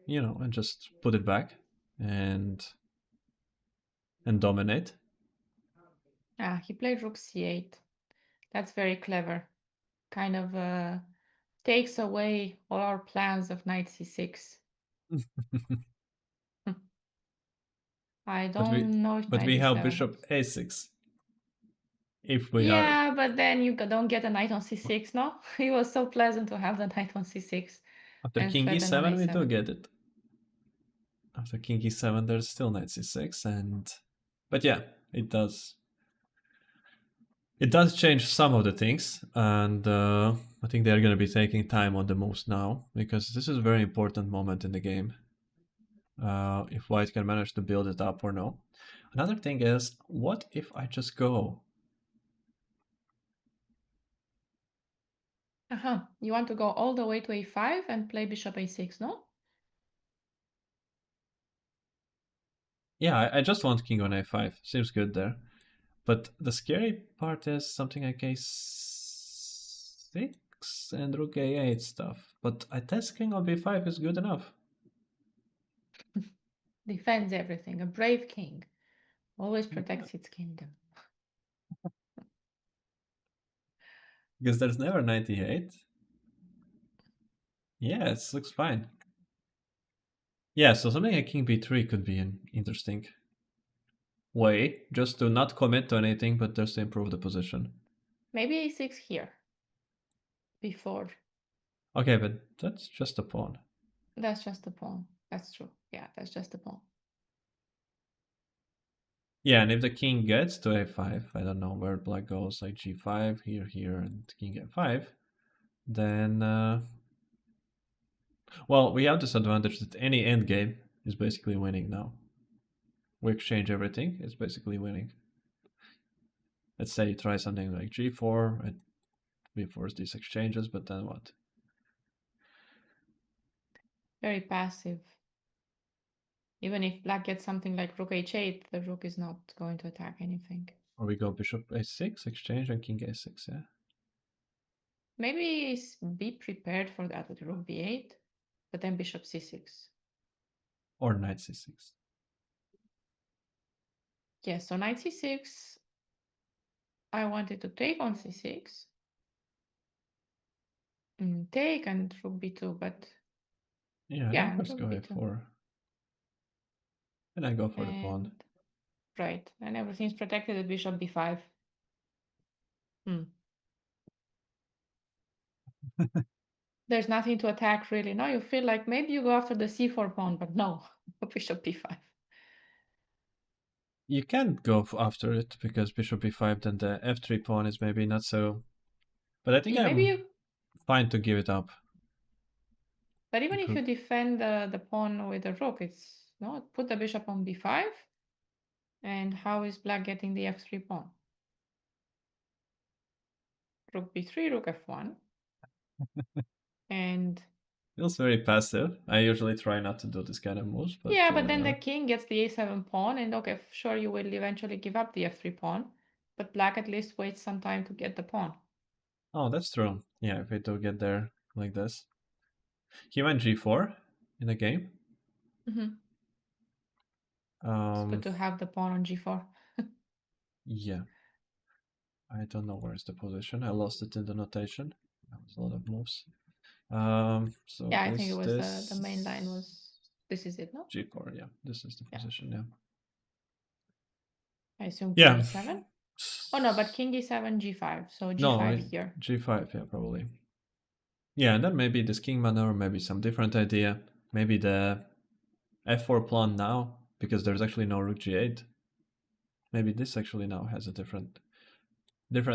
you know, and just put it back and dominate. Ah, he played rook c8. That's very clever. Kind of takes away all our plans of knight c6. I but we don't know if but knight we have d7 bishop works. a6. If we are Yeah, but then you don't get a knight on c6, no? It was so pleasant to have the knight on c6 after and king threaten on e7, we do a7. get it. After king e7, there's still knight c6, and but yeah, it does. It does change some of the things, and I think they're going to be taking time on the moves now because this is a very important moment in the game. If white can manage to build it up or no. Another thing is, what if I just go? You want to go all the way to a5 and play bishop a6, no? Yeah, I just want king on a5. Seems good there. But the scary part is something like a6 and rook a8 stuff. But I guess king on b5 is good enough. Defends everything. A brave king always protects its kingdom. Because there's never 98. Yeah, it looks fine. Yeah, so something like king b3 could be an interesting way, just to not commit to anything, but just to improve the position. Maybe a6 here before. Okay, but that's just a pawn. That's just a pawn. That's true. Yeah, that's just a pawn. Yeah, and if the king gets to a5, I don't know where black goes, like g5, here, and king a5, then, well, we have this advantage that any endgame is basically winning now. We exchange everything, it's basically winning. Let's say you try something like g4, and we force these exchanges, but then what? Very passive. Even if black gets something like rook h8, the rook is not going to attack anything. Or we go bishop a6, exchange, and king a6, yeah? Maybe be prepared for that with rook b8, but then bishop c6. Or knight c6. Yes, so knight c6, I wanted to take on c6. Take and rook b2, but Yeah, yeah, then and just rook go b2. a4. And I go for the pawn. And right, and everything's protected at bishop b5. There's nothing to attack really. Now you feel like maybe you go after the c4 pawn, but no, bishop b5. You can't go after it because bishop b5, then the f3 pawn is maybe not so. But I think Maybe I'm you, fine to give it up. but even if you defend the pawn with the rook, it's no, put the bishop on b5. And how is black getting the f3 pawn? Rook b3, rook f1. And Feels very passive. I usually try not to do this kind of moves, but yeah, but then the king gets the a7 pawn, and okay, sure, you will eventually give up the f3 pawn, but black at least waits some time to get the pawn. oh, that's true. Yeah, if we do get there like this. He went g4 in the game. It's good to have the pawn on g4. Yeah. I don't know where's the position. I lost it in the notation. That was a lot of moves. So Yeah, I think it this, was the main line this, was, this is it, no? g4. Yeah, this is the Yeah. position. Yeah. I assume king Yeah. e7. Oh no, but king e7, g5. So No, g5 here. g5. Yeah, probably. Yeah, and then maybe this king maneuver, maybe some different idea. Maybe the f4 pawn now, because there's actually no rook g8. Maybe this actually now has a different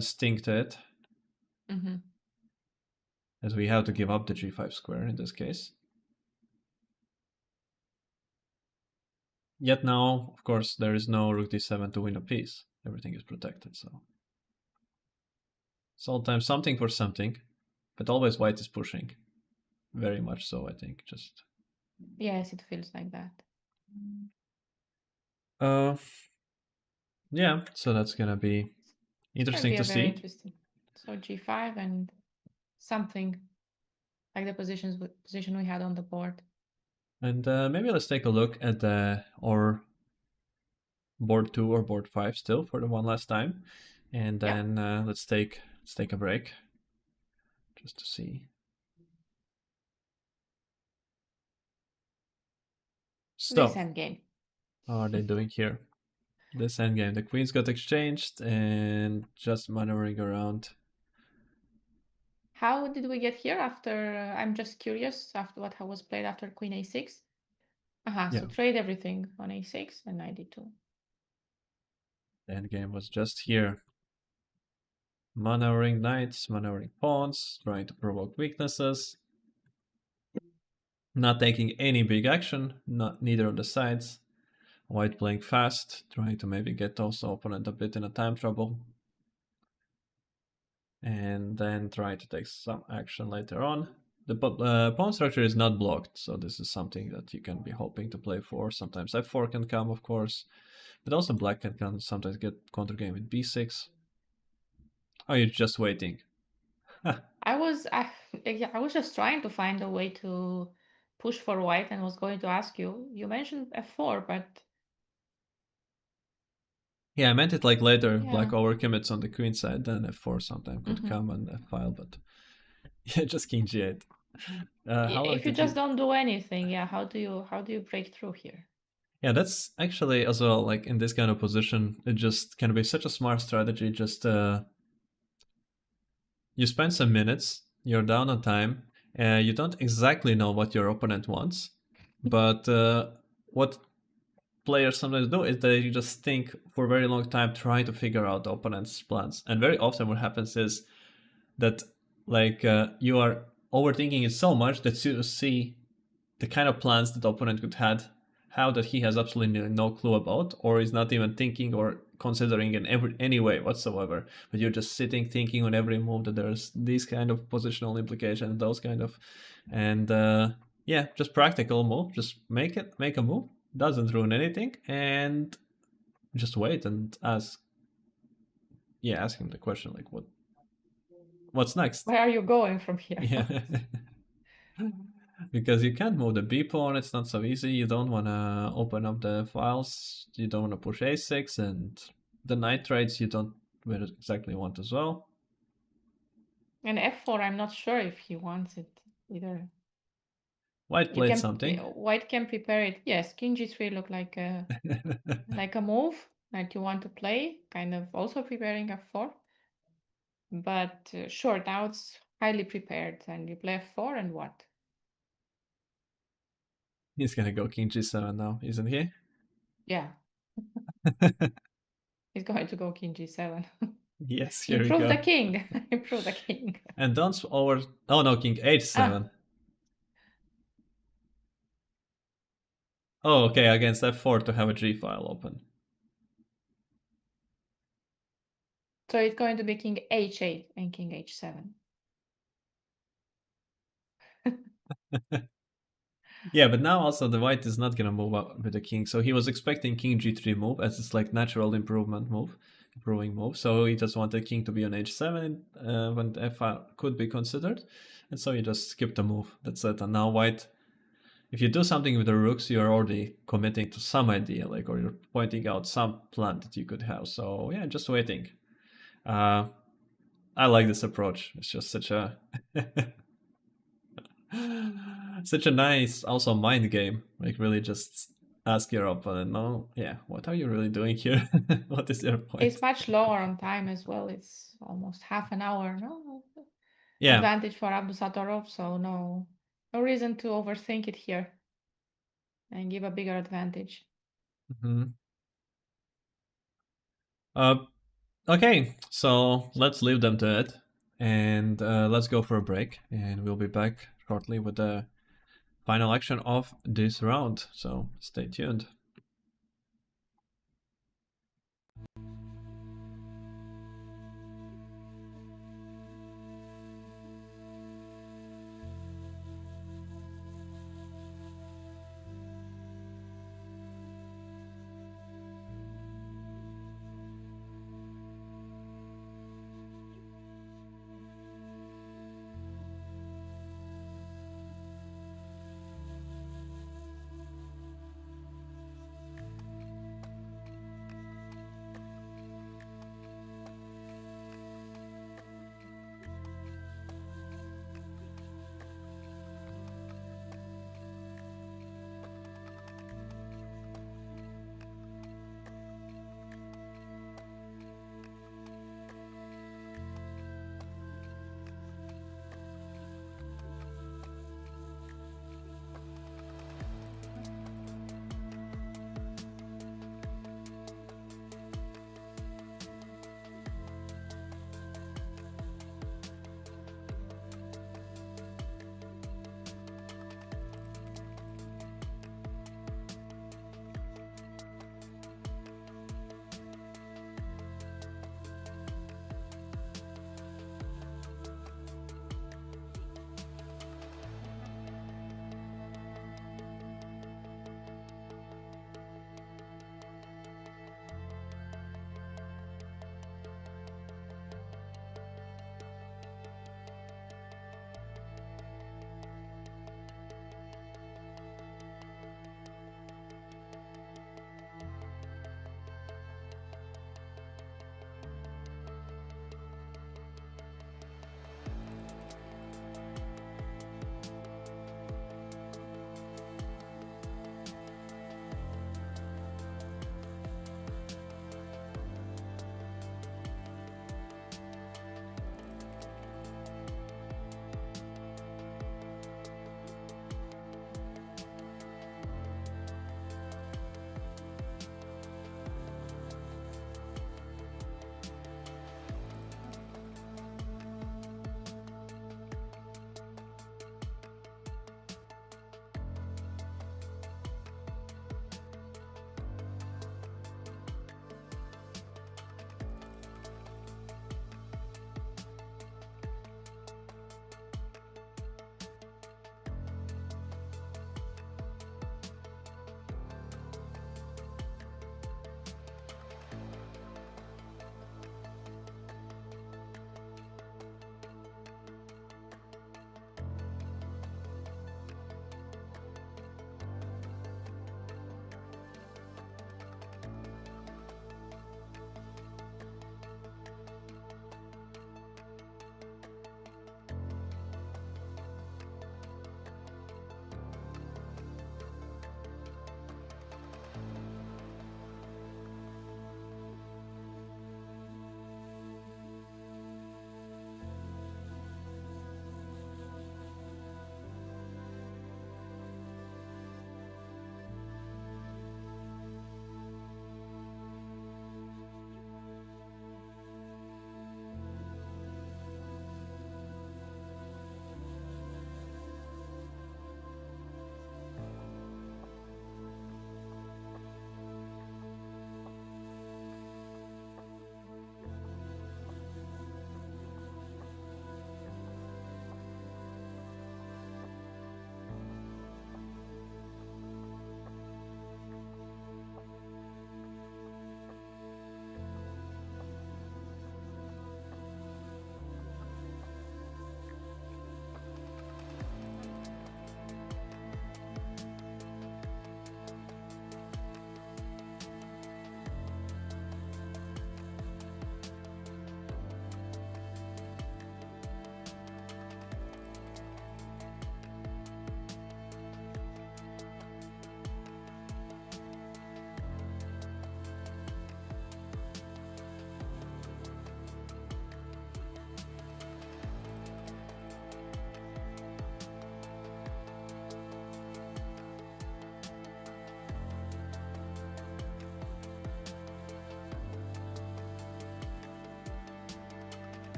sting to it. As we have to give up the g5 square in this case. Yet now, of course, there is no rook d7 to win a piece. Everything is protected, so. Sometimes something for something, but always white is pushing. Very much so, I think. Just. Yes, it feels like that. Yeah, so that's gonna be interesting to Very see. interesting. So g5 and something like the position we had on the board. And maybe let's take a look at our board 2 or board 5 still for the one last time, and Yeah. then let's take a break just to see. This So, endgame. how are they doing here? This endgame, the queens got exchanged and just maneuvering around. How did we get here after, I'm just curious, after what was played after queen a6? Aha, Yeah, so trade everything on a6 and knight d2. the endgame was just here. Maneuvering knights, maneuvering pawns, trying to provoke weaknesses. Not taking any big action, neither of the sides. White playing fast, trying to maybe get also opponent a bit in a time trouble. And then try to take some action later on. The pawn structure is not blocked, so this is something that you can be hoping to play for. Sometimes f4 can come, of course, but also black can sometimes get counter game with b6. Oh, you're just waiting. Yeah, I was just trying to find a way to push for white and was going to ask you. You mentioned f4, but Yeah, I meant it like later. If yeah. black overcommits on the queen side, then f4 sometime could come and f-file, but yeah, just king g8. How long If you did just he? don't do anything, yeah, how do you break through here? Yeah, that's actually as well, like in this kind of position, it just can be such a smart strategy. Just you spend some minutes, you're down on time, you don't exactly know what your opponent wants, but what players sometimes do is they just think for a very long time trying to figure out the opponent's plans. And very often what happens is that like you are overthinking it so much that you see the kind of plans that the opponent could have that he has absolutely no clue about, or is not even thinking or considering in any way whatsoever. But you're just sitting thinking on every move that there's these kind of positional implications, those kind of, and yeah, just practical move. Just make a move, doesn't ruin anything, and just wait and ask him the question like what's next. Where are you going from here? Yeah. Because you can't move the B pawn, it's not so easy. You don't want to open up the files. You don't want to push A6, and the knight trades you don't exactly want as well. And f4, I'm not sure if he wants it either. White You played can something. White can prepare it. Yes, king g3 look like a move that you want to play, kind of also preparing f4. But sure, now it's highly prepared, and you play f4 and what? He's gonna go king g7 now, isn't he? Yeah, he's going to go king g7. Yes, here we Improve the go. king. Improve the king. And don't over. Oh no, king Ah, h7. Oh, okay, against f4 to have a g file open. so it's going to be king h8 and king h7. Yeah, but now also the white is not gonna move up with the king, so he was expecting king g3 move as it's like natural improving move. So he just wanted king to be on h7 when f could be considered, and so he just skipped the move. That's it. And now white, if you do something with the rooks, you're already committing to some idea, like, or you're pointing out some plan that you could have. So yeah, just waiting. I like this approach. It's just such a such a nice also mind game. Like really just ask your opponent, no, yeah, what are you really doing here? What is your It's point? much lower on time as well. It's almost half an hour, no? Yeah. Advantage for Abdusatorov, so no reason to overthink it here and give a bigger advantage. Hmm. Uh, okay, so let's leave them to it, and let's go for a break, and we'll be back shortly with the final action of this round. So stay tuned.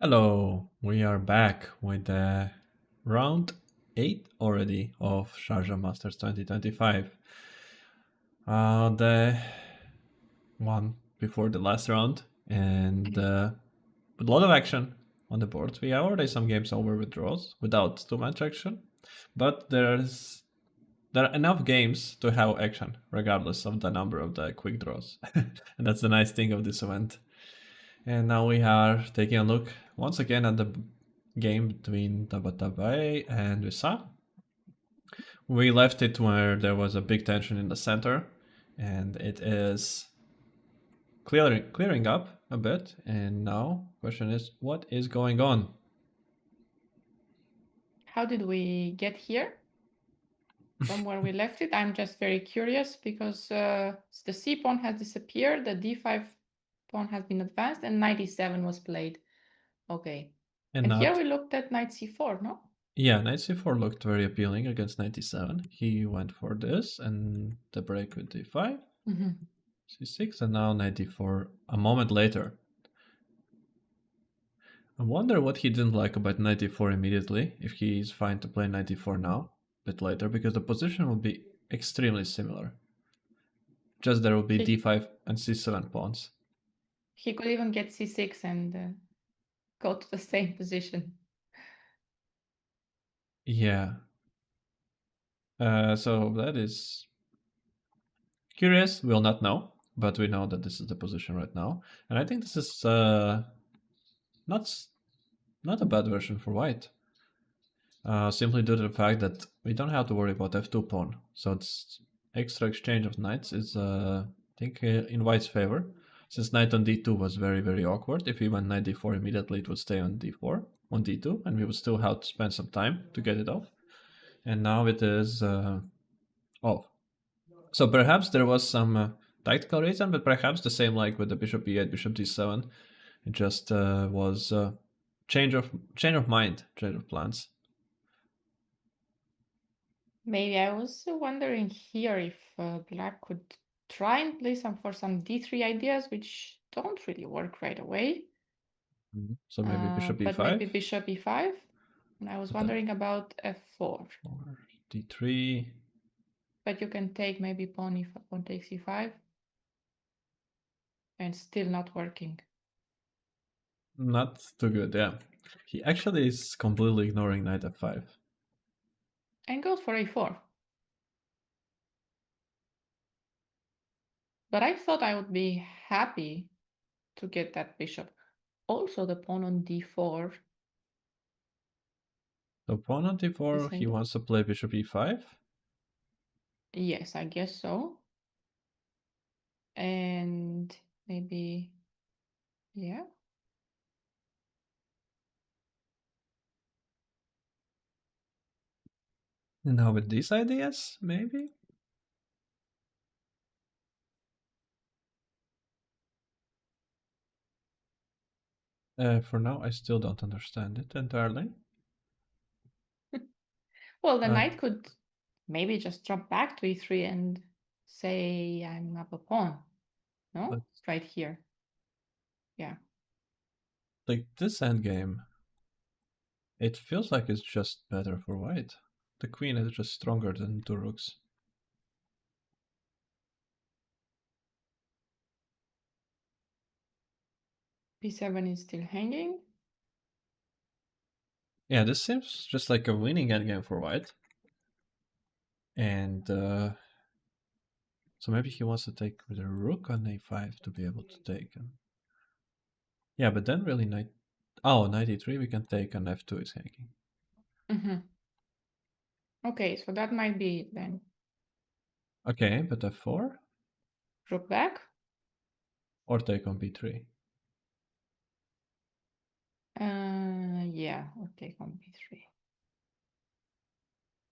Hello, we are back with round 8 already of Sharjah Masters 2025. The one before the last round, and with a lot of action on the board. We have already some games over with draws without too much action, but there are enough games to have action regardless of the number of the quick draws. And that's the nice thing of this event. And now we are taking a look once again at the game between Tabatabai and Wissa. We left it where there was a big tension in the center, and it is clearing up a bit. And now, question is, what is going on? How did we get here from where we left it? I'm just very curious because the c pawn has disappeared, the d5 pawn has been advanced, and knight e7 was played. Okay. And here we looked at knight c4, no? Yeah, knight c4 looked very appealing against knight e7. He went for this, and the break with d5, c6, and now knight d4 a moment later. I wonder what he didn't like about knight d4 immediately, if he's fine to play knight d4 now, a bit later, because the position will be extremely similar. Just there will be d5 and c7 pawns. He could even get c6 and go to the same position. Yeah. So that is curious. We'll not know, but we know that this is the position right now. And I think this is not a bad version for white. Simply due to the fact that we don't have to worry about f2 pawn. So it's extra exchange of knights is, I think, in white's favor. Since knight on d2 was very, very awkward. If we went knight d4 immediately, it would stay on d4, on d2, and we would still have to spend some time to get it off. And now it is off. So perhaps there was some tactical reason, but perhaps the same like with the bishop e8, bishop d7. It just was change of mind, change of plans. Maybe I was wondering here if black could try and play some d3 ideas, which don't really work right away. So maybe bishop e5. But maybe bishop e5. And I was wondering about f4. Or d3. But you can take maybe pawn takes e5. And still not working. Not too good, yeah. He actually is completely ignoring knight f5. And goes for a4. But I thought I would be happy to get that bishop. Also the pawn on d4. So pawn on d4, he wants to play bishop e5? Yes, I guess so. And maybe, yeah. And now with these ideas, maybe? For now, I still don't understand it entirely. Well, the knight could maybe just drop back to e3 and say, I'm up a pawn. No? Right here. Yeah. Like this endgame, it feels like it's just better for white. The queen is just stronger than two rooks. b7 is still hanging. Yeah, this seems just like a winning endgame for white. And so maybe he wants to take with a rook on a5 to be able to take him. Yeah, but then really knight... Oh, knight e3 we can take and f2 is hanging. Okay, so that might be it then. Okay, but f4? Rook back? Or take on b3? Yeah, or take on b3.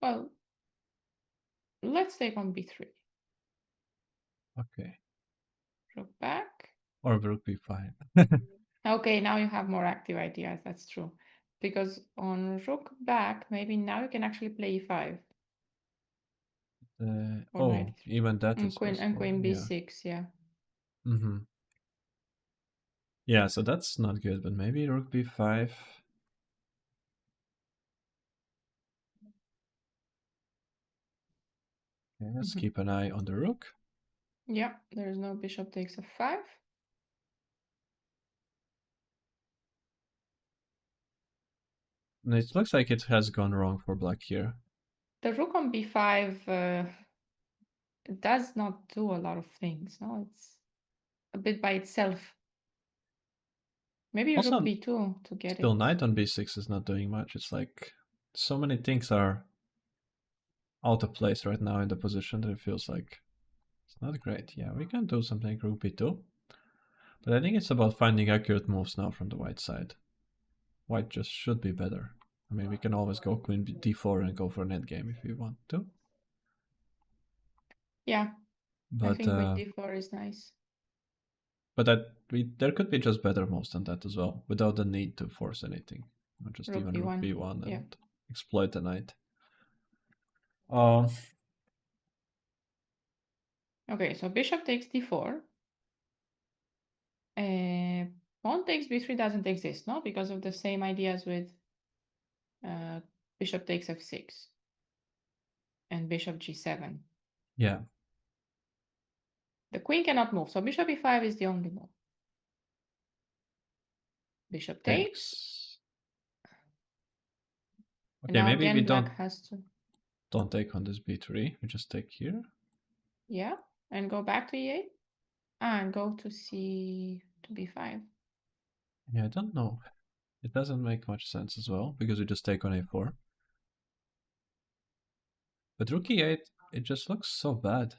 Well, let's take on b3. Okay. Rook back. Or rook b5. Okay, now you have more active ideas, that's true. Because on rook back, maybe now you can actually play e5. Oh, even that is queen possible. b6, yeah. Yeah, so that's not good, but maybe rook b5. Okay, let's keep an eye on the rook. Yeah, there is no bishop takes f5. And it looks like it has gone wrong for black here. The rook on b5 does not do a lot of things. No, it's a bit by itself. Maybe rook Also, b2 to get still it. knight on b6 is not doing much. It's like so many things are out of place right now in the position that it feels like it's not great. Yeah, we can do something like rook b2. But I think it's about finding accurate moves now from the white side. White just should be better. I mean, we can always go queen d4 and go for an endgame if we want to. Yeah, I But think queen d4 is nice. there could be just better moves than that as well, without the need to force anything. Or just Rook even rook b1. b1 Yeah. and exploit the knight. Um, Okay, so bishop takes d4. Pawn takes b3 doesn't exist, no? Because of the same ideas with bishop takes f6 and bishop g7. yeah, The queen cannot move, so bishop e5 is the only move. Bishop takes. takes. And Okay, now maybe we again, don't black has to, take on this b3. We just take here. yeah, and go back to e8. And go to c to b5. Yeah, I don't know. It doesn't make much sense as well because we just take on a4. But rook e8, it just looks so bad.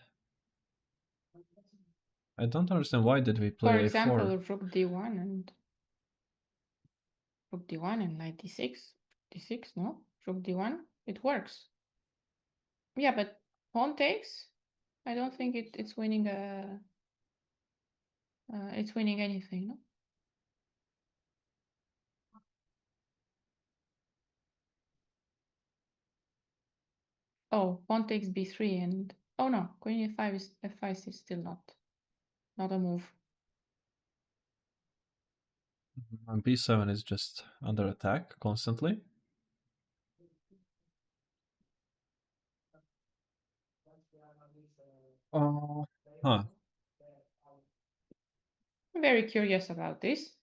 I don't understand why did we For play example, a4. rook d1 and rook d1 and knight d6. D6, no? Rook d1, it works. Yeah, but pawn takes. I don't think it's winning it's winning anything, no? Oh, pawn takes b3 and oh no, queen e5 is f5 is still not a move. And b7 is just under attack constantly. Oh, huh. I'm very curious about this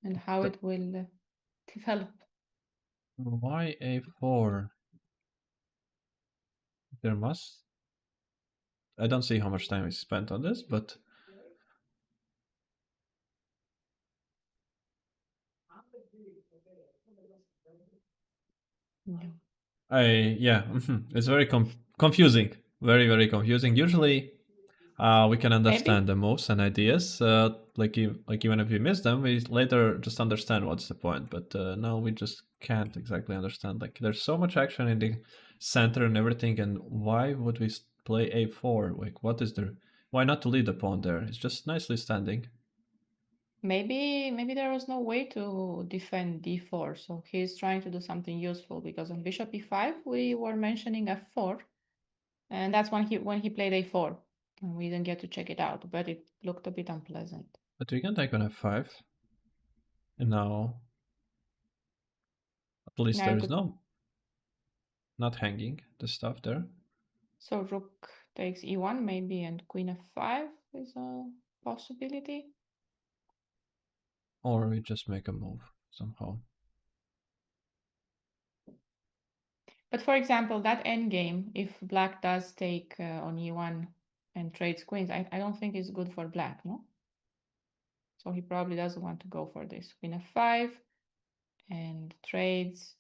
and how The, it will develop. why a4? There must. I don't see how much time is spent on this, but yeah, it's very confusing, very confusing. Usually, we can Maybe understand the moves and ideas. Like even if we miss them, we later just understand what's the point. But now we just can't exactly understand. Like there's so much action in the center and everything, and why would we play a4? Like what is there? Why not to lead the pawn there? It's just nicely standing. maybe there was no way to defend d4, so he's trying to do something useful because on bishop e5 we were mentioning f4, and that's when he played a4, and we didn't get to check it out, but it looked a bit unpleasant. But we can take on f5, and now at least Now you there is could not hanging the stuff there. so rook takes e1 maybe, and queen f5 is a possibility. Or we just make a move somehow. But for example, that endgame, if black does take on e1 and trades queens, I don't think it's good for black, no? So he probably doesn't want to go for this. Queen f5 and trades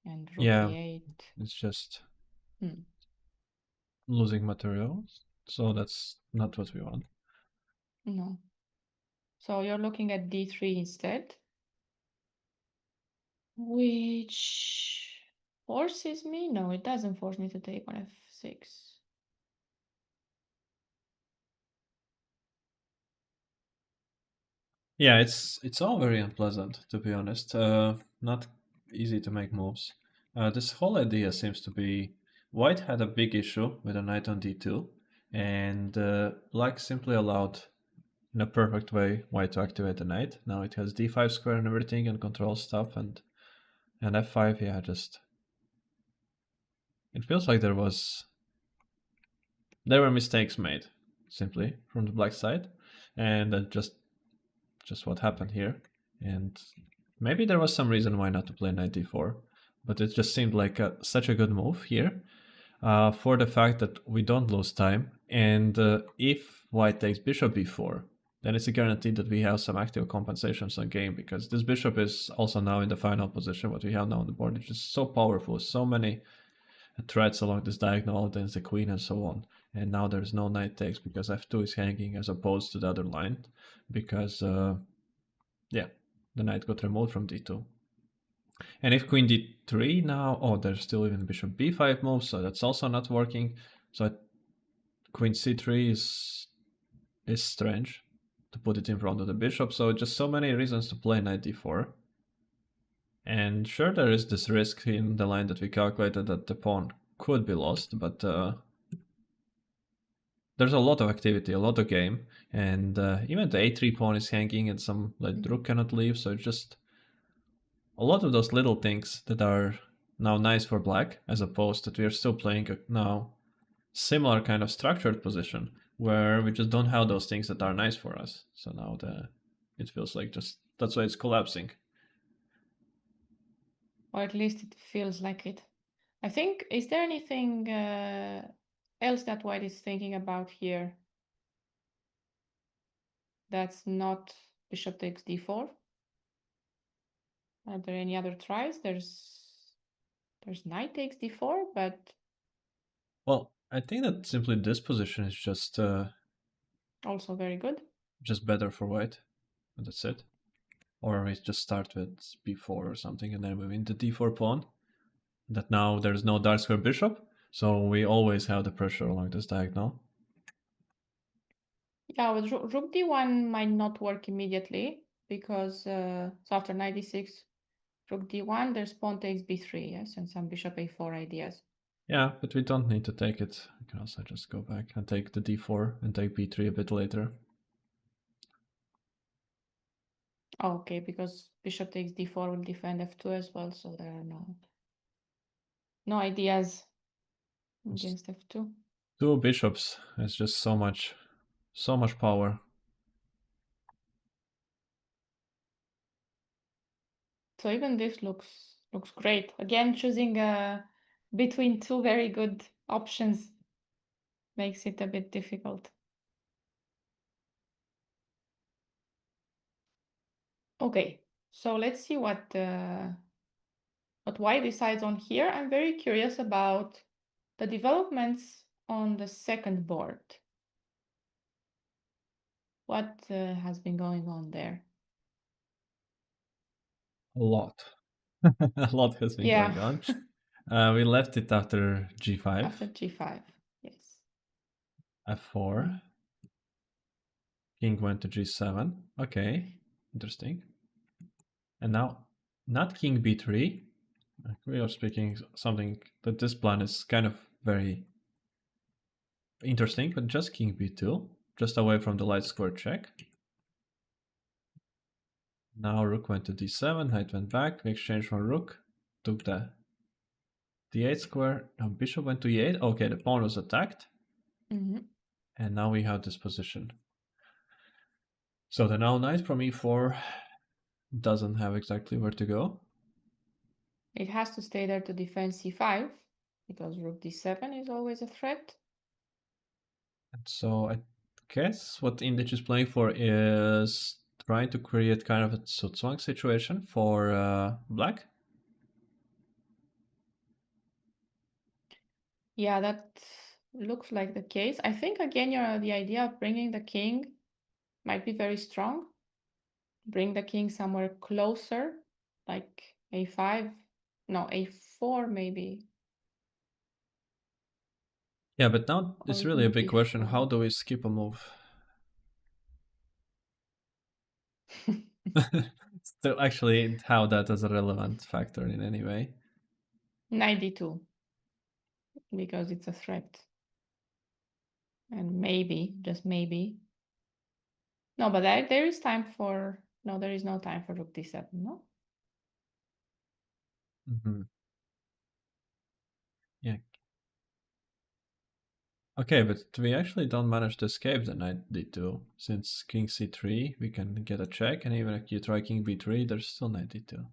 and rook Yeah, e8. it's just Hmm. losing materials. So that's not what we want. No. So you're looking at d3 instead, which forces me? No, it doesn't force me to take on f6. Yeah, it's all very unpleasant to be honest. Not easy to make moves. This whole idea seems to be white had a big issue with a knight on d2, and black simply allowed in a perfect way white to activate the knight. Now it has d5 square and everything and control stuff, and f5, yeah, just it feels like there were mistakes made simply from the black side, and just what happened here. And maybe there was some reason why not to play knight d4, but it just seemed like such a good move here, for the fact that we don't lose time. And if white takes bishop b4, then it's a guarantee that we have some active compensations on game, because this bishop is also now in the final position. What we have now on the board is just so powerful, so many threads along this diagonal against the queen and so on. And now there's no knight takes because f2 is hanging as opposed to the other line, because yeah, the knight got removed from d2. And if queen d3 now, oh, there's still even bishop b5 move, so that's also not working. So queen c3 is strange to put it in front of the bishop. So just so many reasons to play knight d4. And sure, there is this risk in the line that we calculated that the pawn could be lost, but there's a lot of activity, a lot of game, and even the a3 pawn is hanging, and some like rook cannot leave. So it's just a lot of those little things that are now nice for black, as opposed that we are still playing a now similar kind of structured position where we just don't have those things that are nice for us. So now it feels like just that's why it's collapsing. Or at least it feels like it. I think, is there anything else that white is thinking about here that's not bishop takes d4? Are there any other tries? There's knight takes d4, but Well, I think that simply this position is just also very good. just better for white, and that's it. Or we just start with b4 or something and then move into d4 pawn. That now there's no dark square bishop, so we always have the pressure along this diagonal. Yeah, with rook d1 might not work immediately because so after knight d6, rook d1, there's pawn takes b3, yes, and some bishop a4 ideas. Yeah, but we don't need to take it. We can also just go back and take the d4 and take b3 a bit later. Oh, okay, because bishop takes d4 will defend f2 as well, so there are no ideas against f2. Two bishops. It's just so much power. So even this looks great. Again, choosing between two very good options makes it a bit difficult. Okay, so let's see what white decides on here. I'm very curious about the developments on the second board. What has been going on there? A lot. A lot has been Yeah, going on. We left it after g5. after g5, yes. f4. King went to g7. Okay, interesting. And now, not king b3. We are speaking something that this plan is kind of very interesting, but just king b2, just away from the light square check. Now rook went to d7, knight went back, we exchanged one rook, took the d8 square. Now bishop went to e8. Okay, the pawn was attacked. And now we have this position. So the now knight from e4 doesn't have exactly where to go. It has to stay there to defend c5 because rook d7 is always a threat. And so I guess what Indich is playing for is trying to create kind of a Tsutswang situation for black. Yeah, that looks like the case. I think again, the idea of bringing the king might be very strong. Bring the king somewhere closer, like a5, no, a4 maybe. Yeah, but now Or it's really a rook big question. d4. How do we skip a move? So actually, how that is a relevant factor in any way? Knight d2, because it's a threat. And maybe, just maybe. No, but there is time for... No, there is no time for rook d7, no? Mm-hmm. Yeah. Okay, but we actually don't manage to escape the knight d2. Since king c3, we can get a check, and even if you try king b3, there's still knight d2.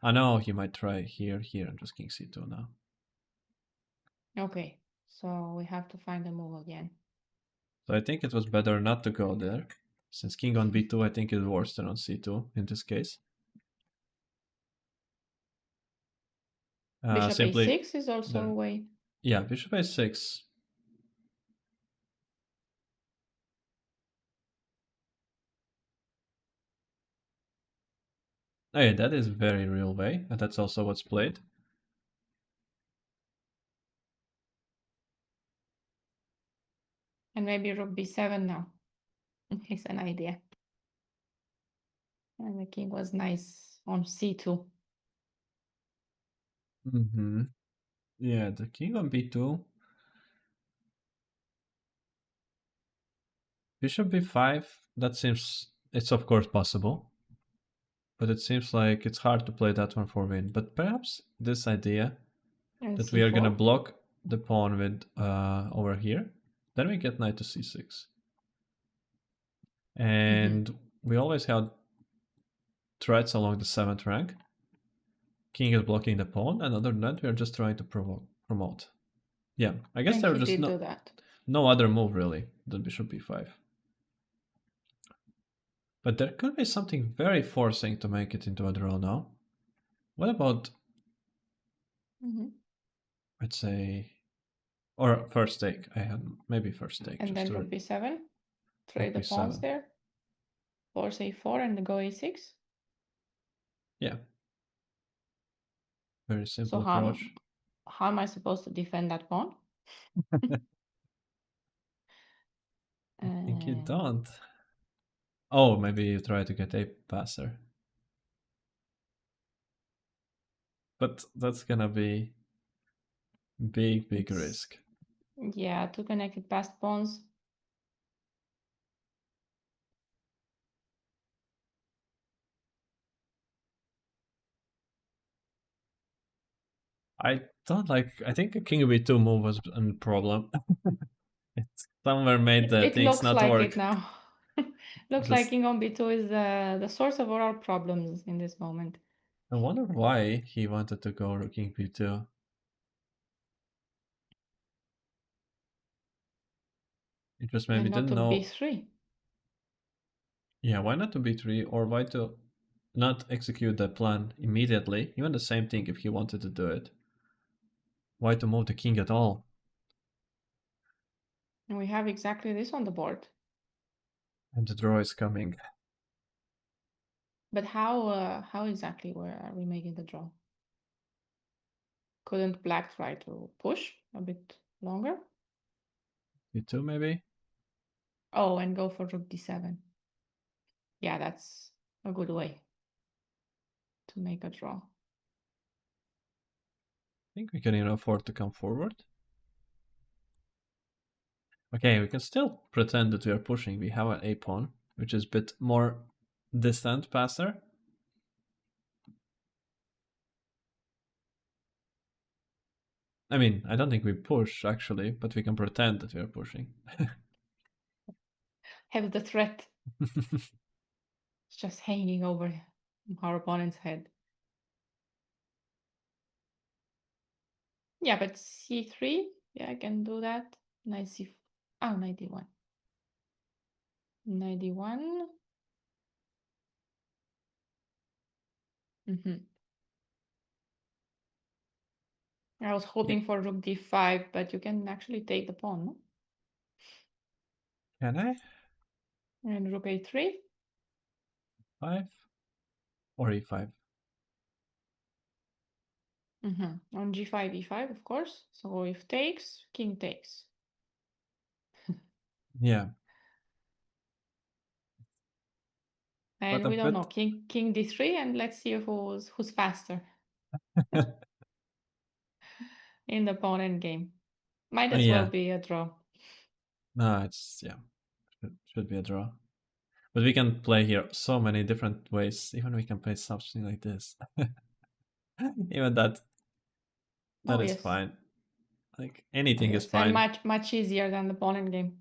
I know you might try here, and just king c2 now. Okay, so we have to find a move again. So I think it was better not to go there, since king on b2 I think is worse than on c2 in this case. Bishop Simply a6 is also there. a way. Yeah, bishop a6. Oh yeah, that is very real way, and that's also what's played. And maybe rook b7 now. It's an idea. And the king was nice on c2. Mm-hmm. Yeah, the king on b2. Bishop b5, that seems... It's of course possible. But it seems like it's hard to play that one for win. But perhaps this idea And that we are gonna c4. block the pawn with over here, then we get knight to c6. And we always had threats along the 7th rank. King is blocking the pawn, and other than that, we are just trying to promote. Yeah, I guess And there are he just did do that. no other move really than bishop b5. But there could be something very forcing to make it into a draw now. What about, let's say, or first take? I had maybe first take. And Just then to rook b7. rook Trade the pawns b7. there. Force a4 and go a6. Yeah, very So simple approach. how am I supposed to defend that pawn? I think you Uh, don't. Oh, maybe you try to get a passer. But that's gonna be big risk. yeah, two connected passed pawns. I don't like. I think a king b2 move was a problem. It somewhere made the It things looks not like work. it now. Looks like Just king on b2 is the source of all our problems in this moment. I wonder why he wanted to go rook king b2. It just maybe And not didn't to know. b3. Yeah, why not to b3, or why to not execute the plan immediately? Even the same thing if he wanted to do it. Why to move the king at all? And we have exactly this on the board. And the draw is coming. But how exactly are we making the draw? Couldn't black try to push a bit longer? b2 maybe? Oh, and go for rook d7. Yeah, that's a good way to make a draw. I think we can even afford to come forward. Okay, we can still pretend that we are pushing. We have an a pawn, which is a bit more distant passer. I mean, I don't think we push actually, but we can pretend that we are pushing. Have the threat. It's just hanging over our opponent's head. Yeah, but c3, yeah, I can do that. Knight c... Oh, knight d1. Knight d1. I was Yeah. hoping for rook d5, but you can actually take the pawn, no? Can I? And rook a3. 5 or e5? On g5, e5, of course. So if takes, king takes. Yeah. And But a we don't know, bit. king d3, and let's see who's faster in the pawn endgame. Might as well Yeah. be a draw. No, it's, yeah. Should be a draw. But we can play here so many different ways. Even we can play something like this. Even that Oh is yes. fine. Like Oh anything is yes, and fine. much easier than the pawn endgame.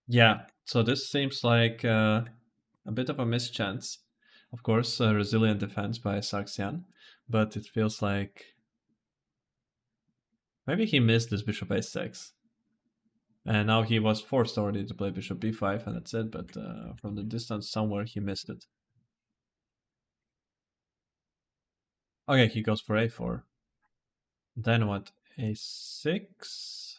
Yeah. So this seems like a bit of a mischance. Of course, a resilient defense by Sarxian, but it feels like maybe he missed this bishop a6. And now he was forced already to play bishop b5, and that's it. But from the distance, somewhere he missed it. Okay, he goes for a4. Then what? a6.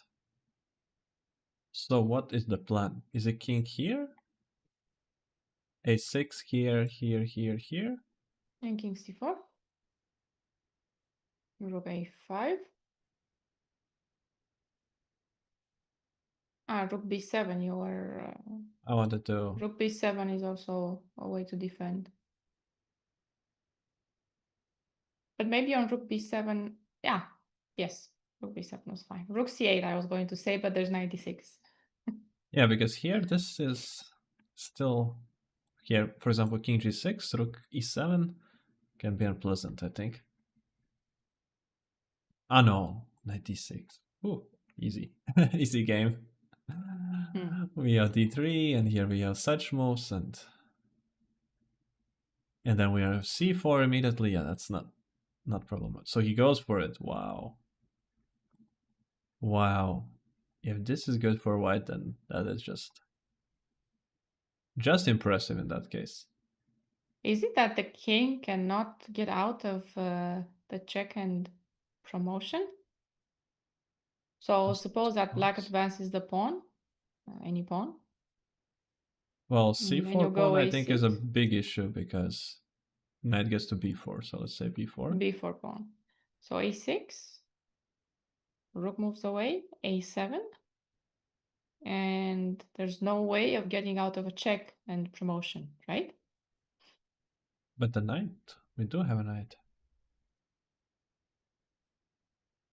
So what is the plan? Is it king here? a6 here, here, here, here. And king c4. Rook a5. Rook b7. You were. I wanted to. Rook b7 is also a way to defend. But maybe on rook b7. Yeah. Yes. Rook b7 was fine. Rook c8 I was going to say, but there's 96. Yeah, because here this is still here. For example, king g6, rook e7 can be unpleasant, I think. Ah no, 96. Ooh, easy. Easy game. We have d3, and here we have such moves, and then we have c4 immediately. Yeah, that's not problem. So he goes for it. Wow. Wow. If this is good for white, then that is just impressive in that case. Is it that the king cannot get out of the check and promotion? So suppose that black advances the pawn, any pawn. Well, And you c4 go pawn I think is a a6. big issue because knight gets to b4. So let's say b4. B4 pawn. So a6. Rook moves away. a7. And there's no way of getting out of a check and promotion, right? But the knight, we do have a knight.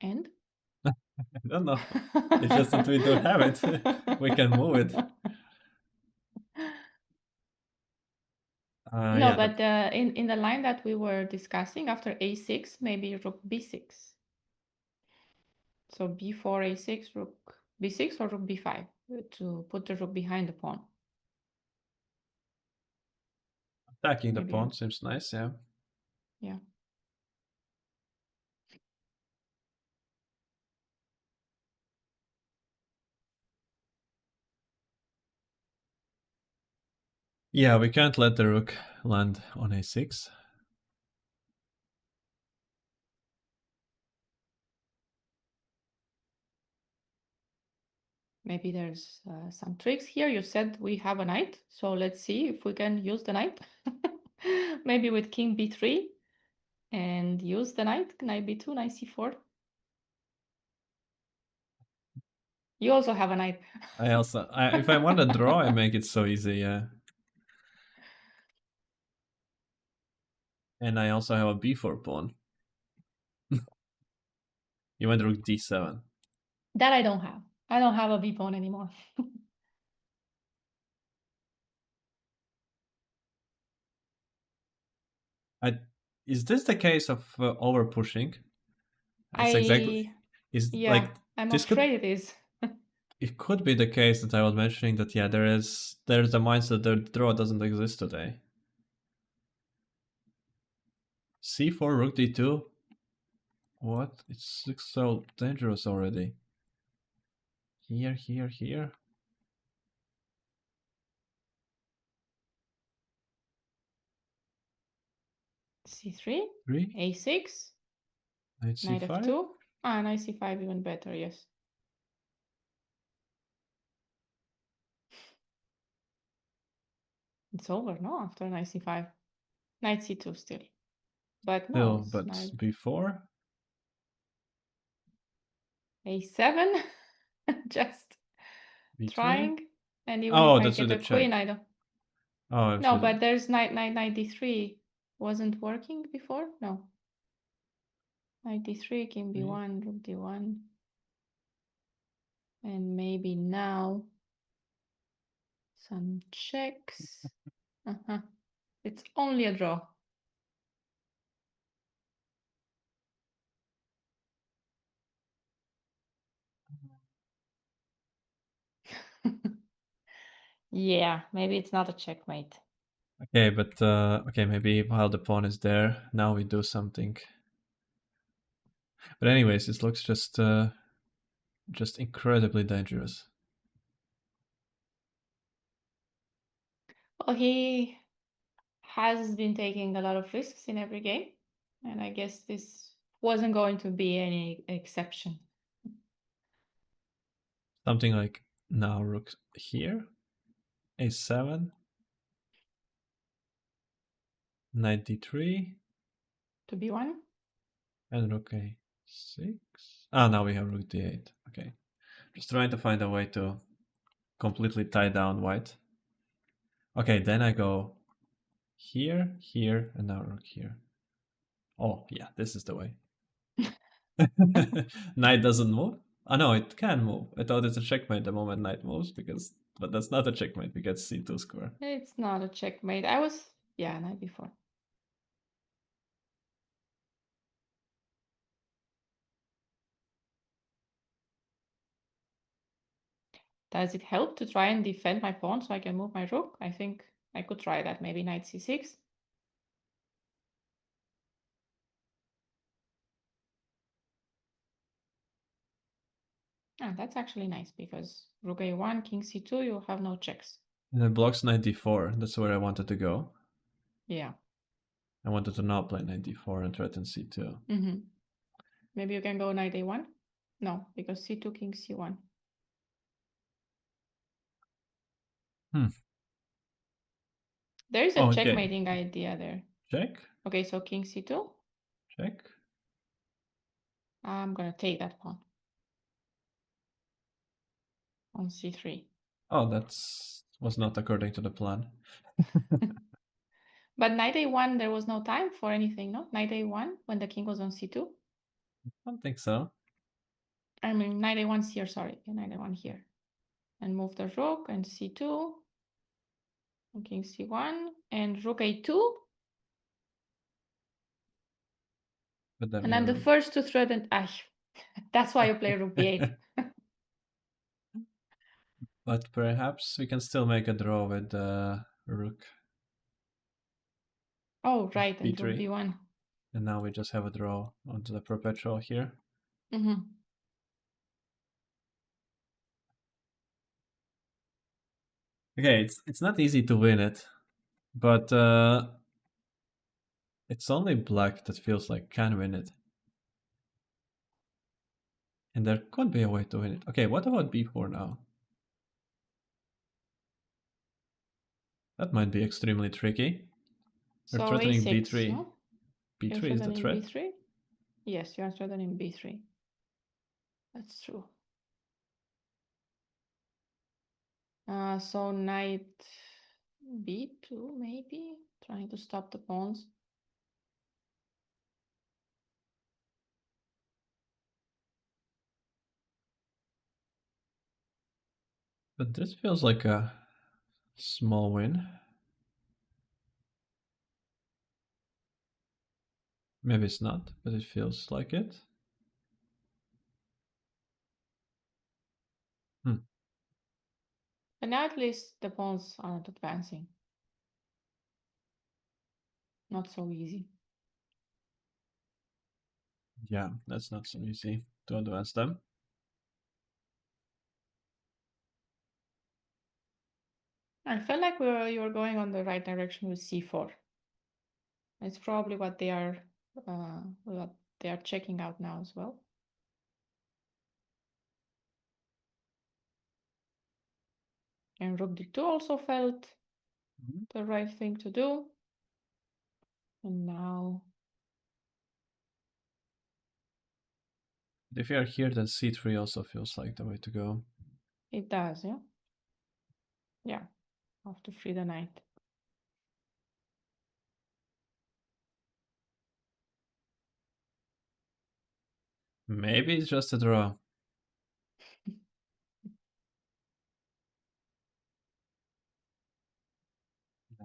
And? I don't know. It's just that we do have it. We can move it. No, Yeah, but in the line that we were discussing, after a6, maybe rook b6. So b4, a6, rook b6 or rook b5 to put the rook behind the pawn. attacking the Maybe pawn seems nice, yeah. Yeah. Yeah, we can't let the rook land on a6. Maybe there's some tricks here. You said we have a knight, so let's see if we can use the knight. Maybe with king b3 and use the knight, knight b2, knight c4. You also have a knight. I also, if I want to draw, I make it so easy, yeah. And I also have a b4 pawn. You went rook d7. That I don't have. I don't have a b pawn anymore. Is this the case of over pushing? It's exactly. Is Yeah, like I'm this could. afraid it is. It could be the case that I was mentioning that yeah, there's the mindset that the draw doesn't exist today. c4 rook d2. What? It looks so dangerous already. Here, here, here. c3, 3. a6, Knight knight c5. f2, knight c5 even better, yes. It's over, no? After knight c5. Knight c2 still. But no, Still, it's but knight before a7. Just b3. trying. And even if Oh, I that's with get the a queen, check. I don't. Oh, No, but there's knight d3. Wasn't working before? No. Knight d3, king b1, rook d1. And maybe now some checks. Uh-huh. It's only a draw. Yeah, maybe it's not a checkmate. Okay, but okay, maybe while the pawn is there, now we do something. But anyways, this looks just incredibly dangerous. Well, he has been taking a lot of risks in every game, and I guess this wasn't going to be any exception. Something like now rook here, a7, knight d3, To be one. and rook a6. Ah, now we have rook d8. Okay, just trying to find a way to completely tie down white. Okay, then I go here, here, and now rook here. Oh, yeah, this is the way. Knight doesn't move? Oh, no, it can move. I thought it's a checkmate the moment knight moves, but that's not a checkmate. We get c2 square. It's not a checkmate. Yeah, knight before. Does it help to try and defend my pawn so I can move my rook? I think I could try that. Maybe knight c6. Ah, that's actually nice because rook a1, king c2, you have no checks. And it blocks knight d4. That's where I wanted to go. Yeah. I wanted to not play knight d4 and threaten c2. Mm-hmm. Maybe you can go knight a1? No, because c2, king c1. Hmm. There is a Oh, okay. checkmating idea there. Check, Okay, so king c2. check. I'm gonna take that pawn on c3. Oh, was not according to the plan. But knight a1, there was no time for anything, no? Knight a1 when the king was on c2. I don't think so. I mean, knight a1 here, sorry. Knight a1 here. And move the rook and c2. And king c1 and rook a2. But then And we I'm the are. first to threaten. That's why you play rook b8. But perhaps we can still make a draw with rook Oh, right, and rook b3. b1. And now we just have a draw onto the perpetual here. Mm-hmm. Okay, it's not easy to win it, but it's only black that feels like can win it. And there could be a way to win it. Okay, what about b4 now? That might be extremely tricky. We're So threatening a6, b3. no? You're b3 is the threatening threat. b3? Yes, you are threatening b3. That's true. So knight b2 maybe? Trying to stop the pawns. But this feels like a small win. Maybe it's not, but it feels like it. Hmm. But now at least the pawns aren't advancing. Not so easy. Yeah, that's not so easy to advance them. I felt like you were going on the right direction with c4. It's probably what they are checking out now as well. And rook d2 also felt the right thing to do. And now If you are here, then c3 also feels like the way to go. it does, yeah? Yeah, have to free the knight. Maybe it's just a draw.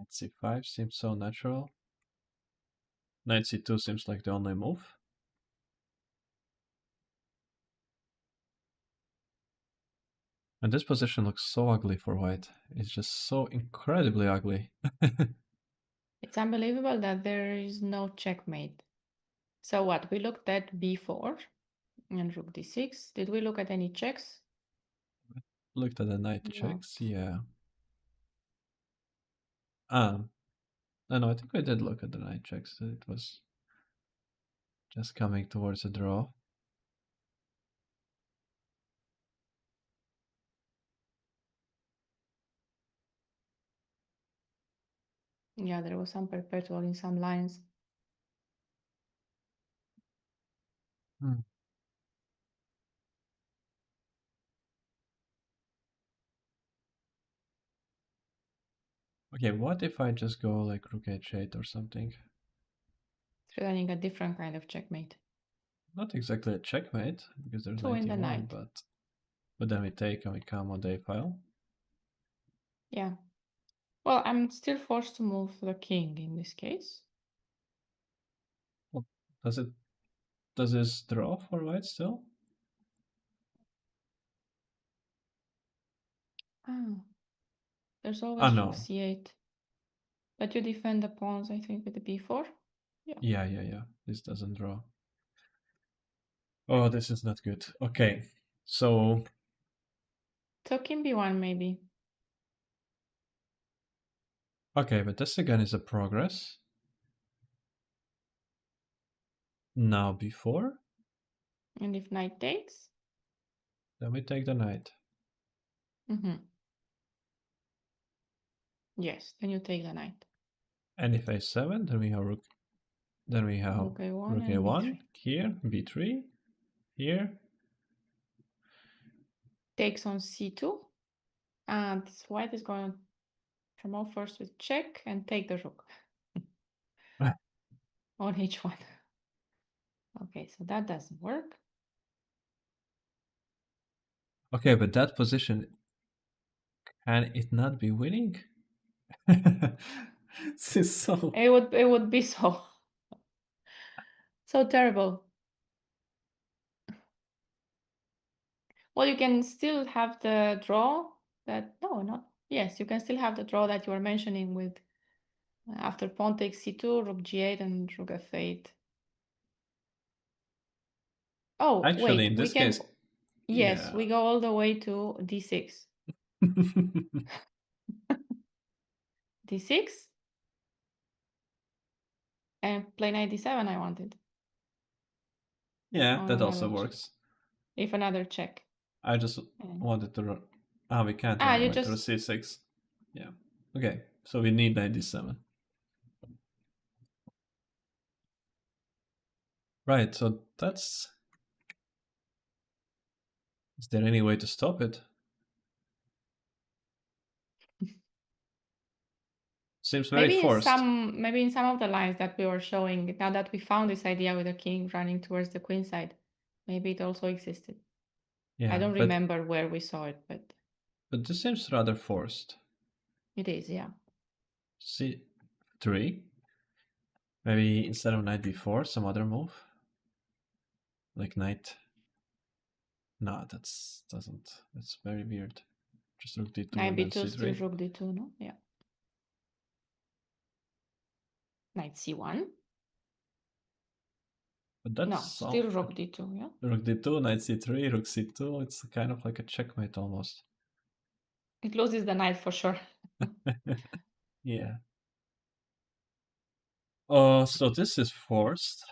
Knight c5 seems so natural. Knight c2 seems like the only move. And this position looks so ugly for white. It's just so incredibly ugly. It's unbelievable that there is no checkmate. So what? We looked at b4 and rook d6. Did we look at any checks? Looked at the knight No. checks, yeah. No, I think we did look at the knight checks. It was just coming towards a draw. Yeah, there was some perpetual in some lines. Hmm. Okay, what if I just go like rook h8 or something? Threatening a different kind of checkmate. Not exactly a checkmate, because there's To win the 91, knight. but then we take and we come on the a file. Yeah. Well, I'm still forced to move the king in this case. Well, does this draw for white still? Ah, there's Ah, always rook no. c8. But you defend the pawns, I think, with the b4. Yeah. This doesn't draw. Oh, this is not good. Okay, so So king b1 maybe. okay, but this again is a progress. Now b4, And if knight takes? then we take the knight. Yes, then you take the knight. And if a7, then we have rook. Then we have Rook a1 rook and a1 b3. here, b3 here. Takes on c2. And white is going to promote first with check and take the rook on h1. Okay, so that doesn't work. Okay, but that position, can it not be winning? This is so. It would be so terrible. Well, you can still have the draw that yes, you can still have the draw that you were mentioning with after pawn takes c2, rook g8, and rook f8. Oh, Actually, wait, in we this can. case, Yes, yeah. we go all the way to d6. d6 and play knight d7. I wanted Yeah, on that also another check. works. If another check. I just wanted to run. Ah, we can't run You away to the just c6. Yeah. Okay, so we need knight d7. Right, so that's. Is there any way to stop it? Seems very forced. maybe in some of the lines that we were showing, now that we found this idea with the king running towards the queen side, maybe it also existed. Yeah, I don't but remember where we saw it, but this seems rather forced. it is, yeah. c3. Maybe instead of knight b4, some other move, like knight. No, that's doesn't. That's very weird. Just rook d2 Knight and then b2 still c3. rook d2, no? Yeah. Knight c1. But No, that's all. still rook d2, yeah. Rook d2, knight c3, rook c2. It's kind of like a checkmate almost. It loses the knight for sure. Yeah. Oh, so this is forced.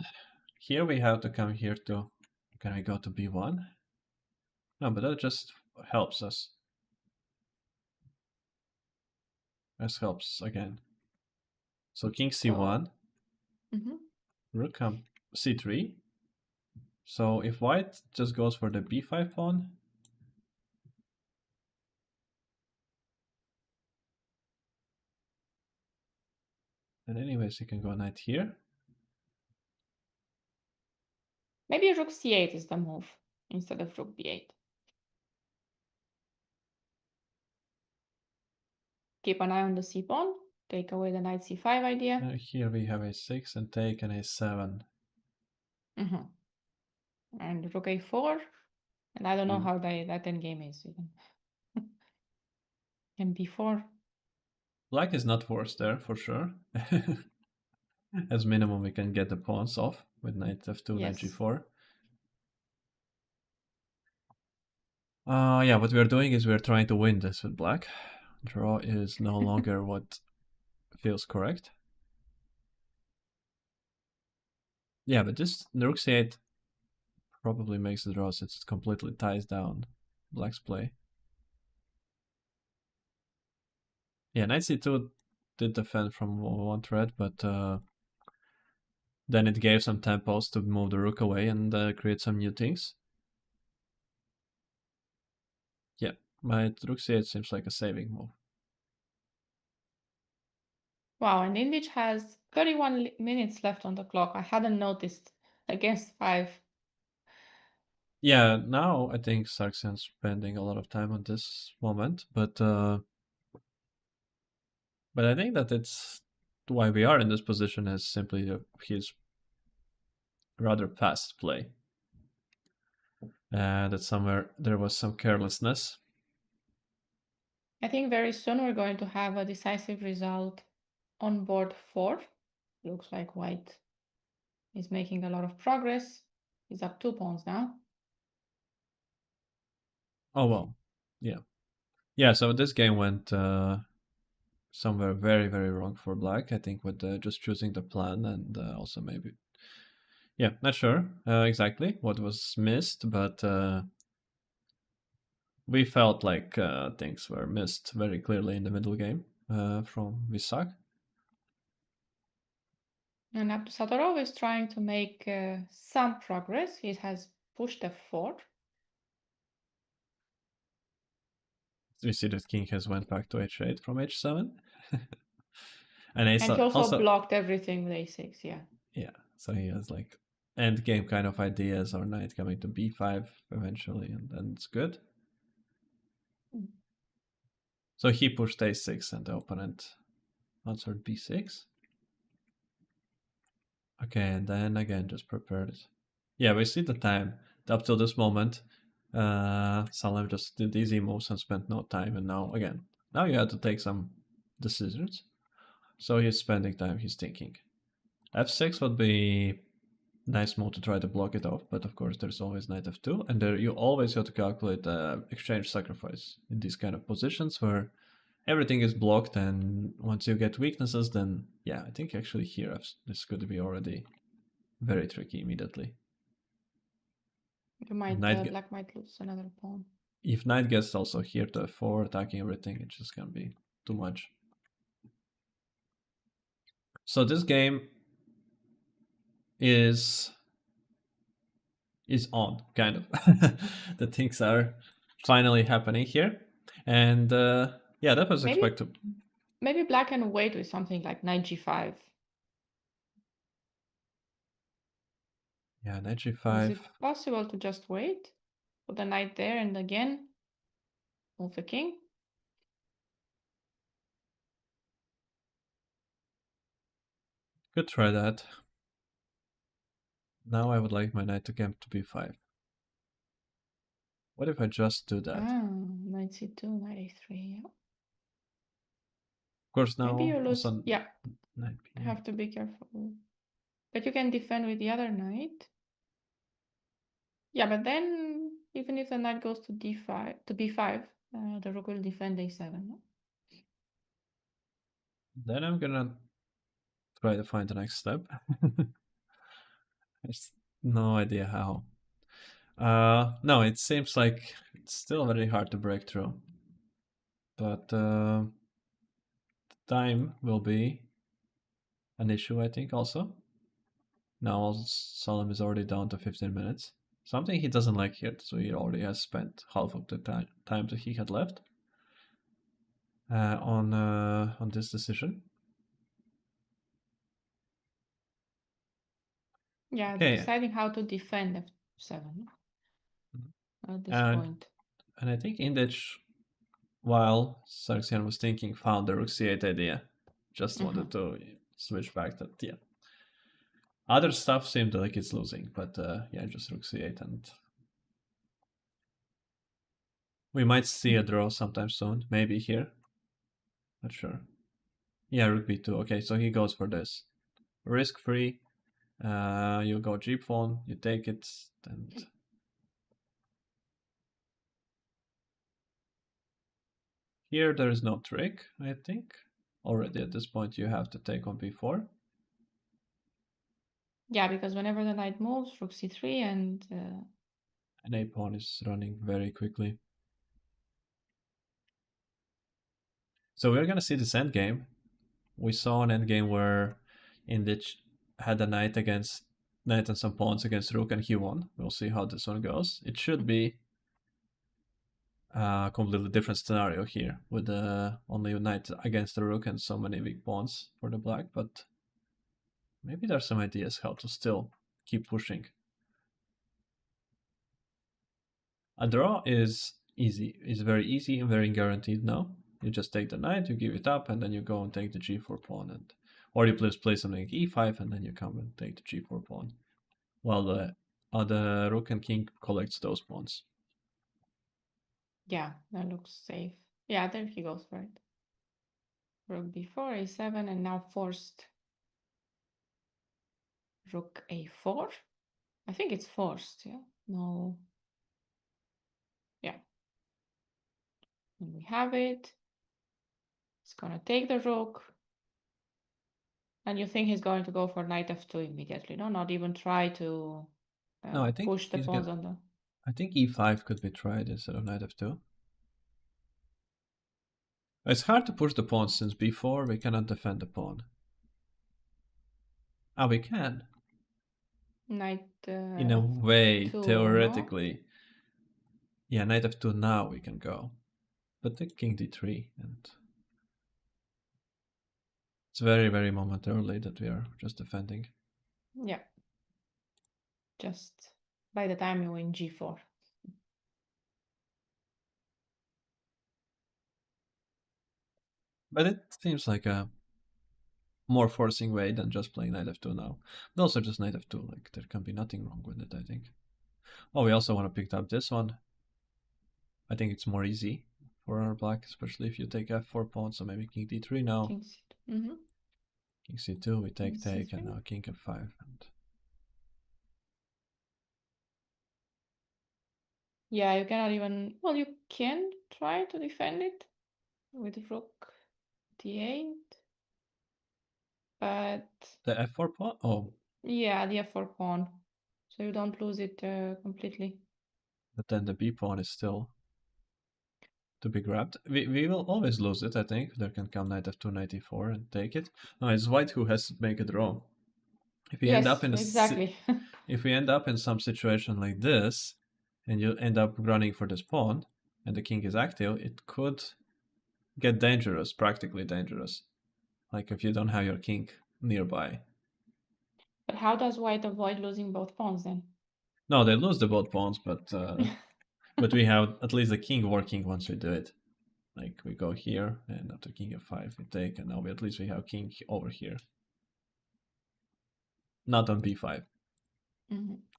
Here we have to come here to. Can we go to b1? No, but that just helps us. This helps again. So king c1, rook come c3. So if white just goes for the b5 pawn, then anyways you can go knight here. Maybe rook c8 is the move instead of rook b8. Keep an eye on the c pawn. take away the knight c5 idea. Here we have a6 and take an a7. Mm-hmm. And rook a4. And I don't know Mm. how that endgame is even. And b4. Black is not forced there for sure. As minimum, we can get the pawns off with knight f2, knight Yes. g4. Yeah, what we're doing is we're trying to win this with black. Draw is no longer what feels correct. Yeah, but this rook c8 probably makes the draw since it completely ties down black's play. Yeah, knight c2 did defend from one thread, but then it gave some tempos to move the rook away and create some new things. Yeah, my rook c8 seems like a saving move. Wow, and Indich has 31 minutes left on the clock. I hadn't noticed against 5. Yeah, now I think Sarksian's spending a lot of time on this moment, but I think that it's why we are in this position is simply his rather fast play. That somewhere there was some carelessness. I think very soon we're going to have a decisive result on board 4. Looks like white is making a lot of progress. He's up 2 pawns now. Oh well, yeah, yeah. So this game went somewhere very very wrong for black. I think with just choosing the plan and also maybe, yeah, not sure exactly what was missed, but we felt like things were missed very clearly in the middle game from Visak. And Abdusatorov is trying to make some progress. He has pushed f4. We see that king has went back to h8 from h7. And And he also also, blocked everything with a6, yeah. yeah, so he has like end game kind of ideas, or knight coming to b5 eventually, and then it's good. Mm. So he pushed a6 and the opponent answered b6. Okay, and then again just prepared it. Yeah, we see the time. Up till this moment, Salem just did easy moves and spent no time, and now again, now you have to take some decisions. So he's spending time, he's thinking. f6 would be nice move to try to block it off, but of course there's always knight f2, and there you always have to calculate exchange sacrifice in these kind of positions where everything is blocked, and once you get weaknesses, then yeah, I think actually here this could be already very tricky immediately. You might, black might lose another pawn. If knight gets also here to f4, attacking everything, it's just gonna be too much. So this game is on, kind of. The things are finally happening here, and yeah, that was expected. Maybe black can wait with something like knight g5. Yeah, knight g5. Is it possible to just wait? Put the knight there and again move the king? Could try that. Now I would like my knight to come to b5. What if I just do that? Knight c2, knight a3. Yeah. Of course, now Maybe you lose. also Yeah, knight b8. have to be careful. But you can defend with the other knight. Yeah, but then even if the knight goes to d5 to b5, the rook will defend a7. Then I'm gonna try to find the next step. There's no idea how. No, it seems like it's still very hard to break through. But time will be an issue, I think, also. Now Solemn is already down to 15 minutes. Something he doesn't like here, so he already has spent half of the time that he had left on this decision. Yeah, Okay. deciding how to defend f7 at this point. And I think Indich, while Sarksian was thinking, found the rook c8 idea. Just wanted to switch back that, yeah. Other stuff seemed like it's losing, but yeah, just rook c8, and we might see a draw sometime soon. Maybe here. Not sure. Yeah, rook b2. Okay, so he goes for this. Risk-free. You go g pawn, you take it, and here there is no trick, I think. Already at this point you have to take on b4. Yeah, because whenever the knight moves, rook c3 and... And a pawn is running very quickly. So we're gonna see this endgame. We saw an endgame where Indich had a knight and some pawns against rook, and he won. We'll see how this one goes. It should be a completely different scenario here, with only a knight against the rook and so many weak pawns for the black, but maybe there's some ideas how to still keep pushing. A draw is easy. It's very easy and very guaranteed now. You just take the knight, you give it up, and then you go and take the g4 pawn, or you just play something like e5, and then you come and take the g4 pawn. While the rook and king collects those pawns. Yeah, that looks safe. Yeah, there he goes for it. Rook b4, a7, and now forced rook a4. I think it's forced, yeah? No. Yeah. And we have it. It's gonna take the rook. And you think he's going to go for knight f2 immediately, no? Not even try to No, I think push the pawns on the... I think e5 could be tried instead of knight f2. It's hard to push the pawn since b4 we cannot defend the pawn. Ah, we can. Knight in a way, f2, theoretically. no? Yeah, knight f2 now we can go. But the king d3, and it's very, very momentarily that we are just defending. Yeah. Just by the time you win g4. But it seems like a more forcing way than just playing knight f2 now. But also just knight f2, like there can be nothing wrong with it, I think. Oh, we also want to pick up this one. I think it's more easy for our black, especially if you take f4 pawn, so maybe king d3 now. King c2. King c2, we take, King and c3. now king f5. And yeah, you cannot even... Well, you can try to defend it with rook d8. But... the f4 pawn? Oh. Yeah, the f4 pawn. So you don't lose it completely. But then the b pawn is still to be grabbed. We will always lose it, I think. There can come knight f2, knight e4 and take it. No, it's white who has to make a draw. If we end up in exactly. if we end up in some situation like this, and you end up running for this pawn, and the king is active, it could get dangerous, practically dangerous. Like if you don't have your king nearby. But how does white avoid losing both pawns then? No, they lose the both pawns, but but we have at least the king working once we do it. Like we go here, and after king f5 we take, and now at least we have king over here. Not on b5.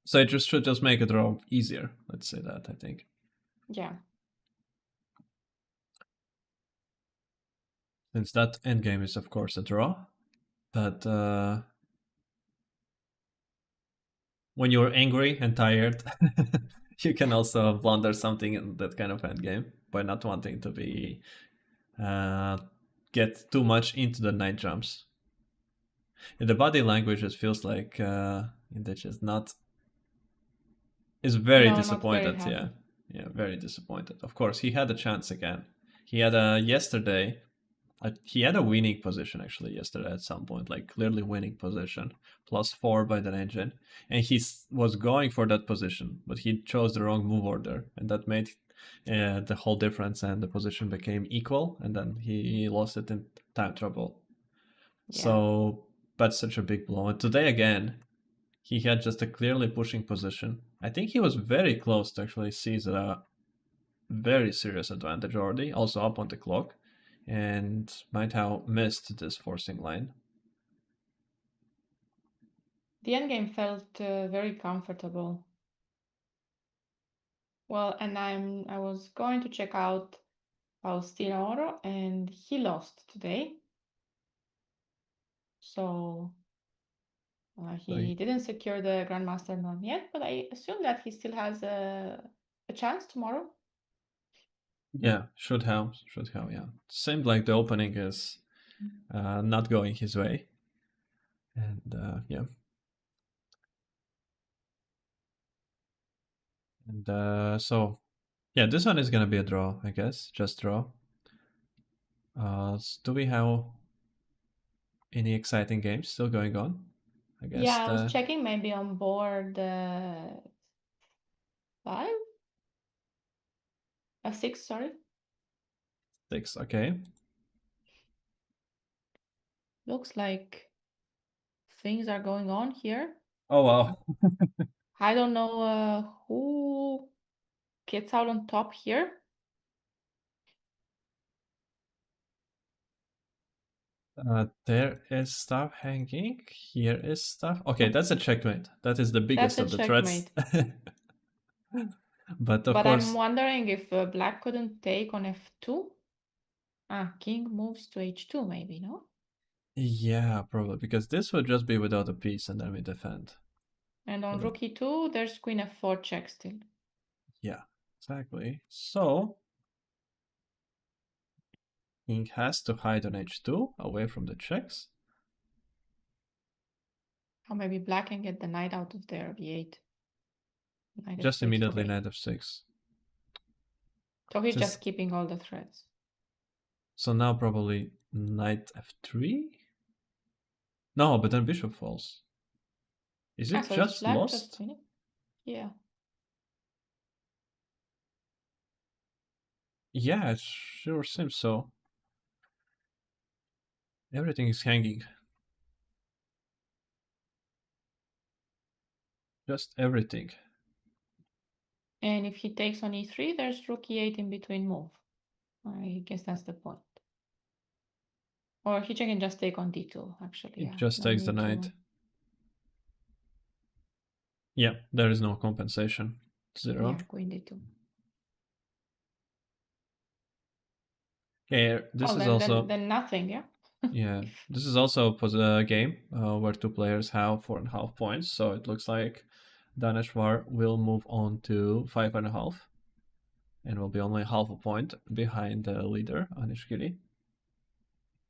So it should just make a draw easier. Let's say that, I think. Yeah. Since that endgame is of course a draw, but when you're angry and tired, you can also blunder something in that kind of endgame by not wanting to be get too much into the knight jumps. In the body language, it feels like Indich is very disappointed. Yeah, very disappointed. Of course, he had a chance again. He had yesterday. He had a winning position actually yesterday at some point, like clearly winning position, +4 by the engine, and he was going for that position, but he chose the wrong move order, and that made the whole difference, and the position became equal, and then he lost it in time trouble. Yeah. So that's such a big blow. And today again, he had just a clearly pushing position. I think he was very close to actually seize a very serious advantage already, also up on the clock. and might have missed this forcing line. The endgame felt very comfortable. Well, and I was going to check out Faustino Oro, and he lost today. So he didn't secure the Grandmaster norm yet, but I assume that he still has a chance tomorrow. Yeah, should have, yeah. Seemed like the opening is not going his way. And yeah. And so, yeah, this one is going to be a draw, I guess. Just draw. Do we have any exciting games still going on? I guess Yeah, I was checking maybe on board 5? 6, sorry. 6, okay. Looks like things are going on here. Oh, wow. I don't know who gets out on top here. There is stuff hanging. Here is stuff. Okay, that's a checkmate. That is the biggest That's of a the threats. checkmate. But of But course, I'm wondering if black couldn't take on f2. King moves to h2 maybe, no? yeah, probably, because this would just be without a piece and then we defend. And on rook e2, there's queen f4 check still. Yeah, exactly. So king has to hide on h2 away from the checks. Or maybe black can get the knight out of there, b8. Knight Just f6 immediately for knight f6. So he's just keeping all the threads. So now probably knight f3? No, but then bishop falls. Is it So just black lost? just winning? Yeah. Yeah, it sure seems so. Everything is hanging. Just everything. And if he takes on e3, there's rook e8 in between move. I guess that's the point. Or he can just take on d2, actually. It just takes the knight. To... Yeah, there is no compensation. 0. Yeah, queen d2. Okay, this is also... Then nothing, yeah? Yeah, this is also a game where two players have 4.5 points. So it looks like Daneshvar will move on to 5.5 and will be only half a point behind the leader, Anishkiri.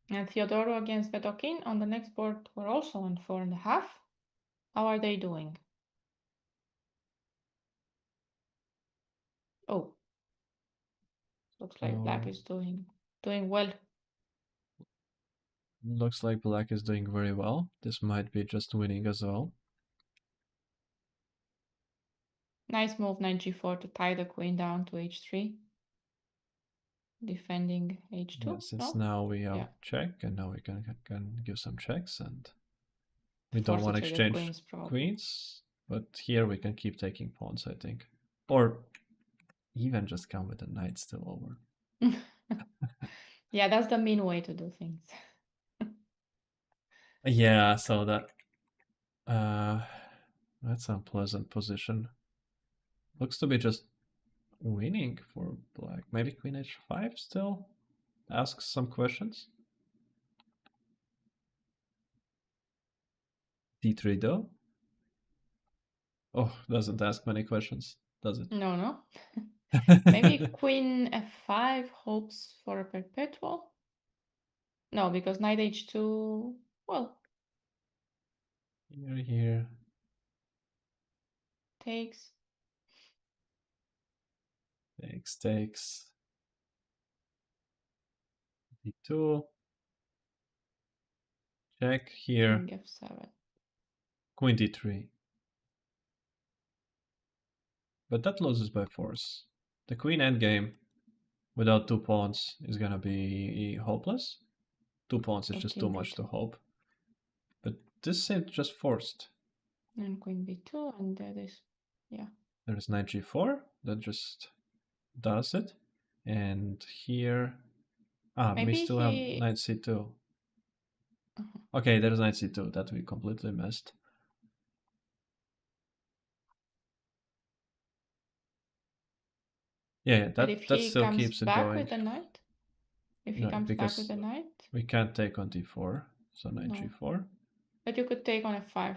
And Theodoro against Vetokin on the next board were also on 4.5. How are they doing? Oh, looks like black is doing well. Looks like black is doing very well. This might be just winning as well. Nice move, knight g4 to tie the queen down to h3. Defending h2. Yeah, since now we have check, and now we can give some checks, and we don't want to exchange queens, but here we can keep taking pawns, I think. Or even just come with a knight still over. Yeah, that's the mean way to do things. Yeah, so that's an unpleasant position. Looks to be just winning for black. Maybe queen h5 still? Asks some questions. d3 though? Oh, doesn't ask many questions, does it? No. Maybe queen f5 hopes for a perpetual? No, because knight h2, well... Here. Takes. Takes. d2. Check here. King f7. Queen d3. But that loses by force. The queen endgame without 2 pawns is gonna be hopeless. 2 pawns is just too much to hope. But this seemed just forced. And queen b2, and there is, yeah. There's knight g4 that just does it. And here Ah, we Maybe still have he. knight c2. Uh-huh. Okay, there's knight c2 that we completely missed. Yeah, But if that he still comes keeps it back going. with the knight, if he No, comes back with because the knight, we can't take on d4, so knight no. g4. But you could take on f5.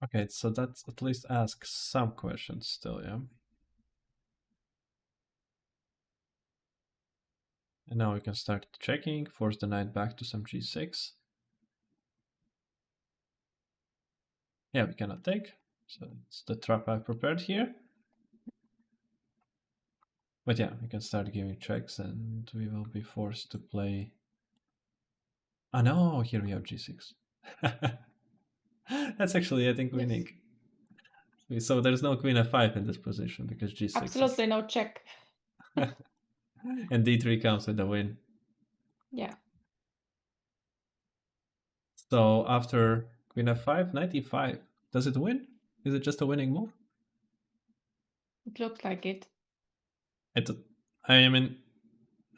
Okay, so that at least asks some questions still, yeah? And now we can start checking, force the knight back to some g6. Yeah, we cannot take, so it's the trap I prepared here. But yeah, we can start giving checks and we will be forced to play... Ah no, here we have g6. That's actually, I think, Yes. winning. So there's no queen f5 in this position because g6 Absolutely is... no check. and d3 comes with the win. Yeah. So after queen f5, knight e5. Does it win? Is it just a winning move? It looks like it. I mean,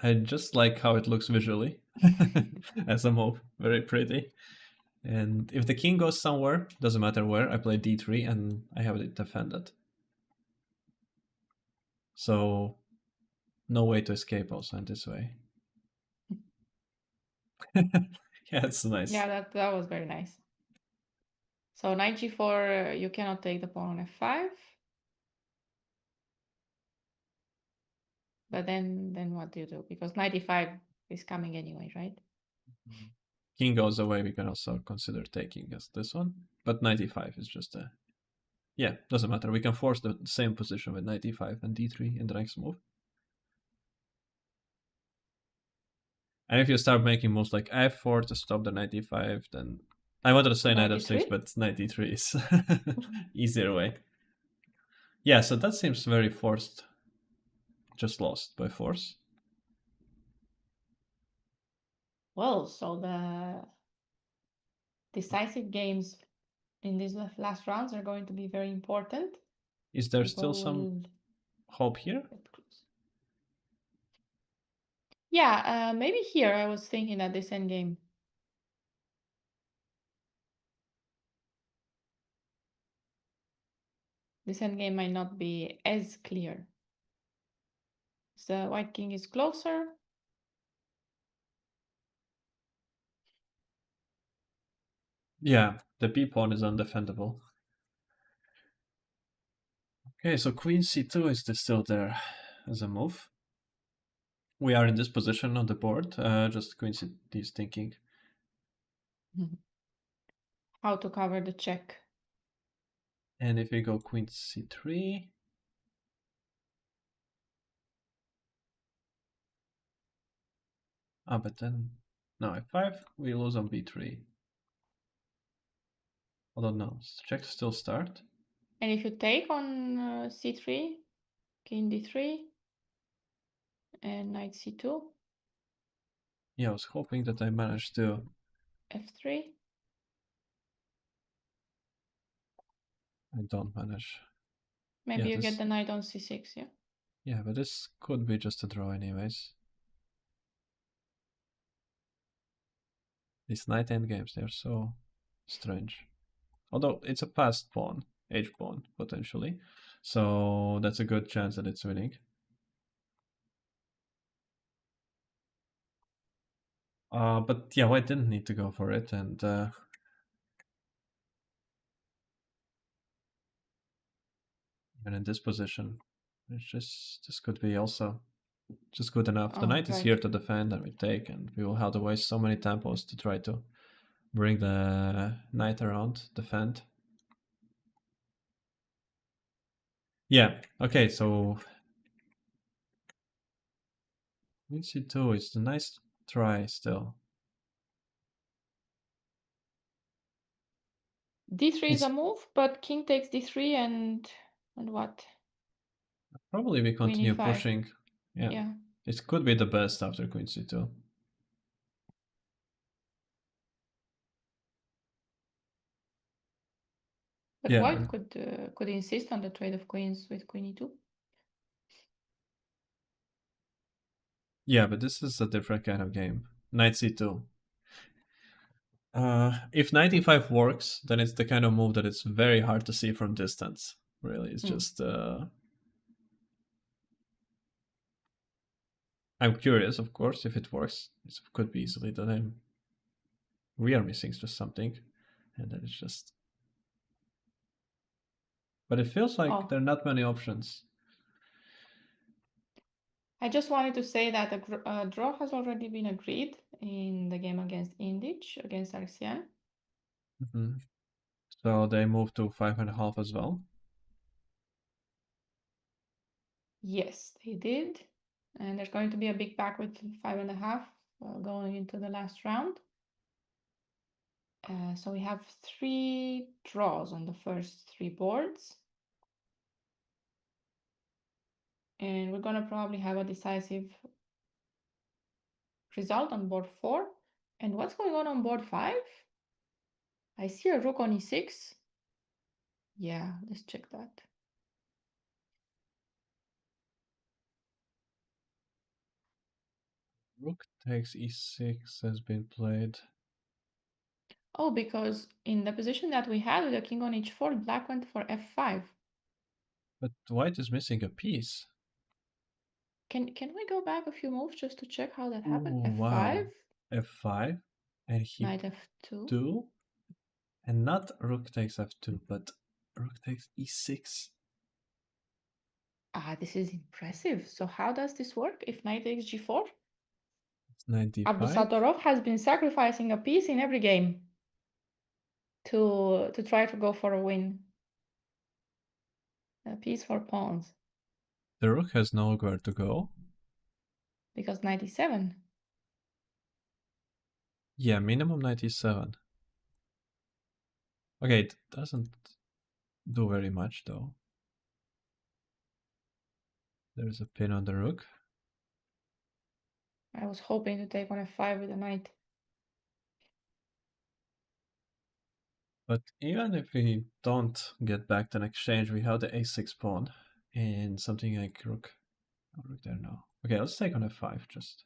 I just like how it looks visually as a move. Very pretty. And if the king goes somewhere, doesn't matter where, I play d3 and I have it defended. So no way to escape also in this way. Yeah, it's nice. Yeah, that was very nice. So knight g4, you cannot take the pawn on f5. But then what do you do? Because knight e5 is coming anyway, right? King goes away, we can also consider taking as this one. But knight e5 is just a... Yeah, doesn't matter. We can force the same position with knight e5 and d3 in the next move. And if you start making moves like f4 to stop the knight e5, then... I wanted to say knight f6, but knight e3 is easier way. Yeah, so that seems very forced. Just lost by force. Well, so the decisive games in these last rounds are going to be very important. Is there still some hope here? Yeah, maybe here I was thinking that this endgame. This endgame might not be as clear. The white king is closer. Yeah, the b pawn is undefendable. Okay, so queen c2 is still there as a move. We are in this position on the board. Just queen c2 is thinking. How to cover the check. And if we go queen c3... Ah, but then... No, f5, we lose on b3. Although no, check still start. And if you take on c3, king d3, and knight c2. Yeah, I was hoping that I managed to... f3. I don't manage. Maybe you get the knight on c6, yeah? Yeah, but this could be just a draw anyways. These knight endgames, they're so strange. Although it's a passed pawn, h pawn, potentially. So that's a good chance that it's winning. But yeah, white didn't need to go for it, and even in this position, it's just this could be also just good enough. The knight is here to defend, and we take, and we will have to waste so many tempos to try to bring the knight around, defend. Yeah, okay, so queen c2 is a nice try still. d3 is a move, but king takes d3 and what? Probably we continue pushing. Yeah. It could be the best after queen c2. But Yeah, white could insist on the trade of queens with queen e2. yeah, but this is a different kind of game. Knight c2. If knight e5 works, then it's the kind of move that it's very hard to see from distance. Really, it's just. I'm curious, of course, if it works. It could be easily that we are missing just something, and that it's just. But it feels like there are not many options. I just wanted to say that a draw has already been agreed in the game against Indich, against Arxian. Mm-hmm. So they moved to 5.5 as well. Yes, they did. And there's going to be a big pack with 5.5 going into the last round. So we have 3 draws on the first 3 boards. And we're going to probably have a decisive result on board 4. And what's going on board 5? I see a rook on e6. Yeah, let's check that. Rook takes e6 has been played. Oh, because in the position that we had with the king on h4, black went for f5. But white is missing a piece. Can we go back a few moves just to check how that happened? Ooh, f5, wow. F5, and he knight f2. 2, and not rook takes f2, but rook takes e6. Ah, this is impressive. So how does this work if knight takes g4? It's 95. Abdusatorov has been sacrificing a piece in every game to try to go for a win. A piece for pawns. The rook has nowhere to go. Because 97. Yeah, minimum 97. Okay, it doesn't do very much though. There's a pin on the rook. I was hoping to take on f5 with a knight. But even if we don't get back an exchange, we have the a6 pawn and something like rook. Oh, rook there now. Okay, let's take on f5 just.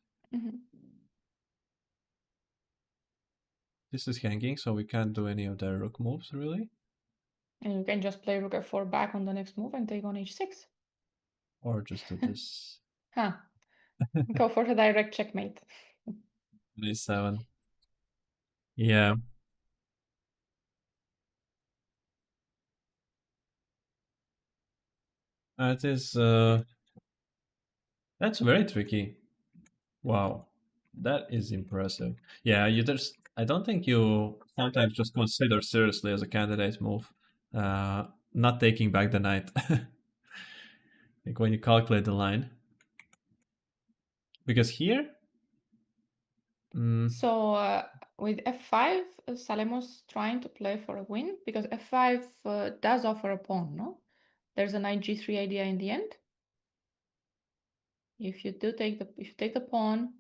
This is hanging, so we can't do any of their rook moves really. And you can just play rook f4 back on the next move and take on h6. Or just do this. Huh. Go for the direct checkmate. a7. Yeah. That is that's very tricky. Wow. That is impressive. Yeah, I don't think you sometimes just consider seriously as a candidate move not taking back the knight. Like when you calculate the line. Because here So with f5, Salem's trying to play for a win because f5 does offer a pawn, no? There's a knight g3 idea in the end. If you take the pawn,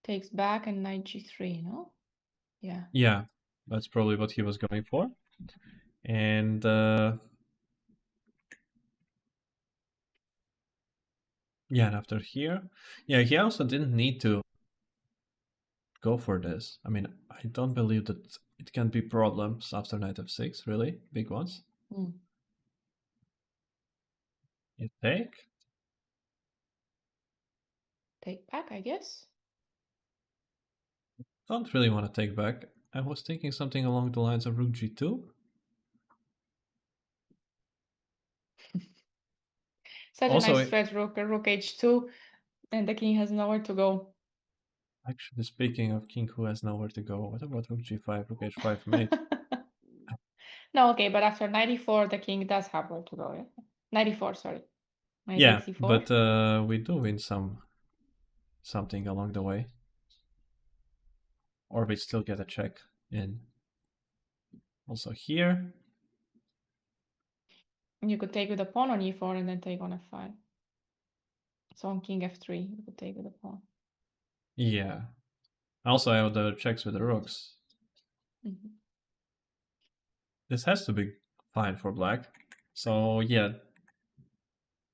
takes back and knight g3, no? Yeah. yeah, that's probably what he was going for. And yeah, and after here, yeah, he also didn't need to go for this. I mean, I don't believe that it can be problems after knight f6, really, big ones. You take? Take back, I guess. Don't really want to take back. I was thinking something along the lines of rook g2. Such Also, a nice threat, rook h2, and the king has nowhere to go. Actually, speaking of king who has nowhere to go, what about rook g5, rook h5 mate? No, okay, but after 94, the king does have where to go, yeah? 94, sorry. Knight Yeah, takes e4. but we do win something along the way. Or we still get a check in. Also here. You could take with a pawn on e4 and then take on f5. So on king f3, you could take with a pawn. Yeah. Also, I have the checks with the rooks. Mm-hmm. This has to be fine for black. So yeah,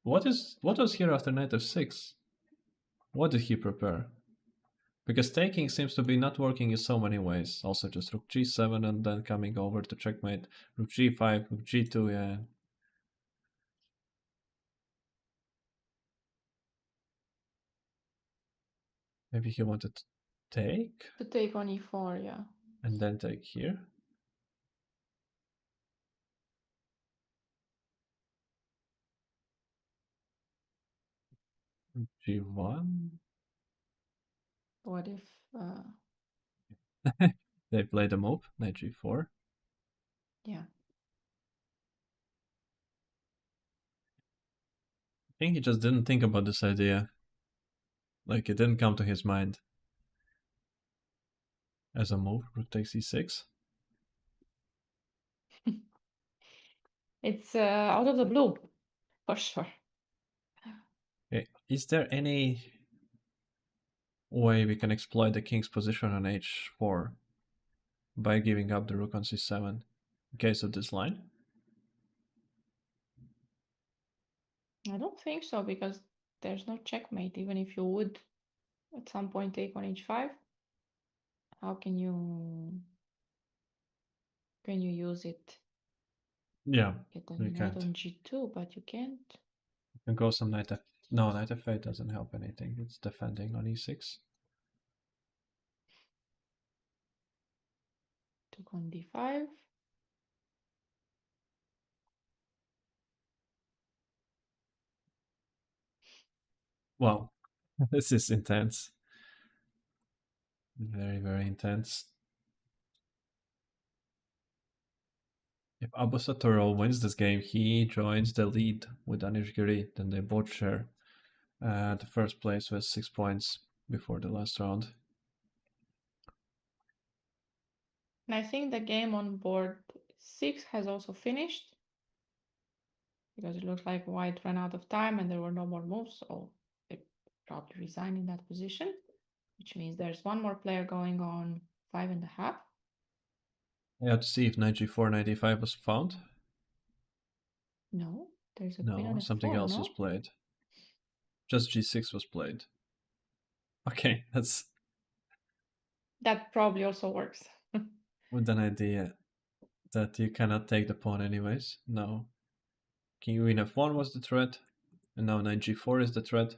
what was here after knight f6? What did he prepare? Because taking seems to be not working in so many ways. Also just rook g7 and then coming over to checkmate. Rook g5, rook g2, yeah. Maybe he wanted to take? To take on e4, yeah. And then take here. G1. What if... They played a move, knight g4. yeah. I think he just didn't think about this idea. Like, it didn't come to his mind as a move. Rook takes e6. It's out of the blue, for sure. Okay. Is there any way we can exploit the king's position on h4 by giving up the rook on c7 in case of this line? I don't think so, because there's no checkmate. Even if you would at some point take on h5, how can you use it? Yeah, Get a we knight can't. on g2, but you can't. You can go some knight f... No, knight f8 doesn't help anything. It's defending on e6. Took on d5. Wow, this is intense. Very, very intense. If Abusatoro wins this game, he joins the lead with Anish Giri. Then they both share the first place with 6 points before the last round. And I think the game on board 6 has also finished, because it looks like white ran out of time and there were no more moves, so they probably resigned in that position, which means there's one more player going on 5.5. I have to see if knight g4, knight e5 was found. No, there's a queen No, on something f4, else no? was played. Just g6 was played. Okay, that's That probably also works. with an idea that you cannot take the pawn anyways. No. King queen f1 was the threat, and now knight g4 is the threat.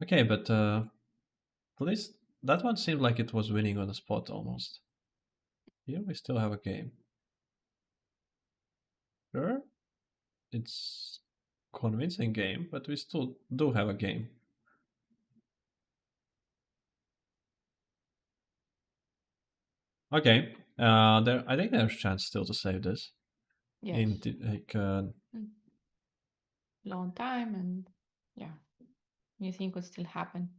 Okay, but at least that one seemed like it was winning on the spot almost. Here we still have a game. Sure, it's convincing game, but we still do have a game. Okay, there. I think there's a chance still to save this. Yes. In like long time, and yeah, you think would still happen.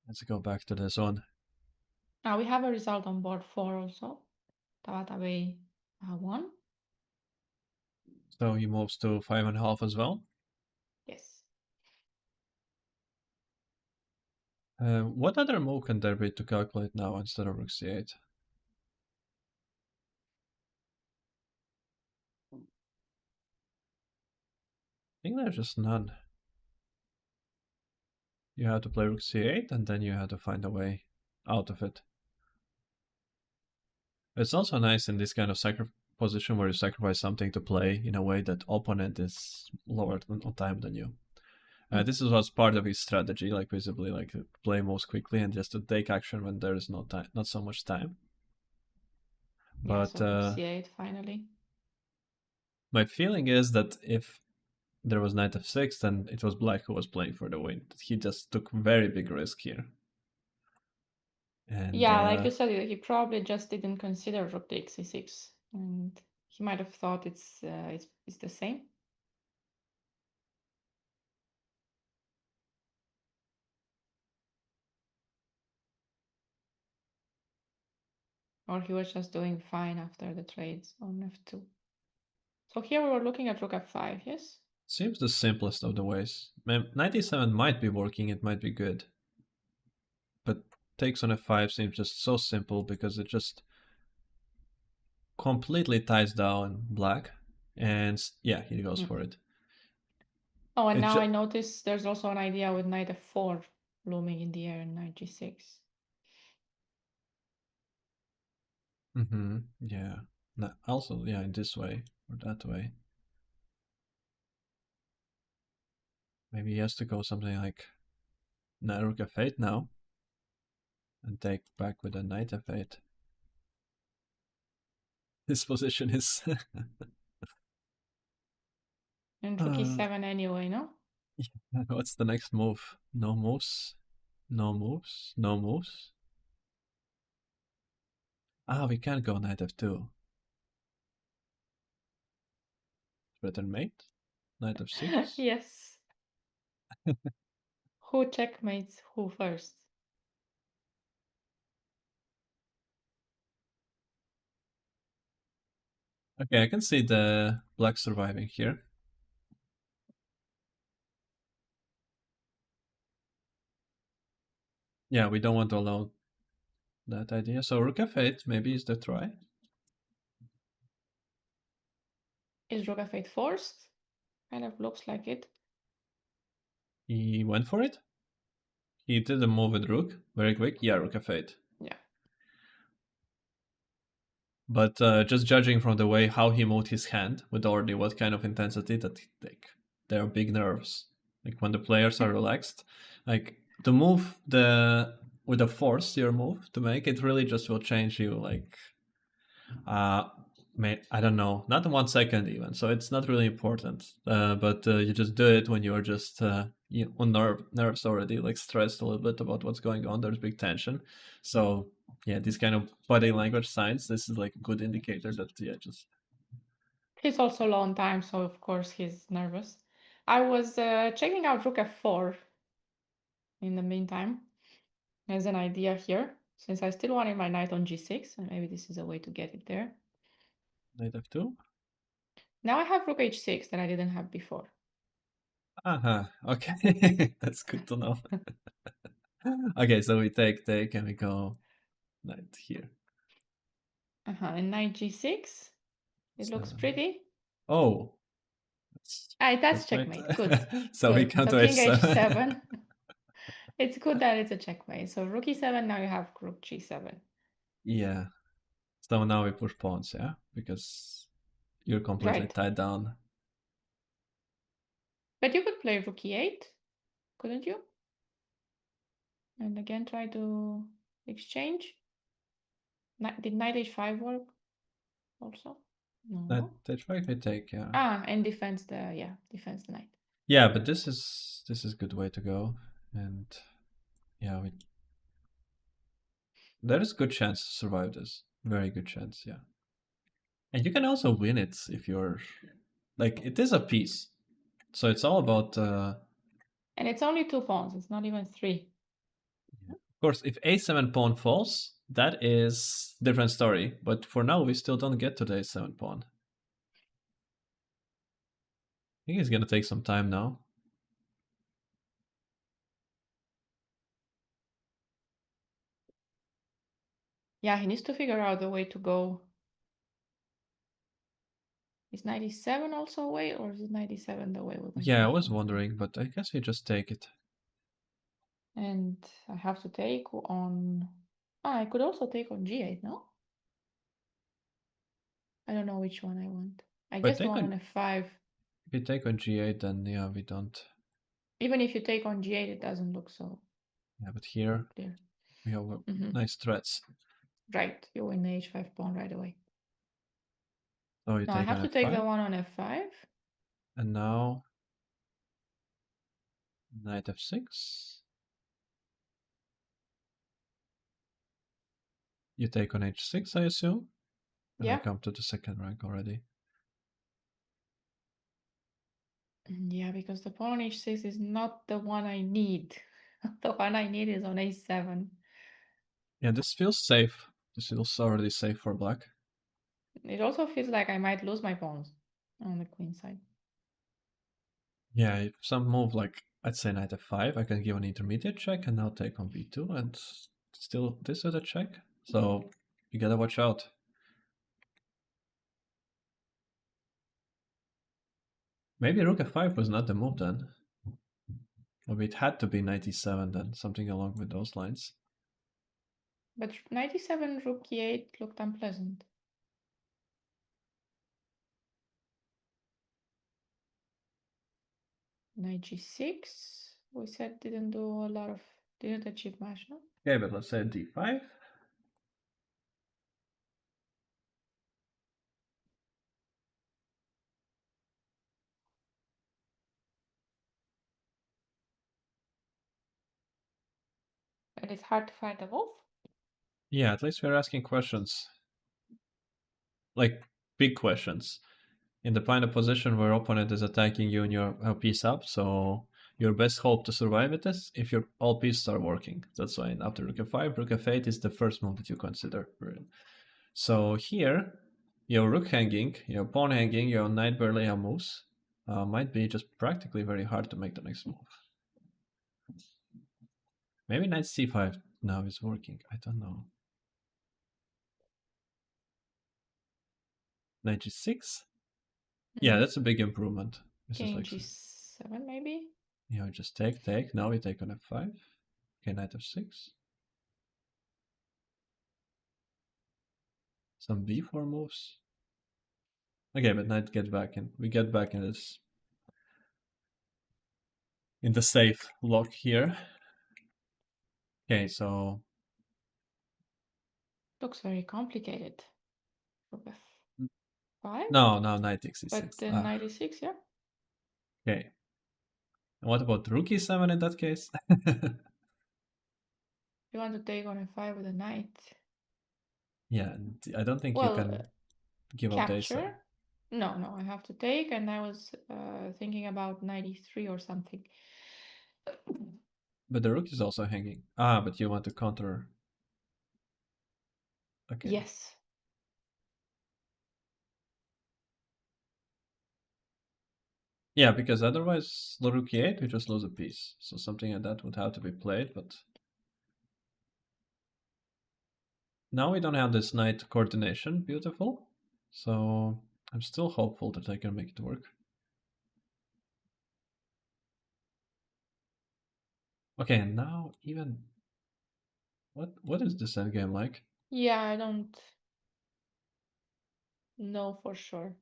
let's go back to this one. Now we have a result on board 4 also. Tabatabai won. So he moves to 5.5 as well. Yes. What other move can there be to calculate now instead of rook c8? I think there's just none. You have to play rook c8 and then you have to find a way out of it. It's also nice in this kind of position where you sacrifice something to play in a way that opponent is lower on time than you. This is what's part of his strategy, like visibly, like to play most quickly and just to take action when there is no time, not so much time. Yeah, But so c8 finally. My feeling is that if there was knight f6, then it was black who was playing for the win. He just took very big risk here. And yeah, like you said, he probably just didn't consider rook takes c6, and he might have thought it's the same. Or he was just doing fine after the trades on f2. So here we were looking at rook f5, yes? seems the simplest of the ways. Knight e7 might be working, it might be good. But takes on f5 seems just so simple because it just completely ties down black, and yeah, he goes for it. Oh, and It now I notice there's also an idea with knight f4 looming in the air and knight g6. Yeah. Also, yeah, in this way or that way. Maybe he has to go something like knight rook f8 now, and take back with a knight f8. His position is. And rook e7 anyway, no? What's the next move? No moves. No moves. No moves. Ah, we can't go knight f2. Better mate. Knight f6. Yes. Who checkmates who first? Okay, I can see the black surviving here. Yeah, we don't want to allow that idea. So rook f8 maybe is the try. Is rook f8 forced? Kind of looks like it. He went for it. He did a move with rook. Very quick. Yeah, rook f8. Yeah. But just judging from the way how he moved his hand with already what kind of intensity that like there are big nerves. Like when the players are relaxed, like to move the with a force your move to make it really just will change you like I don't know, not in 1 second even. So it's not really important. But you just do it when you are just on nerves already, like stressed a little bit about what's going on. There's big tension. So yeah, this kind of body language signs. This is like a good indicator that just. He's also low on time, so of course he's nervous. I was checking out rook f4 in the meantime as an idea here, since I still wanted my knight on g6, and maybe this is a way to get it there. Knight f2. Now I have rook h6 that I didn't have before. Okay, that's good to know. Okay, so we take and we go knight here. And knight g6. It looks pretty. Oh, That's checkmate. Good. So Good. we can't So king waste. h7. It's good that it's a checkmate. So rook e7, now you have rook g7. Yeah. So now we push pawns, yeah? Because you're completely Right. tied down. But you could play rook e8, couldn't you? And again try to exchange. Did knight h5 work also? No. Knight h5 we take, yeah. And defends the knight. Yeah, but this is a good way to go. And yeah, there is good chance to survive this. Very good chance, yeah. And you can also win it if you're like it is a piece. So it's all about and it's only 2 pawns, it's not even 3. Of course, if a7 pawn falls, that is different story. But for now, we still don't get to the a7 pawn. I think it's gonna take some time now. Yeah, he needs to figure out the way to go. Is 97 also a way, or is 97 the way we're going to Yeah, I go was for? wondering, but I guess we just take it. And I have to take on... I could also take on g8, no? I don't know which one I want. I But guess the one on f5. if you take on g8, then yeah, we don't. Even if you take on g8, it doesn't look so Yeah, but here clear. we have nice threats. Right, you win the h5 pawn right away. So you Now I take have on to f5. take the one on f5. And now knight f6. You take on h6, I assume. And Yeah. we come to the second rank already. Yeah, because the pawn on h6 is not the one I need. The one I need is on a7. Yeah, this feels safe. This feels already safe for black. It also feels like I might lose my pawns on the queen side. Yeah, if some move like I'd say knight f5, I can give an intermediate check and now take on b2 and still this is a check. So you gotta watch out. Maybe rook f5 was not the move then. Or it had to be 97 then, something along with those lines. But 97 rook e8 looked unpleasant. Knight g6, we said didn't achieve much, no? Okay, but let's say d5. And it's hard to find a move. Yeah, at least we're asking questions. Like, big questions. In the kind of position where opponent is attacking you and you're a piece up, so your best hope to survive it is if your all pieces are working. That's why after rook f5, rook f8 is the first move that you consider. So here, your rook hanging, your pawn hanging, your knight barely have moves, might be just practically very hard to make the next move. Maybe knight c5 now is working. I don't know. Knight g6? Yeah, that's a big improvement. This is King like g7 maybe? you know, just take. Now we take on f5. Okay, knight f6. Some b4 moves. Okay, but knight gets back in. We get back in this in the safe lock here. Okay, so Looks very complicated. Rook f5? no, knight takes But e6. then knight e6, yeah? Okay. And what about rook e7 in that case? You want to take on f5 with a knight. Yeah, I don't think you Well, can give up the a7. capture. No, I have to take, and I was thinking about 93 or something. But the rook is also hanging. Ah, but you want to counter. Okay. Yes. Yeah, because otherwise, rook e8, we just lose a piece. So something like that would have to be played, but now we don't have this knight coordination. Beautiful. So I'm still hopeful that I can make it work. Okay, and now even what is this endgame like? Yeah, I don't know for sure.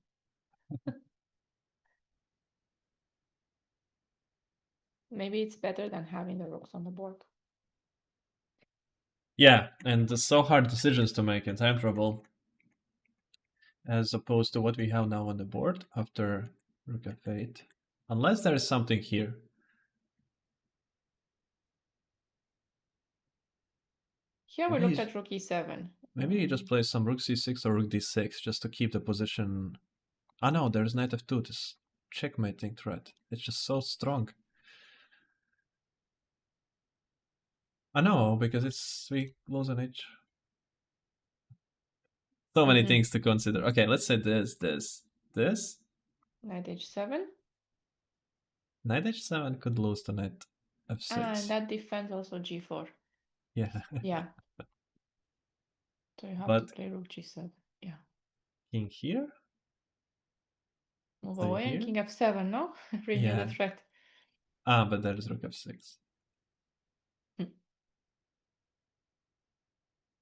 Maybe it's better than having the rooks on the board. Yeah, and it's so hard decisions to make in time trouble, as opposed to what we have now on the board after rook f8. Unless there is something here. Here we looked at rook e7. Maybe he just plays some rook c6 or rook d6 just to keep the position. Ah no, there's knight f2, this checkmating threat. It's just so strong. I know, because we lose an h. So many things to consider. Okay, let's say this. Knight h7. Knight h7 could lose to knight f6. And that defends also g4. Yeah. Yeah. So you have But to play rook g7. Yeah. king here? Move Stay away here? and king f7, no? Renew the threat. Ah, but there's rook f6.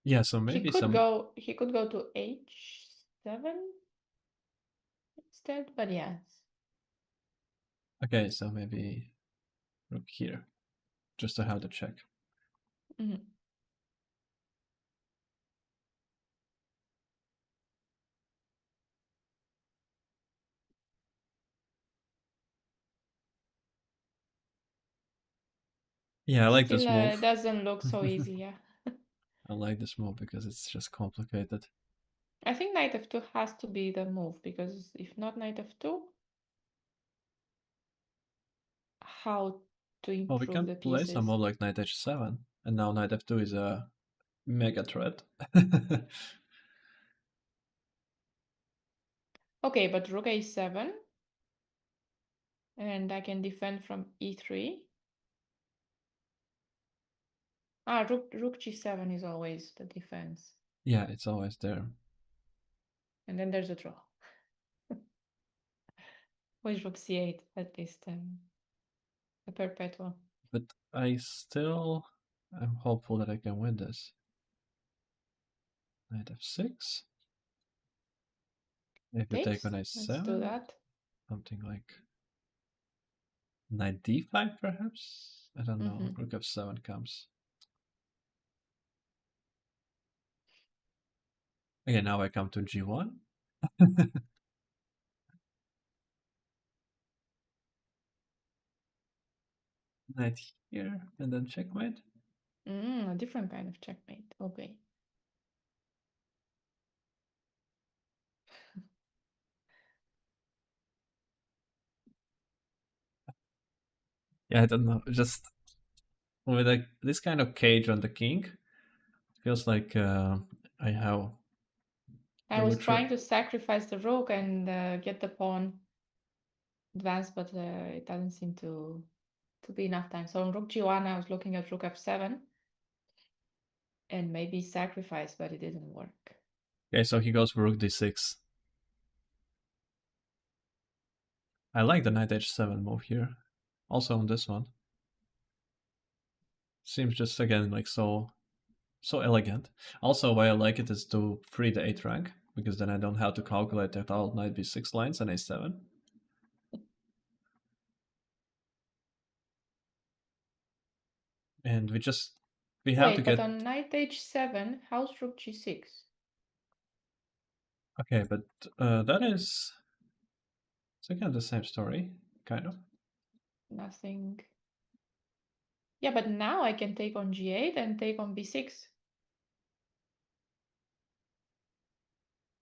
Yeah, so maybe he could go to h7 instead, but yes. Okay, so maybe rook here, just to have the check. Yeah, I like this move. It doesn't look so easy, yeah. I like this move because it's just complicated. I think knight f2 has to be the move, because if not knight f2, how to improve Well, we can the play pieces? some move like knight h7, and now knight f2 is a mega threat. Okay, but rook a7, and I can defend from e3. Ah, rook g7 is always the defense. Yeah, it's always there. And then there's a draw. with rook c8, at least a perpetual. But I still am hopeful that I can win this. Knight f6. If you take Takes. on Let's do a7, that. something like knight d5 perhaps? I don't know. Mm-hmm. Rook f7 comes. Okay, now I come to g1. Knight here, and then checkmate. A different kind of checkmate. Okay. Yeah, I don't know. Just with this kind of cage on the king, feels like I have I the was luxury. trying to sacrifice the rook and get the pawn advanced, but it doesn't seem to be enough time. So on rook g1, I was looking at rook f7 and maybe sacrifice, but it didn't work. Okay, so he goes for rook d6. I like the knight h7 move here. Also on this one. Seems just again like so elegant. Also why I like it is to free the 8th rank, because then I don't have to calculate that all knight b6 lines and a7. And we have to Wait, but get. on knight h7, how's rook g6? Okay, but that is, it's again the same story, kind of. Nothing. Yeah, but now I can take on g8 and take on b6.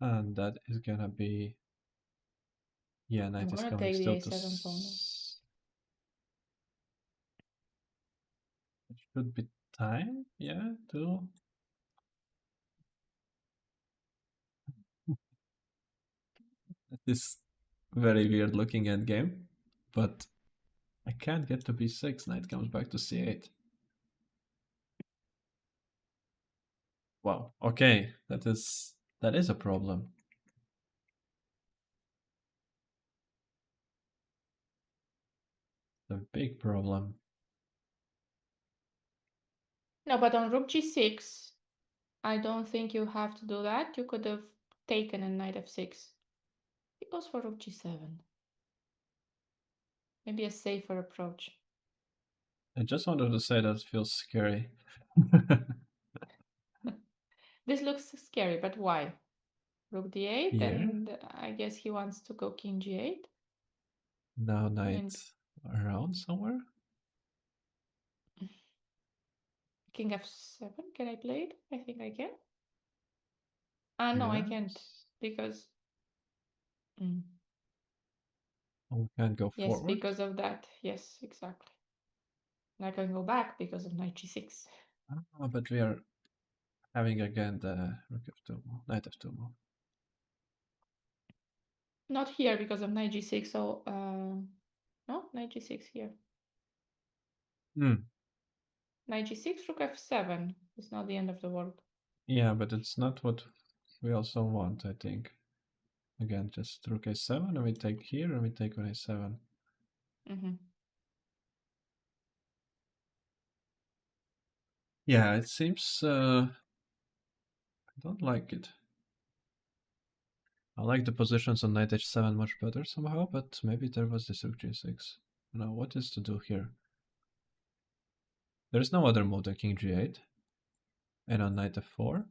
And that is gonna be, yeah, I'm knight is gonna coming take the still to a7 pawn. it should be time, yeah, to this very weird looking endgame, but I can't get to b6. Knight comes back to c8. Wow. Okay, that is a problem. A big problem. No, but on rook g6, I don't think you have to do that. You could have taken a knight f6. He goes for rook g7. Maybe a safer approach. I just wanted to say that it feels scary. This looks scary, but why? Rook d8, Here, and I guess he wants to go king g8. now I knight mean, around somewhere. king f7, can I play it? I think I can. Ah, no, I can't, Yes. because... Oh, we can't go Yes, forward. because of that. Yes, exactly. And I can go back because of knight g6. Ah, but we are having again the rook f2 move, knight f2 move. Not here because of knight g6, so... no, knight g6 here. Hmm. Knight g6, rook f7. It's not the end of the world. Yeah, but it's not what we also want, I think. Again, just rook a7, and we take here, and we take on a7. Yeah, it seems I don't like it. I like the positions on knight h7 much better somehow, but maybe there was this rook g6. Now, what is to do here? There's no other move than king g8, and on knight f4.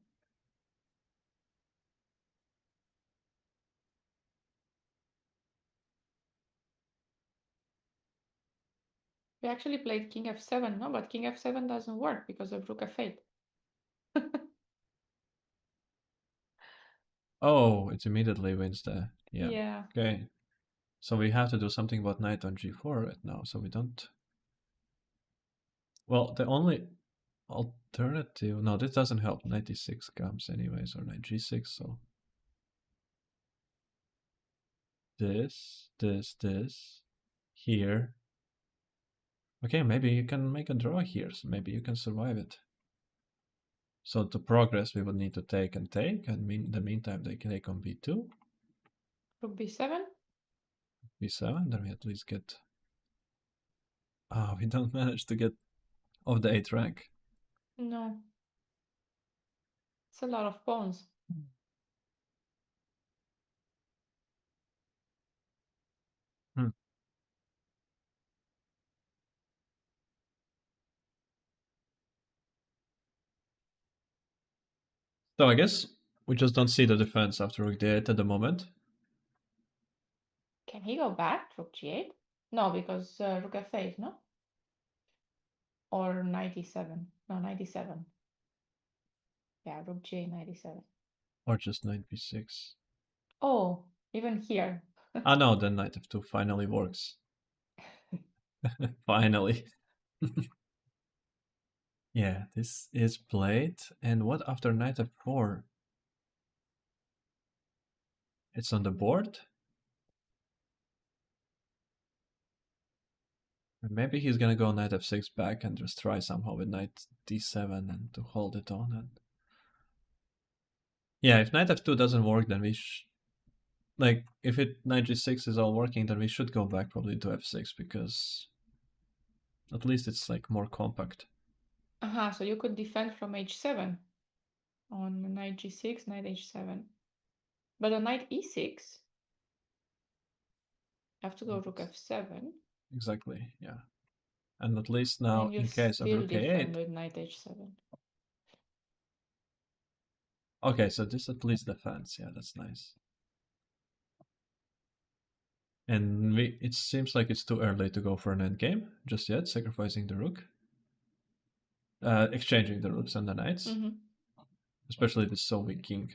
We actually played king f7, no, but king f7 doesn't work because of rook f8. Oh, it immediately wins the, yeah. Yeah. Okay, so we have to do something about knight on g4 right now, so we don't... Well, the only alternative... No, this doesn't help. Knight e6 comes anyways, or knight g6, so... This, here. Okay, maybe you can make a draw here, so maybe you can survive it. So to progress, we would need to take, and in the meantime, they can take on b2. Rook b7. b7, then we at least get... we don't manage to get off the 8th rank. No. It's a lot of pawns. Hmm. So I guess we just don't see the defense after rook d8 at the moment. Can he go back? Rook g8? No, because rook f8, no? Or 97. No, 97. Yeah, rook g8, 97. Or just knight b6. Oh, even here. No, then knight f2 finally works. Finally. Yeah, this is played. And what after knight f4? It's on the board? Maybe he's gonna go knight f6 back and just try somehow with knight d7 and to hold it on. And yeah, if knight f2 doesn't work, then we like if knight g6 is all working, then we should go back probably to f6 because at least it's like more compact. So you could defend from h7 on knight g6, knight h7. But on knight e6, you have to go rook f7. Exactly, yeah. And at least now, And you in case of still rook defend a8. with knight h7. Okay, so this at least defends. Yeah, that's nice. And it seems like it's too early to go for an endgame just yet, sacrificing the rook. Exchanging the rooks and the knights. Especially the so weak king.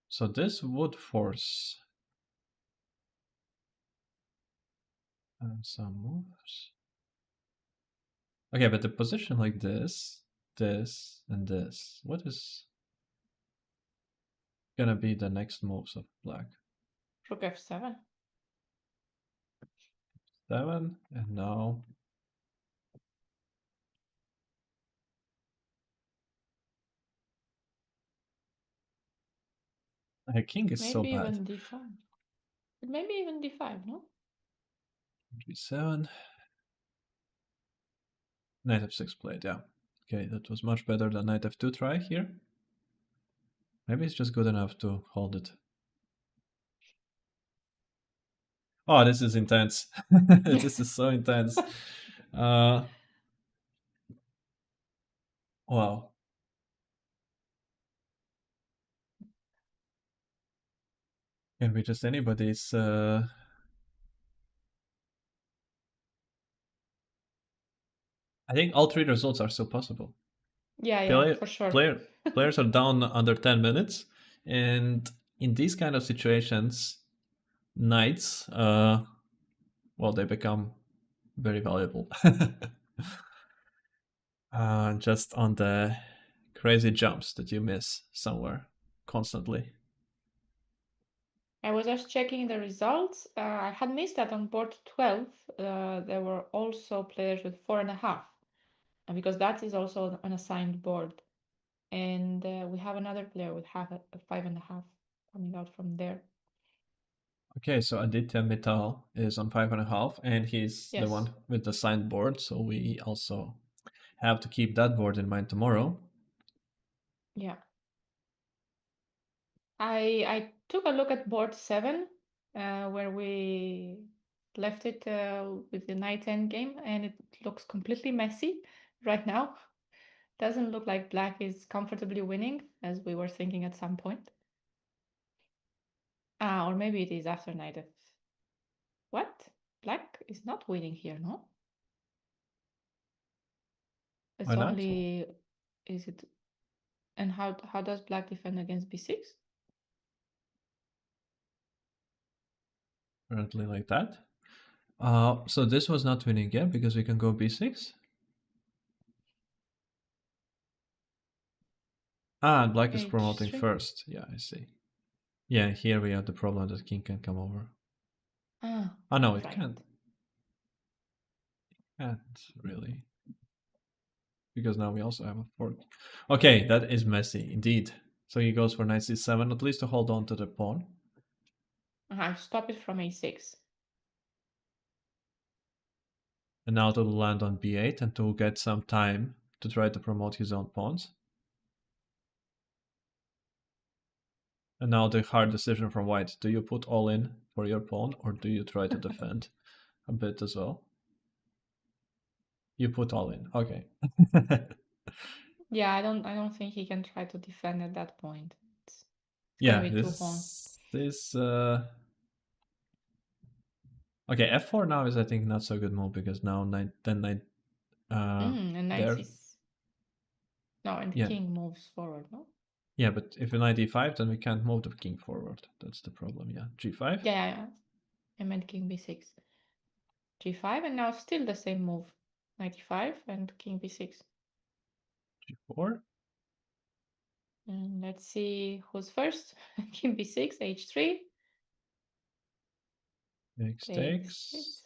So this would force some moves. Okay, but the position like this, this, and this, what is gonna be the next moves of black? Rook f7. 7, and now... king is so Maybe bad. even d5. Maybe even d5, no? g7. Knight f6 played, yeah. Okay, that was much better than knight f2 try here. Maybe it's just good enough to hold it. Oh, this is intense. This is so intense. Wow. Can be just anybody's... I think all 3 results are still possible. Yeah, for sure. Players are down under 10 minutes, and in these kind of situations, knights, well, they become very valuable. Just on the crazy jumps that you miss somewhere constantly. I was just checking the results. I had missed that on board 12. There were also players with 4.5, because that is also an assigned board. And we have another player with 5.5 coming out from there. Okay, so Aditya Mittal is on 5.5, and he's the one with the signed board. So we also have to keep that board in mind tomorrow. Yeah. I took a look at board 7, where we left it with the knight endgame, and it looks completely messy right now. Doesn't look like black is comfortably winning, as we were thinking at some point. Or maybe it is after knight f. What? Black is not winning here, no? It's Why not? only... Is it... And how does black defend against b6? Apparently like that. So this was not winning yet because we can go b6. Black is promoting H3. first. Yeah, I see. Yeah, here we have the problem that king can come over. No, it can't. It can't really. Because now we also have a fork. Okay, that is messy indeed. So he goes for knight c7, at least to hold on to the pawn. Stop it from a6. And now to land on b8 and to get some time to try to promote his own pawns. And now the hard decision from white. Do you put all in for your pawn or do you try to defend a bit as well? You put all in. Okay. Yeah, I don't think he can try to defend at that point. It's Yeah, gonna be too long. this okay, f4 now is I think not so good move because now knight then knight And knight there. no, and the Yeah. king moves forward, no? Yeah, but if you knight e5, then we can't move the king forward. That's the problem. Yeah, g5. Yeah. I meant king b6. g5, and now still the same move. Knight e5 and king b6. g4. And let's see who's first. King b6, h3. Takes, Takes.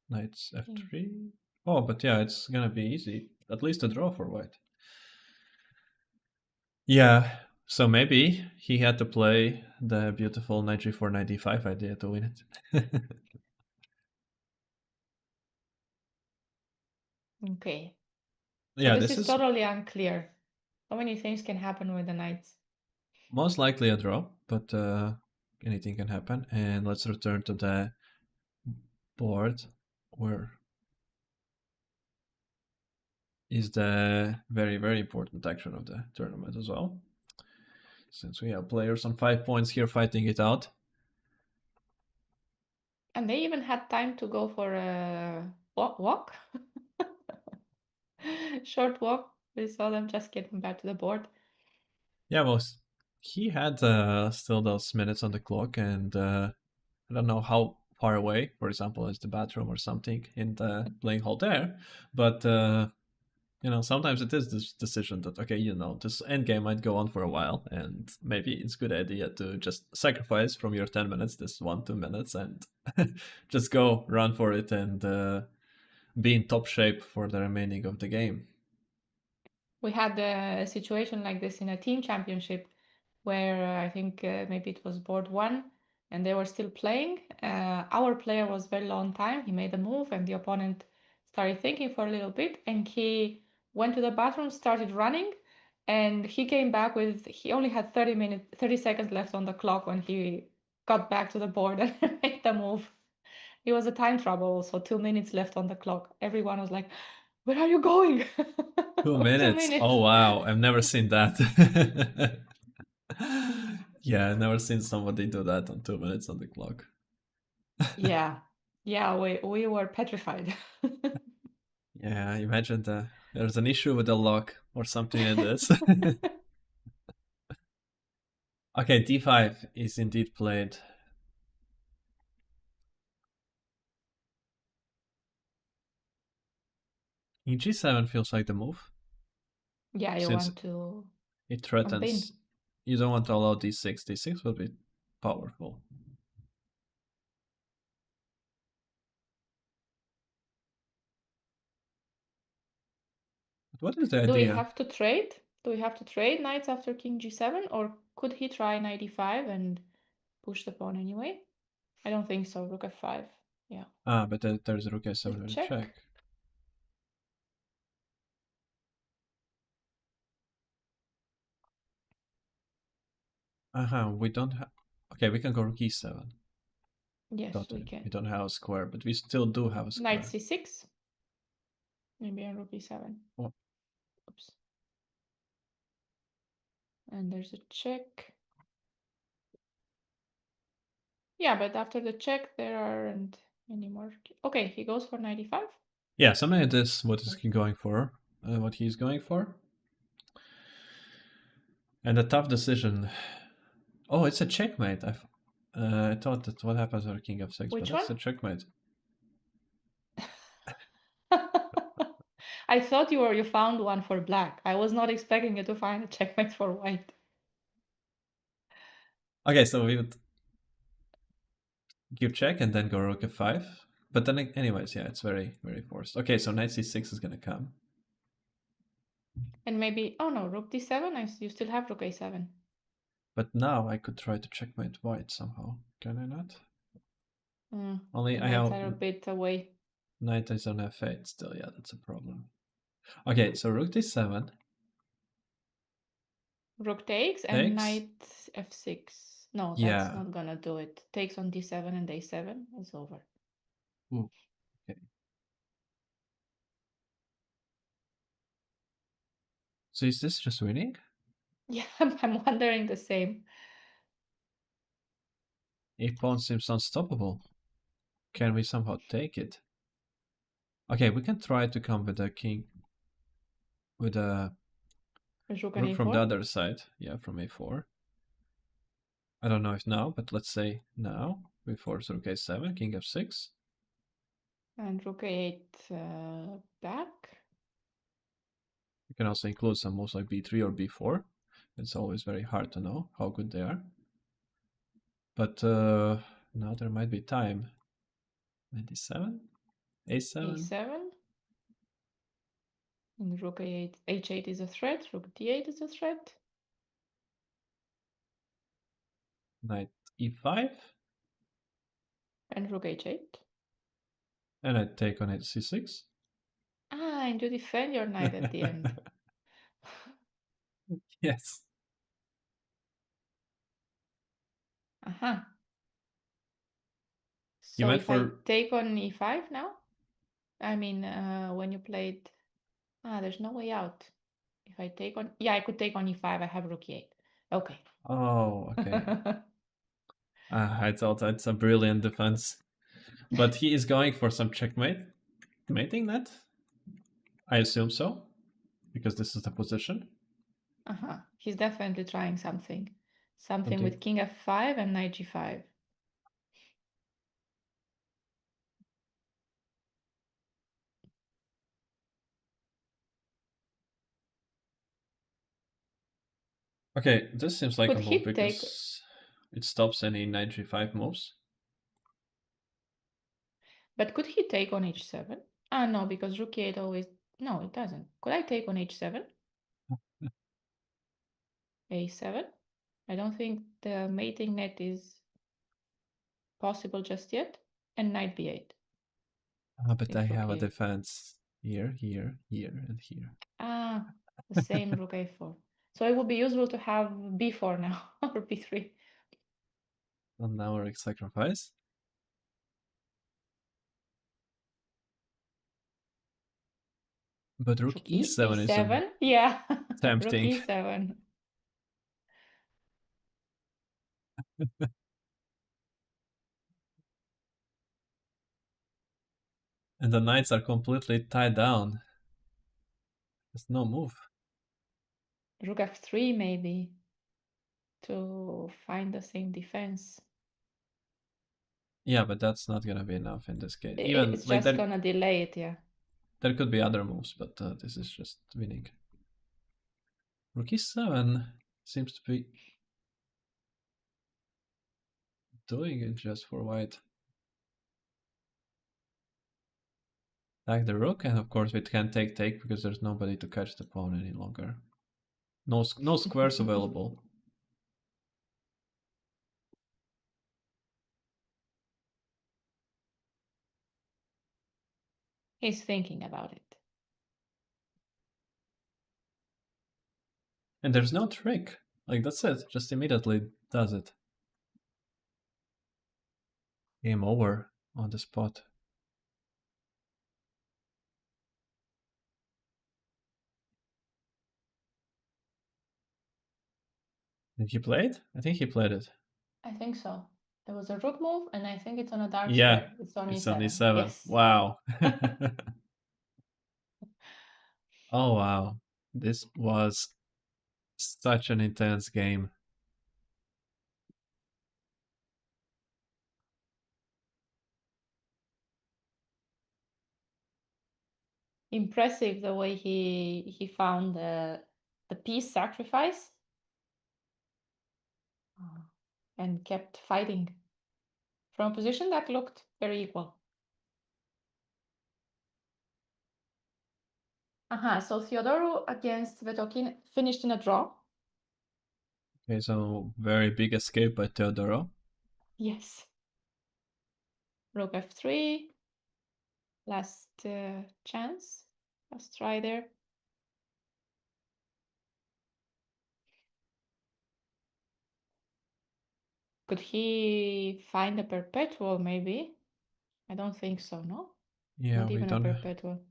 knights f3. Oh, but yeah, it's gonna be easy. At least a draw for white. Yeah, so maybe he had to play the beautiful knight g4, knight d5 idea to win it. Okay. So Yeah, this this is is totally unclear. So many things can happen with the knights. most likely a draw, but anything can happen. And let's return to the board where is the very, very important action of the tournament as well. Since we have players on 5 points here fighting it out. And they even had time to go for a walk. Short walk. We saw them just getting back to the board. Yeah, well, he had still those minutes on the clock, and I don't know how far away, for example, is the bathroom or something in the playing hall there, but sometimes it is this decision that okay, this end game might go on for a while, and maybe it's a good idea to just sacrifice from your 10 minutes this 1-2 minutes and just go run for it and be in top shape for the remaining of the game. We had a situation like this in a team championship where I think maybe it was board one and they were still playing. Our player was very low on time. He made a move and the opponent started thinking for a little bit and he went to the bathroom, started running, and he came back he only had 30 seconds left on the clock when he got back to the board and made the move. It was a time trouble, so 2 minutes left on the clock. Everyone was like, "Where are you going?" 2 2 minutes. minutes. Oh wow, I've never seen that. Yeah, I've never seen somebody do that on 2 minutes on the clock. Yeah, we were petrified. Yeah, imagine there's an issue with the lock or something like this. Okay, d5 is indeed played. In g7 feels like the move. Yeah, you Since want to it campaign. threatens, you don't want to allow d6. d6 will be powerful. But what is the Do we idea? have to trade? Do we have to trade knights after king g7, or could he try knight e5 and push the pawn anyway? I don't think so. Rook f5. Yeah. Ah, but there's rook The a7 with a check. check. We don't have. Okay, we can go rook e7. Yes, we Totally. can. We don't have a square, but we still do have a Knight square. c6. Maybe on rook e7. Oh. Oops. And there's a check. Yeah, but after the check, there aren't any more. Okay, he goes for 95. Yeah, so maybe this what is he going for? What he's going for? And a tough decision. Oh, it's a checkmate. I thought that what happens with king f6, but Which one? that's a checkmate. I thought you found one for black. I was not expecting you to find a checkmate for white. Okay, so we would give check and then go rook f5. But then, anyways, yeah, it's very, very forced. Okay, so knight c6 is gonna come. And maybe, oh no, rook d7. You still have rook a7. But now I could try to checkmate white somehow. Can I not? Only The I knights have are a bit away. knight is on f8 still. Yeah, that's a problem. Okay, so rook d7 Rook takes and takes. knight f6. No, that's Yeah. not gonna do it. Takes on d7 and a7. It's over. Ooh, okay. So is this just winning? Yeah, I'm wondering the same. A pawn seems unstoppable. Can we somehow take it? Okay, we can try to come with a king, with a Rook and rook from the a4. other side. Yeah, from a4. I don't know if now, but let's say now. We force rook a7, king f6. And rook a8 back. You can also include some moves like b3 or b4. It's always very hard to know how good they are. But now there might be time. 97? a7? a7. And rook a8. h8 is a threat. Rook d8 is a threat. Knight e5? And rook h8. And I take on it c6. Ah, and you defend your knight at the end. Yes. Uh-huh. You So meant if I for... take on e5 now? I mean, when you played... there's no way out. If I take on... Yeah, I could take on e5. I have rook e8. Okay. Oh, okay. I thought that's a brilliant defense. But he is going for some checkmate. Mating that? I assume so. Because this is the position. Uh-huh. He's definitely trying something. Something Okay. with king f5 and knight g5. Okay, this seems like Could a move he take... because it stops any knight g5 moves. But could he take on h7? Ah, no, because rook e8 always... No, it doesn't. Could I take on h7? a7? I don't think the mating net is possible just yet. And knight b8. But I If rook have a e8. defense here, here, here, and here. Ah, the same rook a4. So it would be useful to have b4 now, or b3. And now we're sacrifice. But rook Rook e7 is e7? Yeah, rook tempting. e7. And the knights are completely tied down. There's no move. Rook f3 maybe, to find the same defense. Yeah, but that's not gonna be enough in this case. Even It's like just gonna delay it, yeah. there could be other moves, but this is just winning. Rook e7 seems to be doing it just for white. Attack the rook, and of course we can't take because there's nobody to catch the pawn any longer. No squares available. He's thinking about it. And there's no trick. Like, that's it. Just immediately does it. Game over on the spot. Did he play it? I think he played it. I think so. There was a rook move, and I think it's on a dark Yeah, square. It's on it's on e7. e7. Yes. Wow. Oh, wow. This was such an intense game. Impressive the way he found the piece sacrifice and kept fighting from a position that looked very equal. So Theodorou against Vetokin finished in a draw. Okay, so very big escape by Teodoro. Yes. Rook f3. Last chance. Last try there. Could he find a perpetual maybe? I don't think so, no? Yeah, Not we even a perpetual.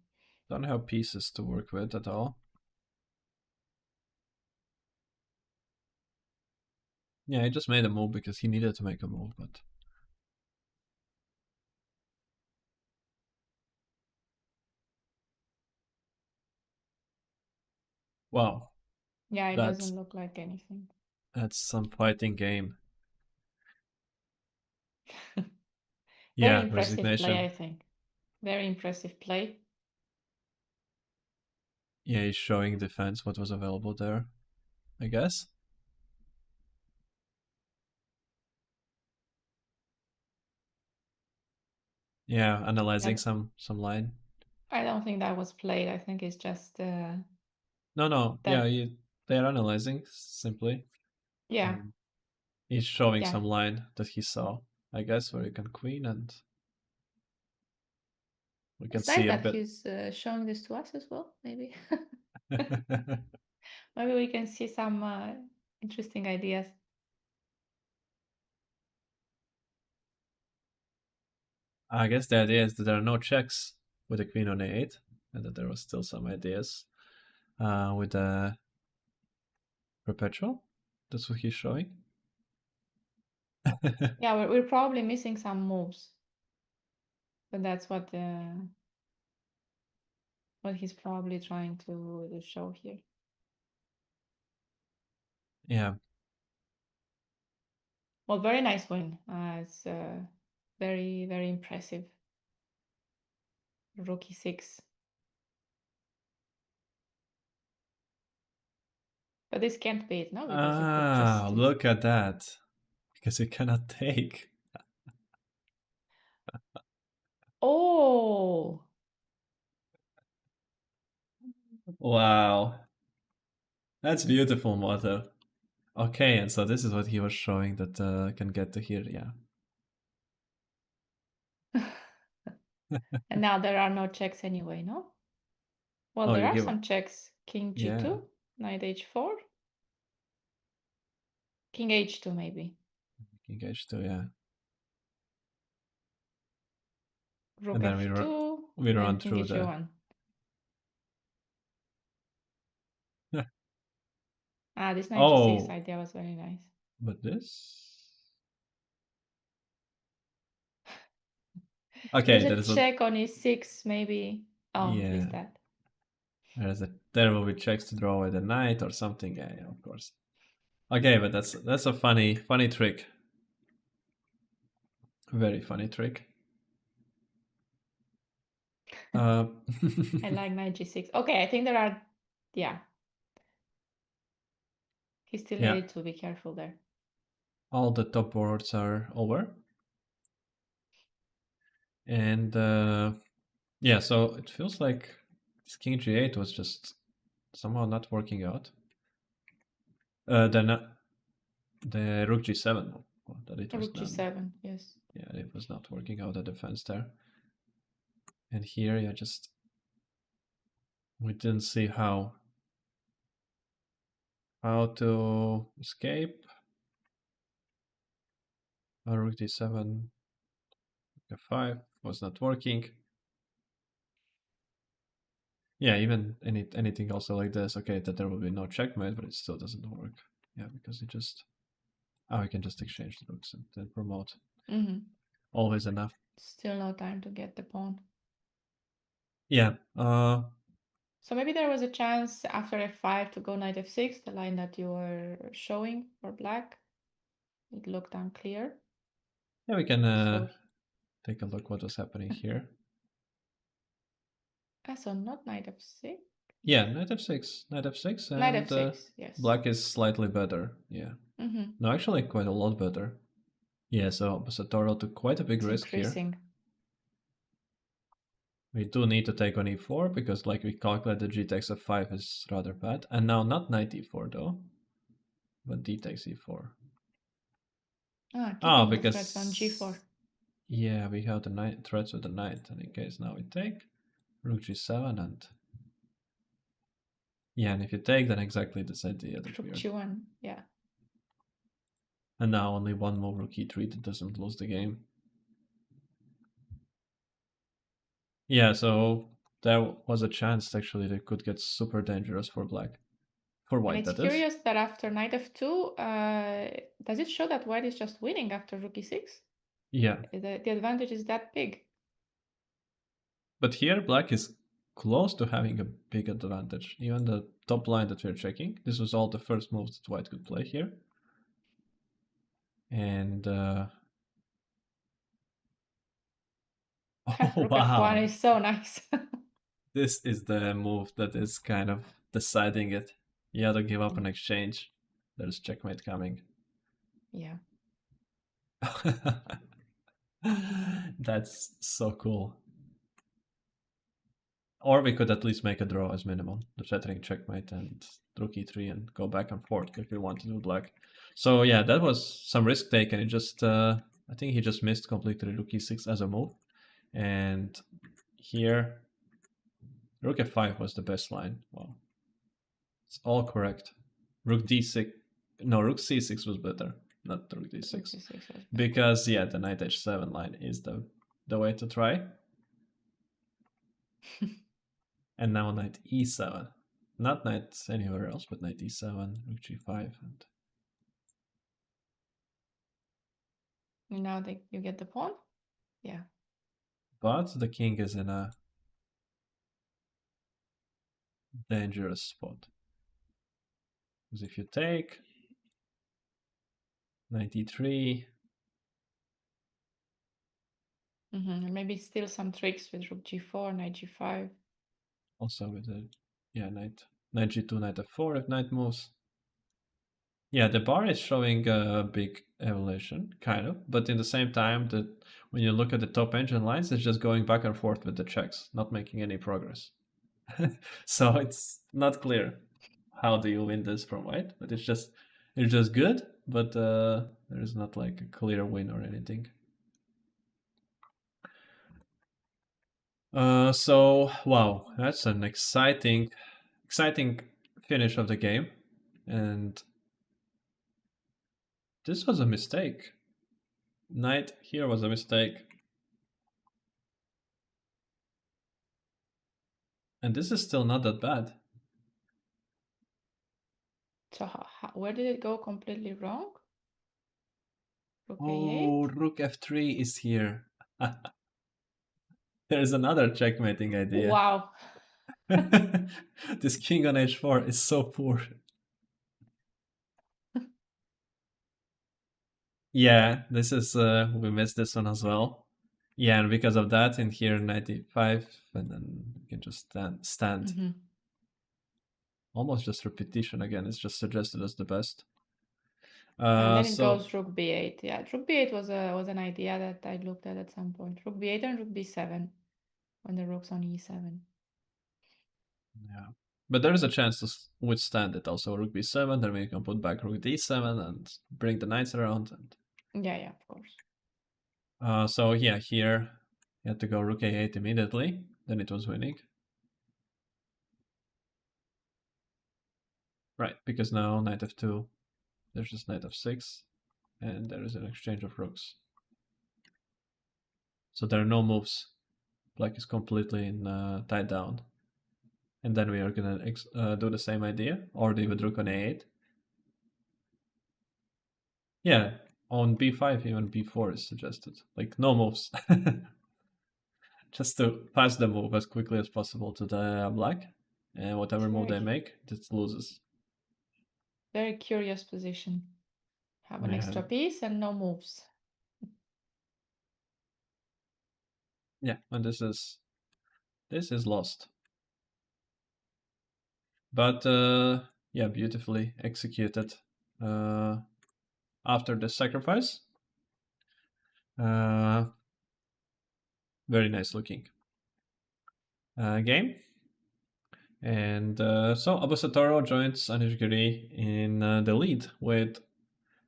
don't have pieces to work with at all. Yeah, he just made a move because he needed to make a move, but wow. Yeah, it That's doesn't look like anything. that's some fighting game. Very Yeah, impressive play, I resignation. think. Very impressive play. Yeah, he's showing defense what was available there, I guess. Yeah, analyzing Yeah, some line. I don't think that was played. I think it's just No. Yeah, that. they're analyzing simply. Yeah, Um, he's showing yeah. some line that he saw, I guess, where you can queen and we can It's nice see a that bit. he's showing this to us as well. Maybe, maybe we can see some interesting ideas. I guess the idea is that there are no checks with the queen on a8, and that there was still some ideas with the perpetual. That's what he's showing. Yeah, we're probably missing some moves, but that's what he's probably trying to show here. Yeah. Well, very nice win. It's very, very impressive. Rook e6. But this can't be it, no? Because you could Ah, just... look at that. Because you cannot take. Oh! Wow. That's beautiful, Moto. Okay, and so this is what he was showing that can get to here, yeah. And now there are no checks anyway, no? Well, Oh, there you are give some checks. King yeah, g2, knight h4, king h2 maybe. King H2, yeah. Rook And then f2 we run and king through the h1. Ah, this knight g6 oh, idea was very nice. but this There's okay, a that is what check on e6 maybe. Oh, yeah. missed that. There will be checks to draw with a knight or something, yeah, of course. Okay, but that's a funny trick. Very funny trick. Uh, I like knight g6. Okay, I think there are... Yeah, he still yeah, needed to be careful there. all the top boards are over. And yeah, so it feels like this king g8 was just somehow not working out. The rook g7, that it was Rook done. g7, yes. Yeah, it was not working out the defense there. And here, yeah, just we didn't see how to escape. Rook d7, f5 was not working. Yeah, even anything also like this. Okay, that there will be no checkmate, but it still doesn't work. Yeah, because it just we can just exchange the rooks and then promote. Mm-hmm. Always enough. Still no time to get the pawn. Yeah. So maybe there was a chance after f5 to go knight f6, the line that you were showing for black. It looked unclear. Yeah, we can So, take a look what was happening here. so not knight f6. Yeah, knight f6, Knight and f6, yes. black is slightly better. Yeah. Mm-hmm. No, actually, quite a lot better. Yeah, so Satoru took quite a big It's risk here. increasing. We do need to take on e4 because, like we calculated, g takes f5 is rather bad. And now not knight e4 though, but d takes e4. Ah, Oh, keeping the threats on because g4. Yeah, we have the knight threats with the knight, and in case now we take rook g7 and yeah, and if you take, then exactly this idea that Rook we are. g1, yeah. And now only one more rook e3 that doesn't lose the game. Yeah, so there was a chance actually that could get super dangerous for black. For And white, it's that is. curious that after knight f2, does it show that white is just winning after rook e6? Yeah. The advantage is that big. But here black is close to having a big advantage. Even the top line that we're checking, this was all the first moves that white could play here. And oh, Rook wow. f1 is so nice. This is the move that is kind of deciding it. You have to give up an Mm. exchange. There's checkmate coming. Yeah. That's so cool. Or we could at least make a draw as minimum. The shattering checkmate and rook e3 and go back and forth if we want to do black. So yeah, that was some risk taken. It just I think he just missed completely rook e6 as a move. And here rook f5 was the best line. Wow. It's all correct. Rook d6. No, rook c6 was better, not rook d6. Rook c6 was better. Because yeah, the knight h7 line is the way to try. And now knight e7. Not knight anywhere else, but knight e7, rook g5. And now you get the pawn? Yeah. But the king is in a dangerous spot. Because if you take knight e3, And maybe still some tricks with rook g4, knight g5. also with the knight g2, knight f4 if knight moves. Yeah, the bar is showing a big evolution, kind of, but in the same time, that when you look at the top engine lines, it's just going back and forth with the checks, not making any progress. So it's not clear how do you win this from white, but it's just good, but there is not like a clear win or anything. So wow, that's an exciting finish of the game, and this was a mistake. Knight here was a mistake. And this is still not that bad. So where did it go completely wrong? Rook Oh, a8? rook f3 is here. There's another checkmating idea. Wow. This king on h4 is so poor. Yeah, this is we missed this one as well. Yeah, and because of that, in here 95, and then you can just stand. Almost just repetition again. It's just suggested as the best. And then it goes rook b8. Yeah, rook b8 was an idea that I looked at some point. Rook b8 and rook b7 when the rook's on e7. Yeah, but there is a chance to withstand it. Also, rook b7. Then we can put back rook d7 and bring the knights around. And yeah, of course. So yeah, here you had to go rook a8 immediately. Then it was winning. Right, because now knight f2, there's just knight f6, and there is an exchange of rooks. So there are no moves. Black is completely tied down. And then we are gonna do the same idea, or do with rook on a8. Yeah, on b5, even b4 is suggested. Like, no moves. Just to pass the move as quickly as possible to the black. And whatever move they make, just loses. Very curious position. Have an extra piece and no moves. Yeah, and this is lost. But yeah, beautifully executed after the sacrifice. Very nice looking game. And so Abusatoro joins Anish Giri in the lead with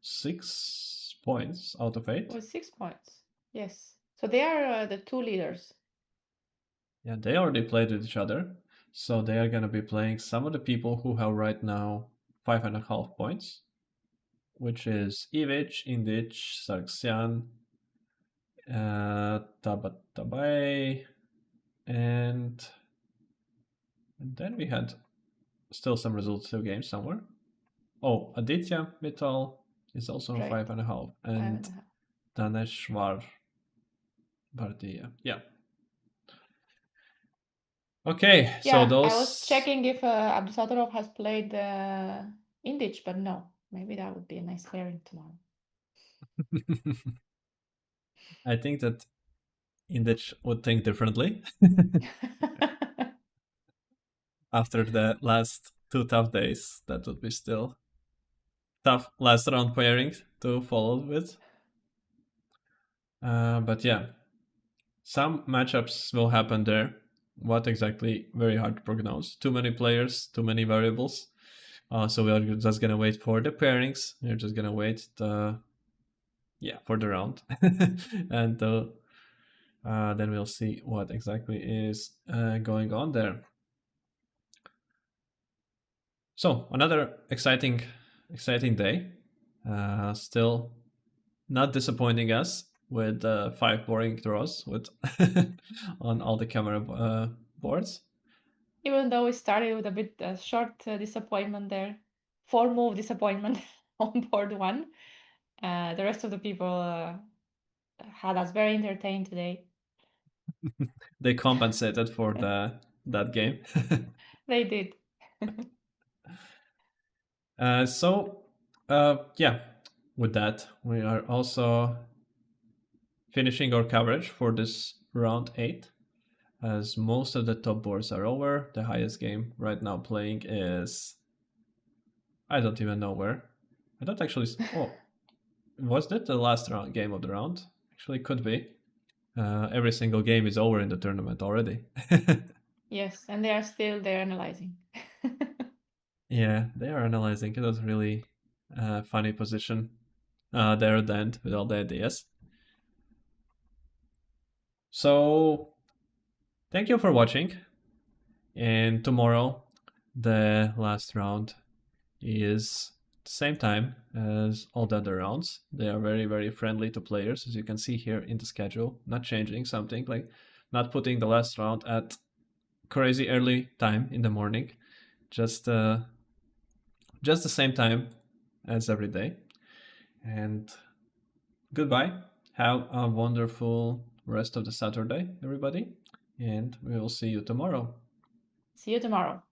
6 points out of 8. With 6 points. Yes. So they are the two leaders. Yeah, they already played with each other. So they are going to be playing some of the people who have right now 5.5 points, which is Ivic, Indic, Sargsyan, Tabatabai, and then we had still some resultative games somewhere. Oh, Aditya Mittal is also on Right. 5.5, and Daneshwar Bhartiya. Yeah. Okay, so Yeah, I was those. checking if Abdusatorov has played Indic, but no. Maybe that would be a nice pairing tomorrow. I think that Indic would think differently after the last two tough days. That would be still tough last round pairing to follow with. But yeah, some matchups will happen there. What exactly? Very hard to prognose. Too many players, too many variables. So we are just gonna wait for the pairings. We're just gonna wait for the round, and then we'll see what exactly is going on there. So another exciting day. Still not disappointing us with 5 boring draws with on all the camera boards. Even though we started with a bit short disappointment there, 4-move disappointment on board 1. The rest of the people had us very entertained today. They compensated for that game. They did. So yeah, with that we are also finishing our coverage for this round 8, as most of the top boards are over. The highest game right now playing is, I don't even know where. I don't actually. Oh, was that the last game of the round? Actually, could be. Every single game is over in the tournament already. Yes, and they are still there analyzing. Yeah, they are analyzing. It was really funny position there at the end with all the ideas. So, thank you for watching. And tomorrow, the last round is the same time as all the other rounds. They are very, very friendly to players, as you can see here in the schedule. Not changing something, like not putting the last round at crazy early time in the morning. Just the same time as every day. And goodbye. Have a wonderful rest of the Saturday, everybody. And we will see you tomorrow. See you tomorrow.